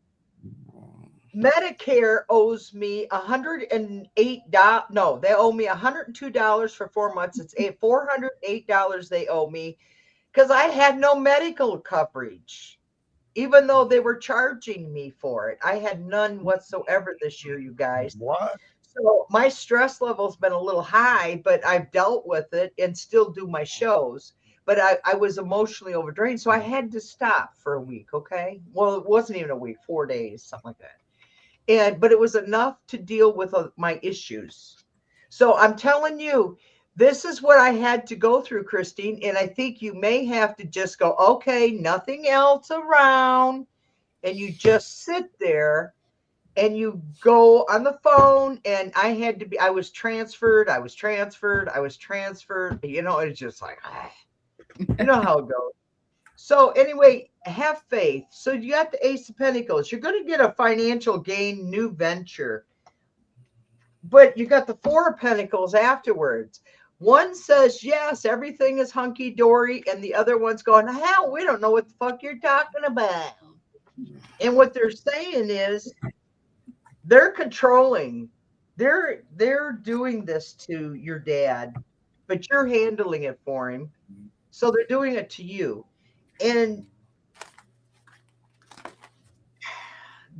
Medicare owes me $108. No, they owe me $102 for 4 months. It's $408 they owe me because I had no medical coverage, even though they were charging me for it. I had none whatsoever this year, you guys. What? So my stress level's been a little high, but I've dealt with it and still do my shows. But I was emotionally overdrained, so I had to stop for a week, okay? Well, it wasn't even a week, 4 days, something like that. But it was enough to deal with my issues. So I'm telling you, this is what I had to go through, Christine, and I think you may have to just go, okay, nothing else around, and you just sit there and you go on the phone, and I was transferred, you know, it's just like, you know how it goes. So anyway, have faith. So you got the Ace of Pentacles. You're going to get a financial gain, new venture. But you got the Four of Pentacles afterwards. One says, yes, everything is hunky-dory. And the other one's going, hell, we don't know what the fuck you're talking about. And what they're saying is they're controlling. They're doing this to your dad, but you're handling it for him. So they're doing it to you. And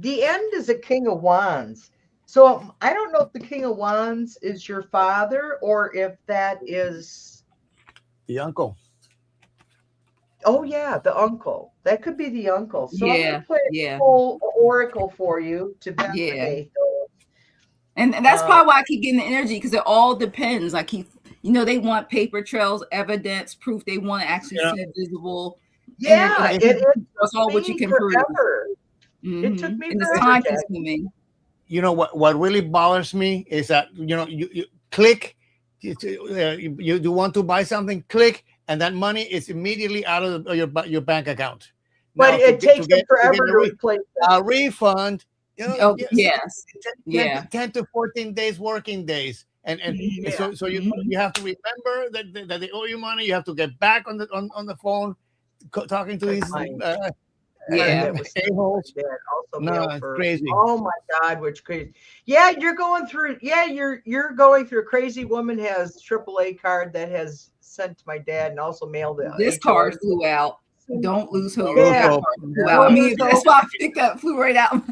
the end is a King of Wands. So I don't know if the King of Wands is your father or if that is the uncle. Oh, yeah, the uncle. That could be the uncle. So I'm going to play a whole oracle for you to validate those. And that's probably why I keep getting the energy, because it all depends. I keep You know, they want paper trails, evidence, proof. They want to actually see visible. Yeah, that's all what you can prove. It took me and it's forever, time consuming. You know what really bothers me is that you click, you want to buy something, click, and that money is immediately out of your bank account. But it takes them forever to replace a refund. Yes, 10 to 14 days working days, and so you have to remember that they owe you money. You have to get back on the phone talking to these a-holes. No, it's crazy. Oh my God, which crazy. Yeah, you're going through. Yeah, you're going through. A crazy woman has AAA card that has sent to my dad and also mailed it. This card flew out. Don't lose hope. Yeah. Flew out. I mean, that's why I picked up. Flew right out.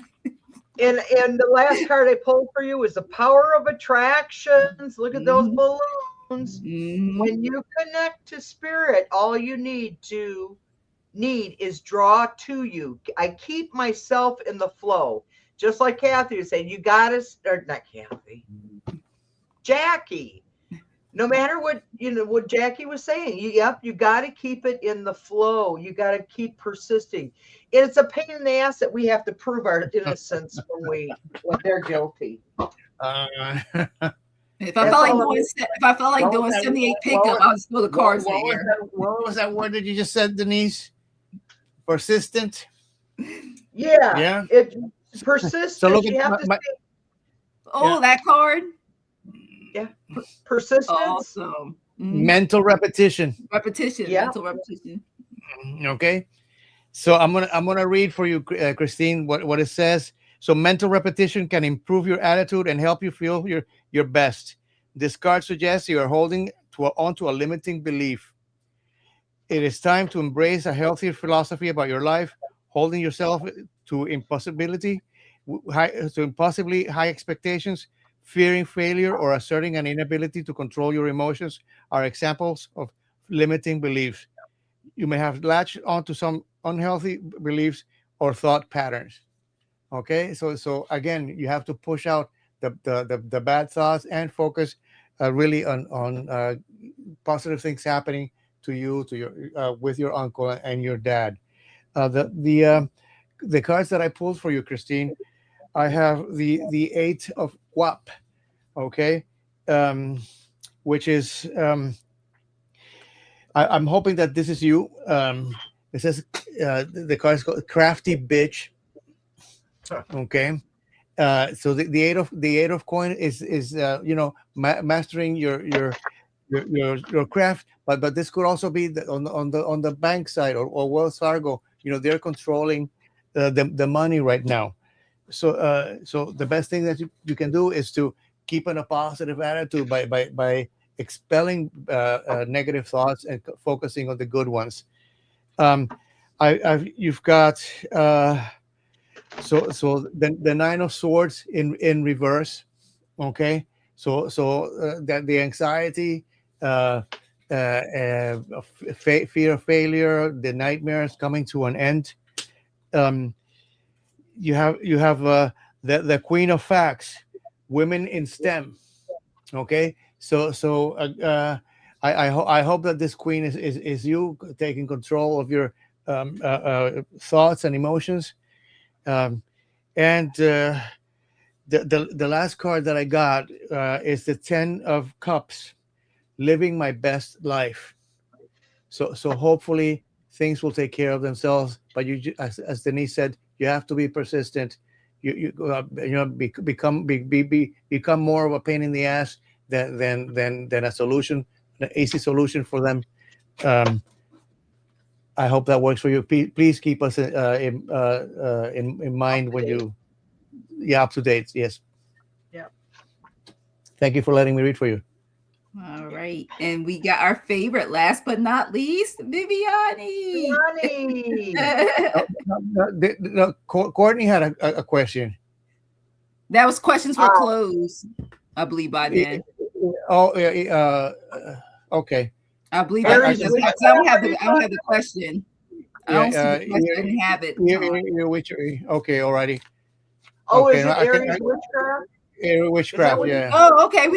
And the last card I pulled for you is the power of attractions. Look at those balloons. When you connect to spirit, all you need is draw to you. I keep myself in the flow, just like Kathy was saying. You gotta, or not Kathy, Jackie. No matter what what Jackie was saying, you got to keep it in the flow. You got to keep persisting. It's a pain in the ass that we have to prove our innocence when they're guilty. If I felt like doing 78 pickup, I'll just throw the cards in here. What was that word that you just said, Denise? Persistent. Yeah. It's persistent. So look at that card. Yeah, persistence. Awesome. Mental repetition. Mental repetition. Okay, so I'm gonna read for you, Christine, what it says. So mental repetition can improve your attitude and help you feel your best. This card suggests you are holding onto a limiting belief. It is time to embrace a healthier philosophy about your life. Holding yourself to impossibly high expectations, fearing failure, or asserting an inability to control your emotions are examples of limiting beliefs. You may have latched onto some unhealthy beliefs or thought patterns. Okay, so again, you have to push out the bad thoughts and focus really on positive things happening to you, to your with your uncle and your dad. The cards that I pulled for you, Christine, I have the 8 of WAP, okay, which is I'm hoping that this is you. It says the card is called Crafty Bitch. Okay, so the eight of coin is mastering your craft, but this could also be on the bank side or Wells Fargo. They're controlling the money right now. So the best thing that you can do is to keep in a positive attitude by expelling negative thoughts and focusing on the good ones. You've got so the 9 of Swords in reverse. Okay, so that the anxiety, fear of failure, the nightmares coming to an end. You have the Queen of Facts, women in STEM. Okay, so I hope that this queen is you taking control of your thoughts and emotions. And the last card that I got is the 10 of Cups, living my best life. So hopefully things will take care of themselves. But as Denise said, you have to be persistent. You become more of a pain in the ass than a solution, an easy solution for them. I hope that works for you. Please keep us in mind when you up to date. Yes. Yeah. Thank you for letting me read for you. All right, and we got our favorite, last but not least, Viviani. Courtney had a question. That was questions were closed, I believe, by then. Oh, okay. I believe I don't have the question. I don't see the question. I didn't have it. Okay, alrighty. Oh, okay, is it Aries witchcraft? witchcraft. Yeah. Oh, okay.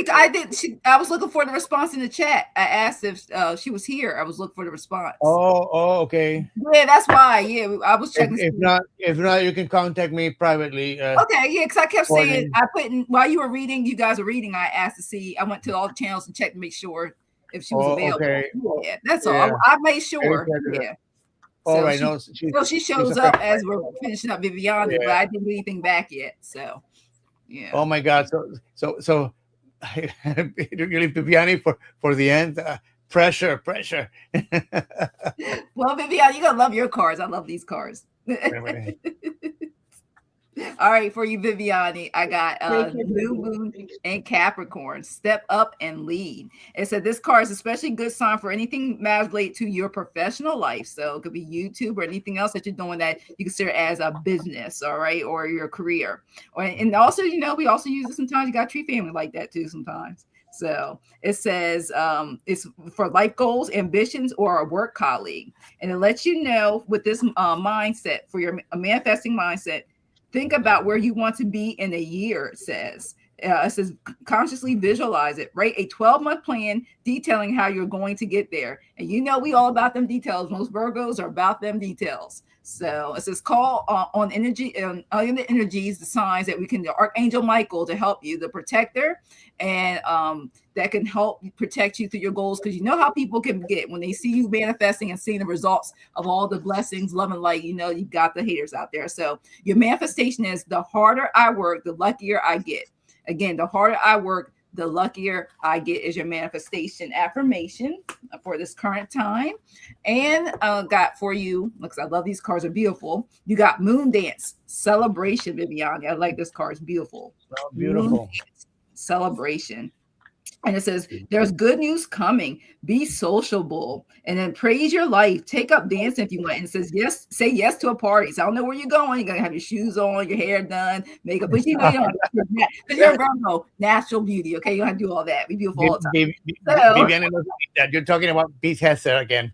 I was looking for the response in the chat. I asked if she was here. I was looking for the response. Oh, okay. Yeah, that's why. Yeah, I was checking. If not, you can contact me privately. Okay, yeah, because I kept saying I put in while you were reading, you guys were reading. I asked to see. I went to all the channels and checked to make sure if she was available. Okay. Yeah, that's all. I made sure. Yeah. All so right. She shows up as we're finishing up Viviani, but I didn't do anything back yet. So, yeah. Oh my God. So really Viviani for the end. Pressure. Well, Viviani, you're gonna love your cards. I love these cards. All right, for you, Viviani, I got New Moon and Capricorn. Step up and lead. It said this card is especially good sign for anything matters related to your professional life. So it could be YouTube or anything else that you're doing that you consider as a business, all right, or your career. And also, we also use it sometimes. You got a tree family like that too sometimes. So it says it's for life goals, ambitions, or a work colleague. And it lets you know with this mindset, for your manifesting mindset, think about where you want to be in a year, it says. It says consciously visualize it. Write a 12-month plan detailing how you're going to get there. And we all about them details. Most Virgos are about them details. So it says call on energy and the energies, the signs that we can, the Archangel Michael to help you, the protector, and that can help protect you through your goals, because you know how people can get when they see you manifesting and seeing the results of all the blessings, love, and light. You got the haters out there. So your manifestation is the harder I work, the luckier I get. Again, the harder I work, the luckier I get is your manifestation affirmation for this current time. And got for you, looks, I love these cards, are beautiful. You got Moon Dance Celebration, Viviani. I like this card, it's beautiful. Oh, beautiful. Celebration. And it says, there's good news coming. Be sociable. And then praise your life. Take up dancing if you want. And it says, yes, say yes to a party. So I don't know where you're going. You're going to have your shoes on, your hair done, makeup. But you don't have to, because you're a Virgo, natural beauty. Okay, you don't have to do all that. Be beautiful all the time. Viviani, you're talking about Pete Hester again.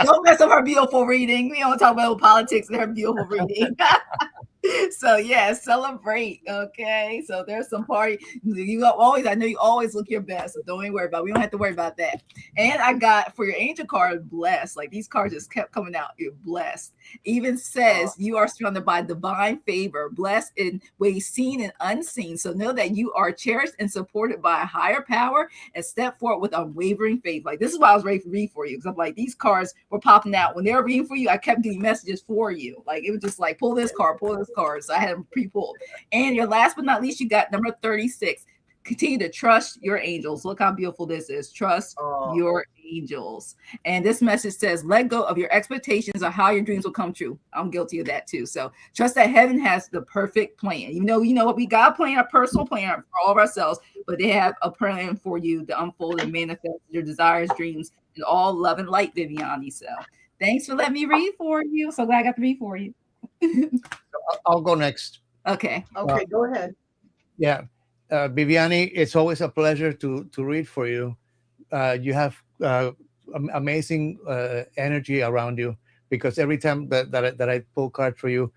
Don't mess up her beautiful reading. We don't talk about politics in her beautiful reading. So yeah, celebrate. Okay, so there's some party. I know you always look your best, so don't even worry about it. We don't have to worry about that. And I got for your angel card, blessed. Like these cards just kept coming out. You're blessed. Even says you are surrounded by divine favor, blessed in ways seen and unseen. So know that you are cherished and supported by a higher power, and step forward with unwavering faith. Like this is why I was ready to read for you, because I'm like, these cards were popping out when they were reading for you. I kept getting messages for you. Like it was just like, pull this card, so I had them pre-pulled. And your last but not least, you got number 36. Continue to trust your angels. Look how beautiful this is. Trust your angels. And this message says, let go of your expectations of how your dreams will come true. I'm guilty of that too. So trust that heaven has the perfect plan. You know what, we got a plan, a personal plan for all of ourselves, but they have a plan for you to unfold and manifest your desires, dreams, and all love and light, Viviani. So thanks for letting me read for you. So glad I got to read for you. I'll go next. Okay, go ahead. Yeah. Viviani, it's always a pleasure to read for you. You have amazing energy around you, because every time that I pull cards for you,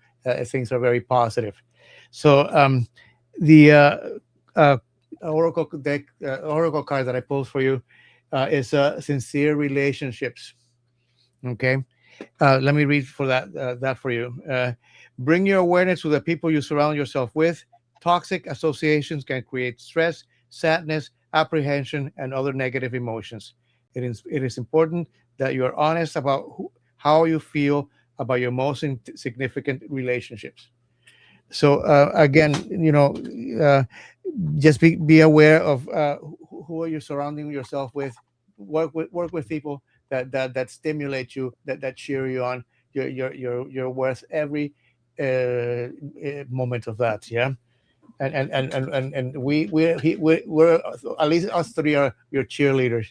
things are very positive. So the oracle deck, oracle card that I pulled for you is sincere relationships. Okay, let me read for that for you. Bring your awareness to the people you surround yourself with. Toxic associations can create stress, sadness, apprehension, and other negative emotions. It is important that you are honest about how you feel about your most significant relationships. So again, just be aware of who are you surrounding yourself with. Work with people that stimulate you, that cheer you on. You're worth every moment of that. Yeah. And we're at least us three are your cheerleaders.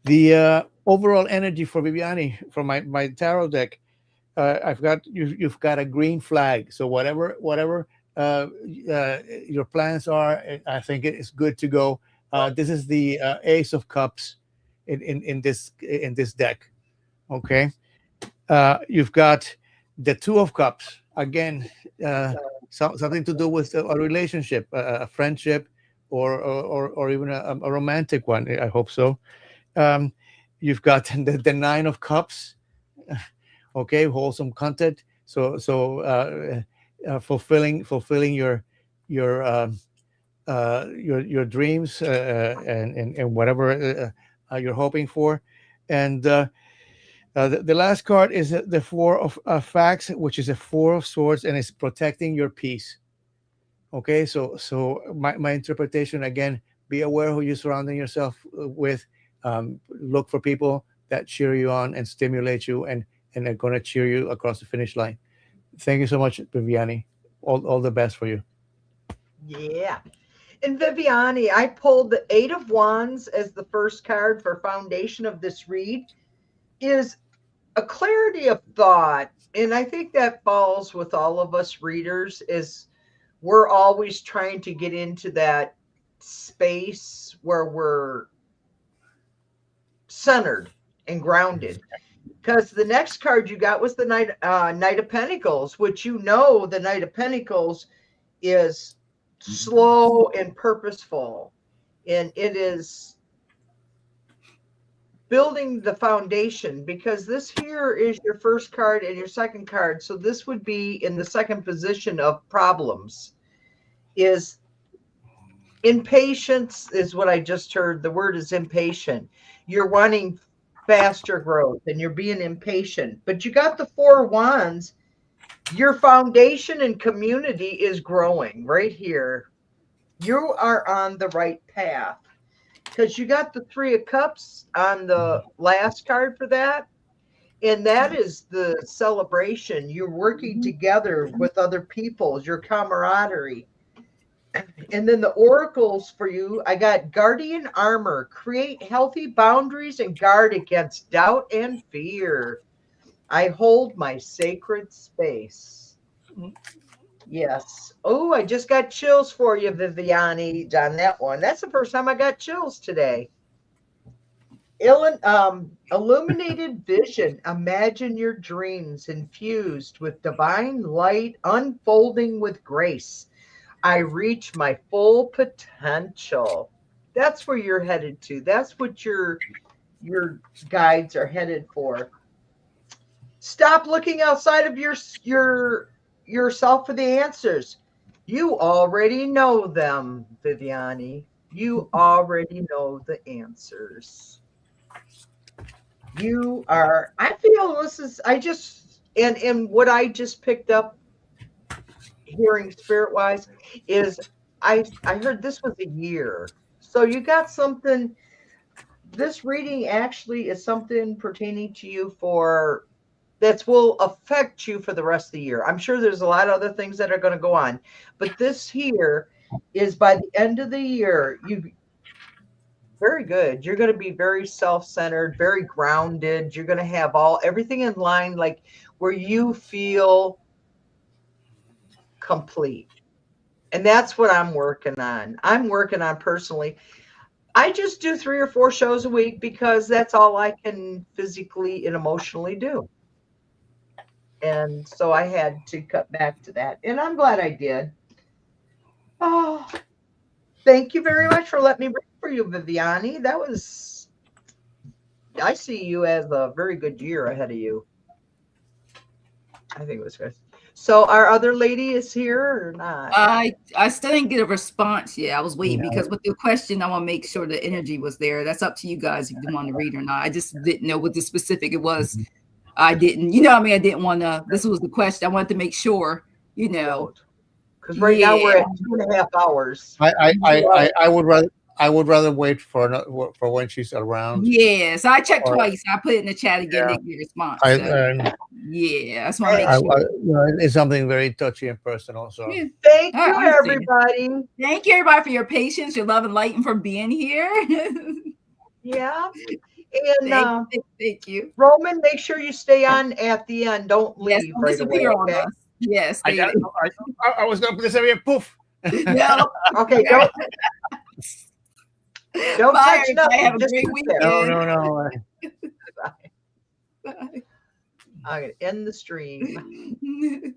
The overall energy for Viviani from my tarot deck, I've got you've got a green flag. So whatever your plans are, I think it's good to go. This is the Ace of Cups in this deck. Okay, you've got the Two of Cups again. something to do with a relationship, a friendship, or even a romantic one. I hope so. You've got the Nine of Cups. Okay, wholesome content. So fulfilling your dreams, and whatever you're hoping for. And the last card is the Four of Facts, which is a Four of Swords, and it's protecting your peace. Okay, so my interpretation again: be aware who you're surrounding yourself with. Look for people that cheer you on and stimulate you, and are going to cheer you across the finish line. Thank you so much, Viviani. All the best for you. Yeah. And Viviani, I pulled the Eight of Wands as the first card for foundation of this read. Is a clarity of thought. And I think that falls with all of us readers, is we're always trying to get into that space where we're centered and grounded. Because the next card you got was the Knight of Pentacles, which, the Knight of Pentacles is slow and purposeful, and it is building the foundation, because this here is your first card and your second card. So this would be in the second position of problems. Is impatience is what I just heard. The word is impatient. You're wanting faster growth and you're being impatient, but you got the Four of Wands. Your foundation and community is growing right here. You are on the right path, because you got the Three of Cups on the last card for that. And that is the celebration. You're working together with other people, your camaraderie. And then the oracles for you, I got guardian armor. Create healthy boundaries and guard against doubt and fear. I hold my sacred space. Yes. Oh, I just got chills for you, Viviani, on that one. That's the first time I got chills today. Illuminated vision. Imagine your dreams infused with divine light, unfolding with grace. I reach my full potential. That's where you're headed to. That's what your guides are headed for. Stop looking outside of yourself for the answers. You already know them, Viviani. You already know the answers. I feel this is, and what I just picked up hearing spirit wise is I heard this was a year. So you got something, this reading actually is something pertaining to you that will affect you for the rest of the year. I'm sure there's a lot of other things that are going to go on, but this here is by the end of the year, very good. You're going to be very self-centered, very grounded. You're going to have everything in line, like where you feel complete. And that's what I'm working on. I'm working on personally. I just do 3 or 4 shows a week because that's all I can physically and emotionally do. And so I had to cut back to that. And I'm glad I did. Oh, thank you very much for letting me read for you, Viviani. I see you as a very good year ahead of you. I think it was good. So our other lady is here or not? I still didn't get a response yet. I was waiting because with the question, I want to make sure the energy was there. That's up to you guys if you want to read or not. I just didn't know what the specific it was. I didn't, I didn't want to, this was the question. I wanted to make sure, Because right now we're at 2.5 hours. I would rather wait for when she's around. Yes, I checked twice. I put it in the chat again. Didn't get a response. That's why I make sure. It's something very touchy and personal. So thank you, everybody. Thank you, everybody, for your patience, your love, and light, and for being here. Yeah. And thank you, Roman. Make sure you stay on at the end. Don't leave right away. Okay? Yes. I was going to put this area. Poof. No. Okay. Don't Bye, touch nothing. Have a great weekend. No. Bye. I'm going to end the stream.